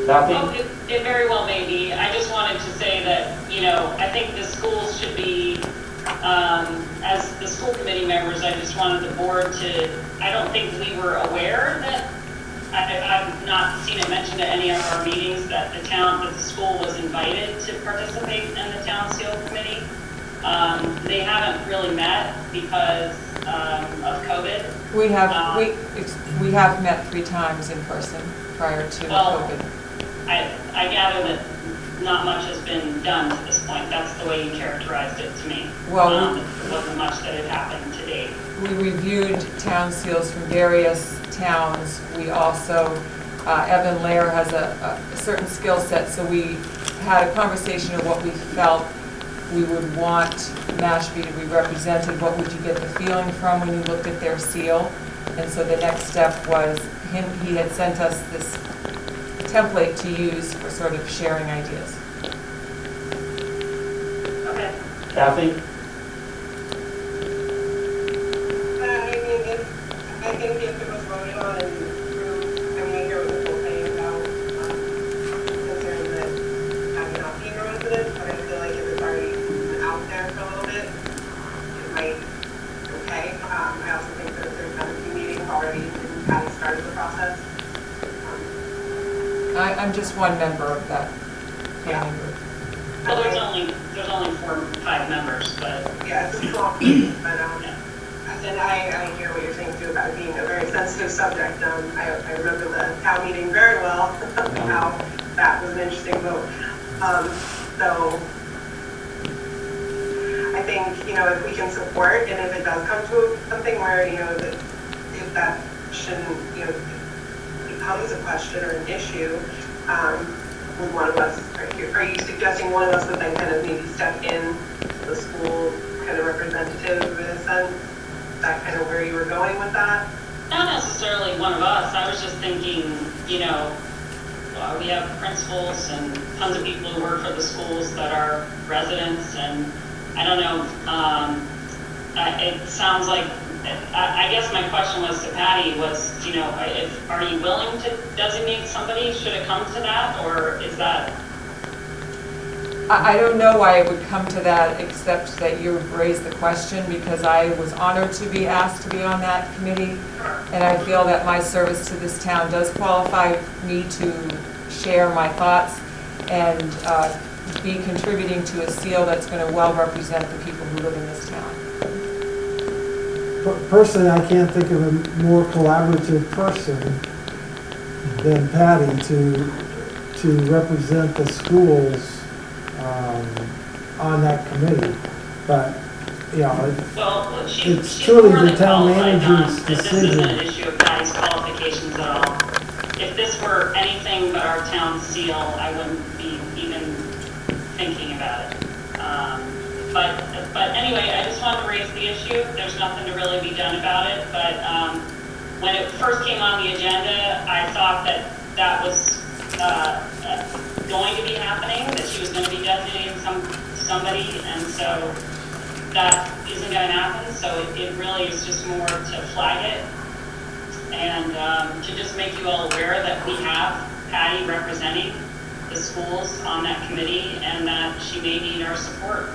Kathy? Well, it very well may be. I just wanted to say that, you know, I think the schools should be, as the school committee members, I just wanted the board to, I don't think we were aware that, I've not seen it mentioned at any of our meetings that the school was invited to participate in the town seal committee. They haven't really met because of COVID. We have met 3 times in person prior to COVID. I gather that not much has been done to this point. That's the way you characterized it to me. Well, there wasn't much that had happened to date. We reviewed town seals from various towns. We also, Evan Lair has a certain skill set, so we had a conversation of what we felt we would want Mashpee to be represented. What would you get the feeling from when you looked at their seal? And so the next step was he had sent us this template to use for sort of sharing ideas. Okay. Kathy? I think if it was voted on and approved, I mean, I hear what Nicole's saying about concerns that I'm not being a resident, but I feel like if it's already been out there for a little bit, it might be okay. I also think that there's been a few meetings already and Patty started the process. I'm just one member of that planning group. Well, there's only 4 or 5 members, but Yeah, it's a small group, but and I hear what you're saying too about it being a very sensitive subject. I remember the town meeting very well, how that was an interesting vote. So I think, you know, if we can support, and if it does come to something where, you know, that if that shouldn't, you know, becomes a question or an issue, would one of us, are you suggesting one of us would then kind of maybe step in to the school kind of representative in a sense? Is that kind of where you were going with that? not necessarily one of us. I was just thinking, you know, we have principals and tons of people who work for the schools that are residents, and I don't know, it sounds like, I guess my question was to Patty was, you know, are you willing to designate somebody? Should it come to that, or is that? I don't know why it would come to that, except that you raised the question, because I was honored to be asked to be on that committee, and I feel that my service to this town does qualify me to share my thoughts and be contributing to a seal that's going to well represent the people who live in this town. Personally, I can't think of a more collaborative person than Patty to represent the schools on that committee. But, you know, Well, it's truly the town manager's decision. This isn't an issue of Patty's qualifications at all. If this were anything but our town seal, I wouldn't be even thinking about it. But anyway, I just wanted to raise the issue. There's nothing to really be done about it, but when it first came on the agenda, I thought that was going to be happening, that she was going to be designating somebody, and so that isn't going to happen. So it really is just more to flag it and to just make you all aware that we have Patty representing the schools on that committee and that she may need our support.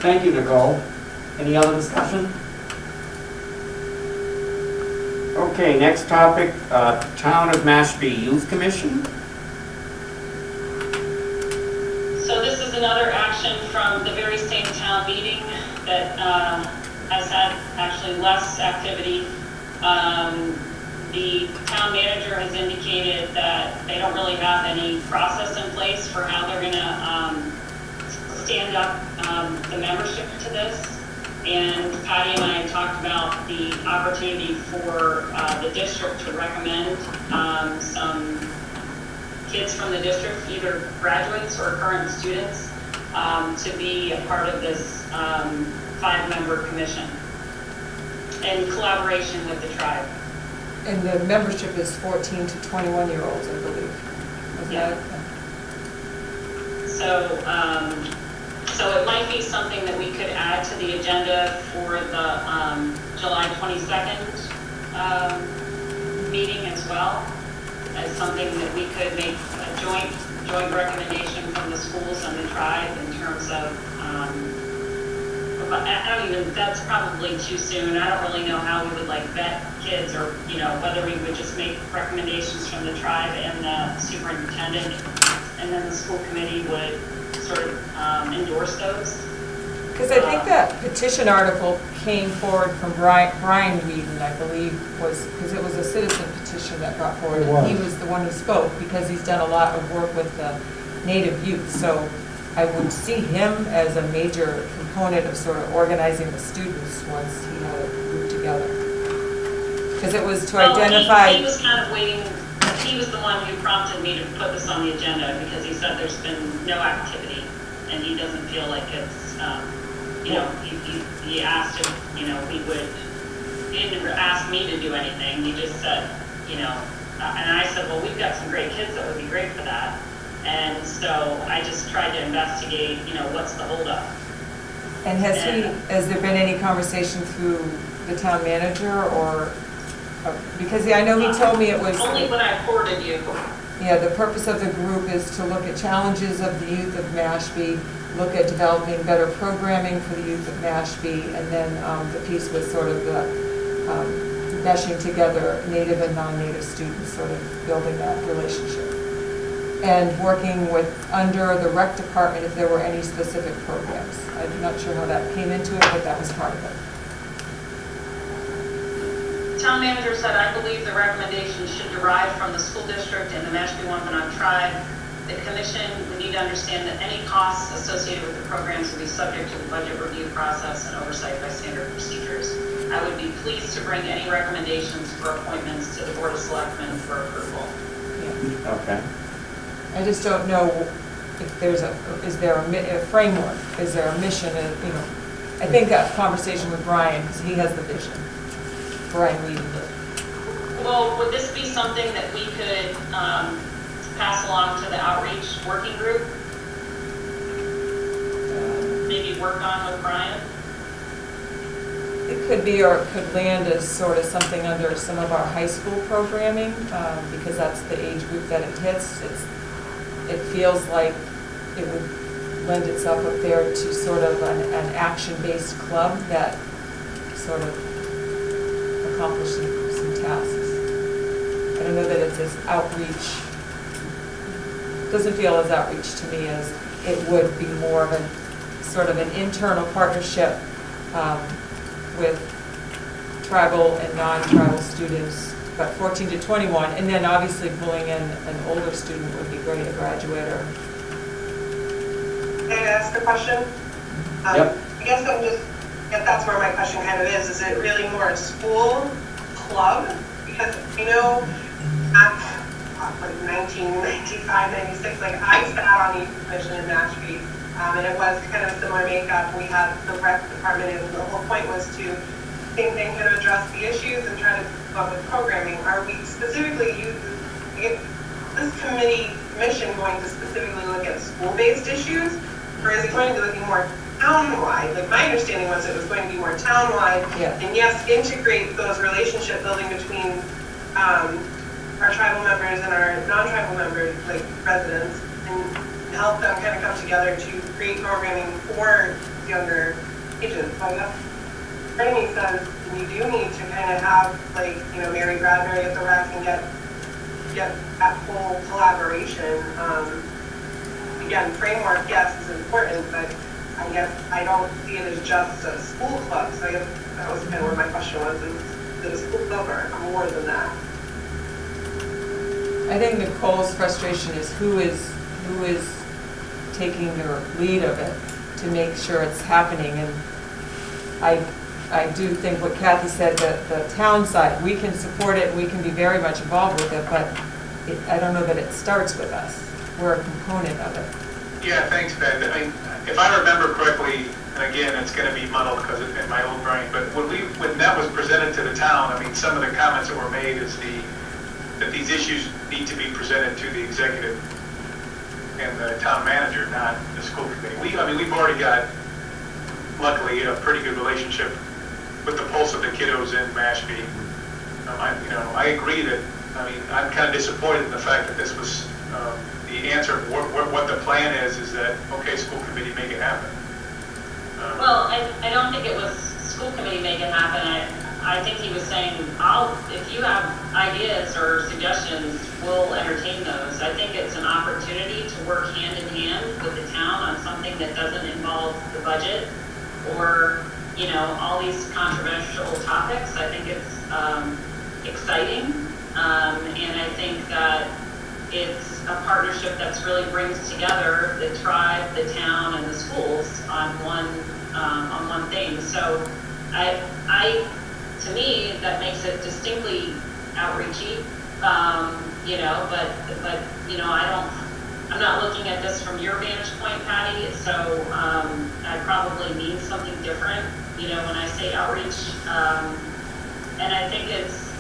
Thank you, Nicole. Any other discussion? Okay, next topic, Town of Mashpee Youth Commission. So this is another action from the very same town meeting that has had actually less activity. The town manager has indicated that they don't really have any process in place for how they're going to stand up the membership to this. And Patty and I talked about the opportunity for the district to recommend some kids from the district, either graduates or current students, to be a part of this 5-member commission in collaboration with the tribe. And the membership is 14 to 21-year-olds, I believe. Is Yeah. that? So it might be something that we could add to the agenda for the July 22nd meeting as well, as something that we could make a joint recommendation from the schools and the tribe in terms of, I don't even, that's probably too soon. I don't really know how we would like vet kids, or, you know, whether we would just make recommendations from the tribe and the superintendent, and then the school committee would sort of endorse those. Because I think that petition article came forward from Brian Whedon, I believe, because it was a citizen petition that brought forward. And he was the one who spoke, because he's done a lot of work with the Native youth. So I would see him as a major component of sort of organizing the students once he had it grouped together. Because it was to identify... He was kind of waiting. He was the one who prompted me to put this on the agenda, because he said there's been no activity, and he doesn't feel like it's, you know, he asked if, you know, we would, he didn't ask me to do anything, he just said, you know, and I said, well, we've got some great kids that would be great for that. And so I just tried to investigate, you know, what's the holdup. And has there been any conversation through the town manager, or, because I know he told me it was... Only when I forwarded you. Yeah, the purpose of the group is to look at challenges of the youth of Mashpee, look at developing better programming for the youth of Mashpee, and then the piece was sort of the meshing together Native and non-Native students, sort of building that relationship. And working with, under the rec department, if there were any specific programs. I'm not sure how that came into it, but that was part of it. Town manager said, I believe the recommendations should derive from the school district and the Mashpee Wampanoag tribe. The commission would need to understand that any costs associated with the programs will be subject to the budget review process and oversight by standard procedures. I would be pleased to bring any recommendations for appointments to the Board of Selectmen for approval. Yeah. Okay. I just don't know if there's is there a framework? Is there a mission? You know, I think a conversation with Brian, because he has the vision. Brian Whedon did. Well, would this be something that we could pass along to the outreach working group? Maybe work on with Brian? It could be, or it could land as sort of something under some of our high school programming, because that's the age group that it hits. It feels like it would lend itself up there to sort of an action-based club that sort of accomplishes some tasks. I don't know that it's as outreach. It doesn't feel as outreach to me as it would be more of a sort of an internal partnership with tribal and non-tribal students, but 14 to 21, and then obviously pulling in an older student would be great, a graduate or... Can I ask a question? Yep. I guess I'm just, if that's where my question kind of is it really more a school club? Because I know at like 1995, 96, like I sat on the youth commission in Mashpee, and it was kind of a similar makeup. We had the rec department, and the whole point was to think they could address the issues and try to come up with programming. Are we specifically this commission going to specifically look at school-based issues, or is it going to be looking more town-wide? Like my understanding was it was going to be more town-wide, and yes, integrate those relationship building between our tribal members and our non-tribal members, like residents, and help them kind of come together to create programming for younger ages. So that's part of me says you do need to kind of have, like, you know, Mary Bradbury at the rec and get that whole collaboration. Again, framework, yes, is important, but I guess I don't see it as just a school club, so I guess that was kind of where my question was, is it a school club or more than that? I think Nicole's frustration is who is taking the lead of it to make sure it's happening. And I do think what Kathy said, that the town side, we can support it, we can be very much involved with it, but I don't know that it starts with us. We're a component of it. Yeah, thanks, Ben. I mean, if I remember correctly, and again, it's going to be muddled because it's in my old brain, but when that was presented to the town, I mean, some of the comments that were made is that these issues need to be presented to the executive and the town manager, not the school committee. We've already got, luckily, a pretty good relationship with the pulse of the kiddos in Mashpee. I agree that, I'm kind of disappointed in the fact that this was the answer. What the plan is that, okay, school committee, make it happen. Well, I don't think it was school committee make it happen. I think he was saying, if you have ideas or suggestions, we'll entertain those. I think it's an opportunity to work hand in hand with the town on something that doesn't involve the budget or, all these controversial topics. I think it's exciting, and I think that it's a partnership that really brings together the tribe, the town, and the schools on one thing. So to me, that makes it distinctly outreachy, but I'm not looking at this from your vantage point, Patty, so I probably mean something different, when I say outreach, and I think it's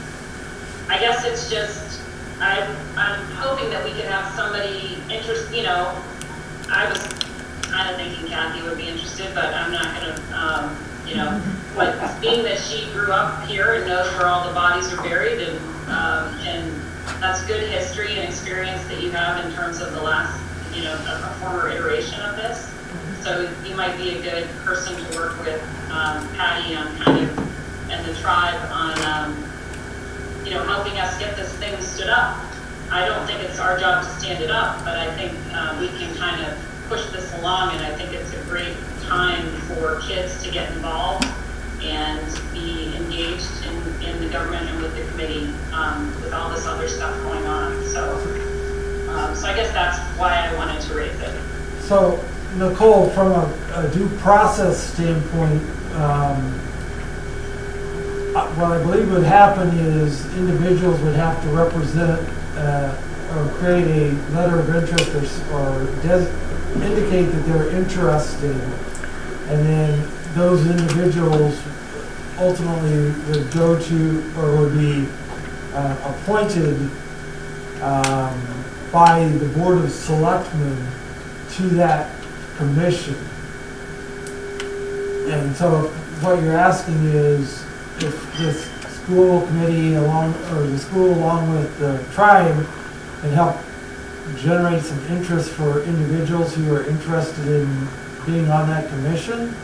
just, I'm hoping that we can have somebody I was kind of thinking Kathy would be interested, but I'm not going to, but being that she grew up here and knows where all the bodies are buried, and that's good history and experience that you have in terms of the last, a former iteration of this. So you might be a good person to work with Patty on and the tribe on, helping us get this thing stood up. I don't think it's our job to stand it up, but I think we can kind of push this along, and I think it's a great time for kids to get involved and be engaged in the government and with the committee with all this other stuff going on. So I guess that's why I wanted to raise it. So, Nicole, from a due process standpoint, what I believe would happen is individuals would have to represent or create a letter of interest or indicate that they're interested, and then those individuals ultimately would go to or would be appointed by the Board of Selectmen to that commission. And so what you're asking is if this school committee the school along with the tribe can help generate some interest for individuals who are interested in being on that commission,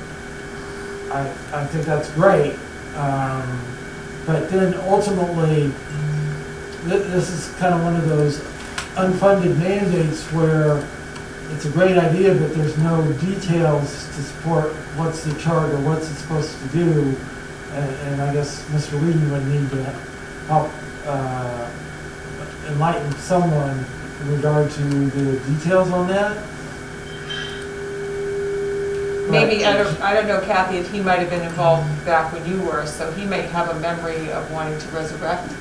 I think that's great. But then ultimately, this is kind of one of those unfunded mandates where it's a great idea, but there's no details to support what's the charter, what's it supposed to do. And I guess Mr. Whedon would need to help enlighten someone in regard to the details on that. Maybe, I don't know, Kathy, if he might have been involved back when you were, so he might have a memory of wanting to resurrect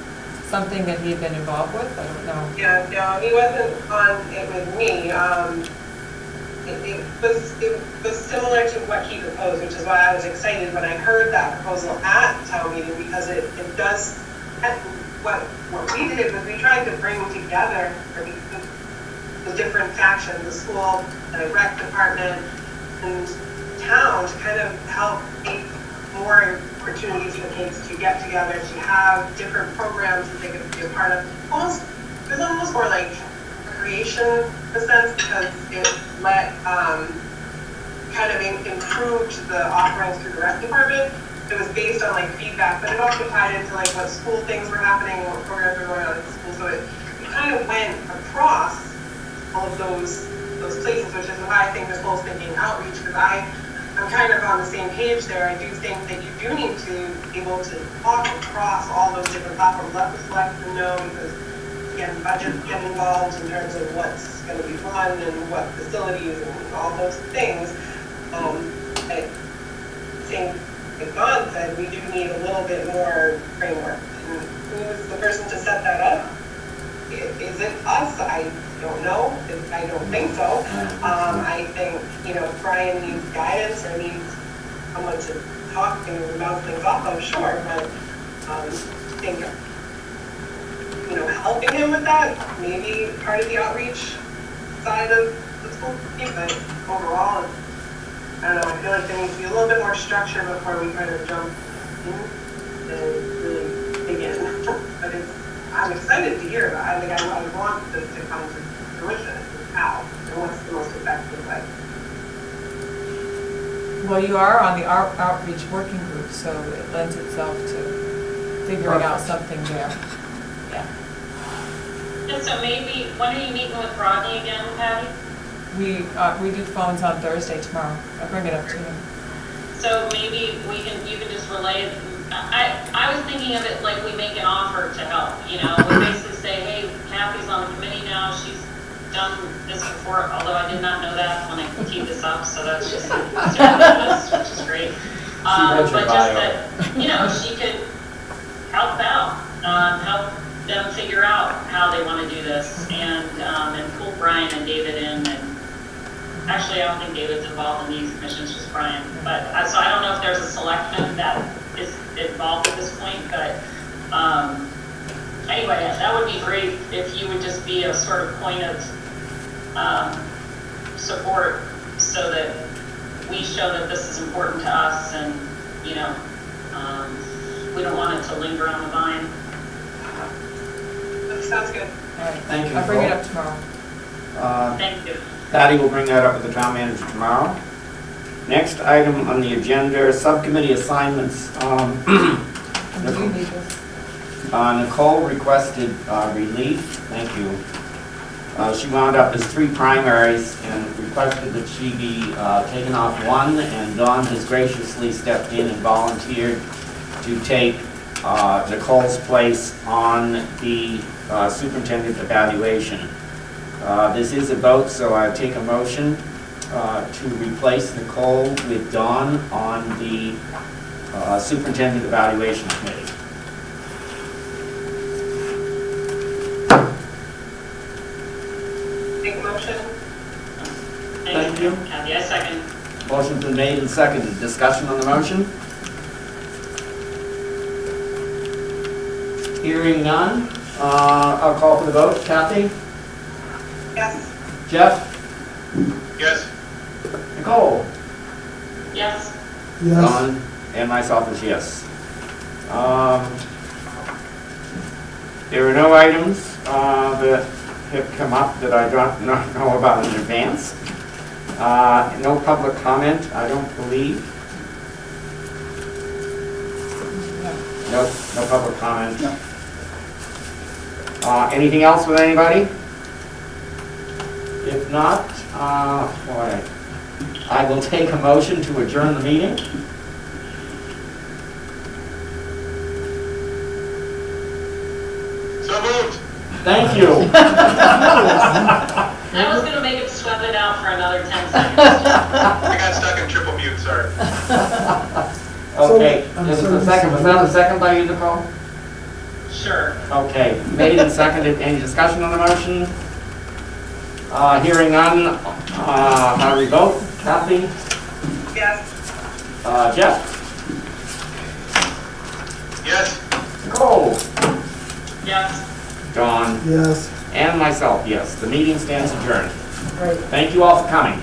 something that he had been involved with. I don't know. Yeah, no, he wasn't on it with me. It was similar to what he proposed, which is why I was excited when I heard that proposal at town meeting, because it does, what we did was we tried to bring together the different factions, the school, the rec department, and town, to kind of help make more opportunities for kids to get together, to have different programs that they could be a part of. It was almost more like recreation in a sense, because it kind of improved the offerings through the rec department. It was based on feedback, but it also tied into what school things were happening, what programs were going on in the school. So it kind of went across all of those places, which is why I think this whole thinking outreach, because I I'm kind of on the same page there. I do think that you do need to be able to talk across all those different platforms, let the selectmen know, because again, budgets get involved in terms of what's going to be run and what facilities and all those things. I think, like Don said, we do need a little bit more framework. And who's the person to set that up? Is it us? I don't know. I don't think so. I think, Brian needs guidance or needs someone to talk and bounce things off of, sure, but I think, helping him with that, maybe part of the outreach side of the school committee, but overall, I don't know, I feel like there needs to be a little bit more structure before we kind of jump in and really dig in. But I'm excited to hear about it. I want this to come to fruition. How and what's the most effective way. Well, you are on the outreach working group, so it lends itself to figuring out something there. Yeah. And so maybe, when are you meeting with Rodney again, Patty? We do phones on Thursday tomorrow. I'll bring it up to him. So maybe you can just relay it. I was thinking of it like we make an offer to help, we basically say, hey, Kathy's on the committee now, she's done this before, although I did not know that when I teed this up, so that's just serendipitous, which is great. But just that, she could help out, help them figure out how they want to do this, and pull Brian and David in, and actually I don't think David's involved in these commissions, just Brian, but so I don't know if there's a selectman that is involved at this point, but anyway, that would be great if you would just be a sort of point of support so that we show that this is important to us, and we don't want it to linger on the vine. That sounds good. All right. Thank you. I'll bring it up tomorrow. Thank you. Patty will bring that up with the town manager tomorrow. Next item on the agenda, subcommittee assignments. Nicole requested relief. Thank you. She wound up as 3 primaries and requested that she be taken off 1, and Dawn has graciously stepped in and volunteered to take Nicole's place on the superintendent evaluation. This is a vote, so I take a motion to replace Nicole with Dawn on the superintendent evaluation committee. Make a motion. Thank you. Kathy, I second. Motion's been made and seconded. Discussion on the motion? Hearing none, I'll call for the vote. Kathy? Yes. Jeff? Yes. Nicole? Yes. Yes. Don? And myself is yes. There are no items that have come up that I don't know about in advance. No public comment, I don't believe. Nope, no public comment. No. Anything else with anybody? If not, I will take a motion to adjourn the meeting. So moved. Thank you. I was going to make him sweat it out for another 10 seconds. I got stuck in triple mute, sorry. Okay, So, this is the second. Was that a second by you, Nicole? Sure. Okay, made and seconded. Any discussion on the motion? Hearing none, how do we vote? Kathy? Yes. Jeff? Yes. Nicole? Yes. Dawn? Yes. And myself, yes. The meeting stands adjourned. Right. Thank you all for coming.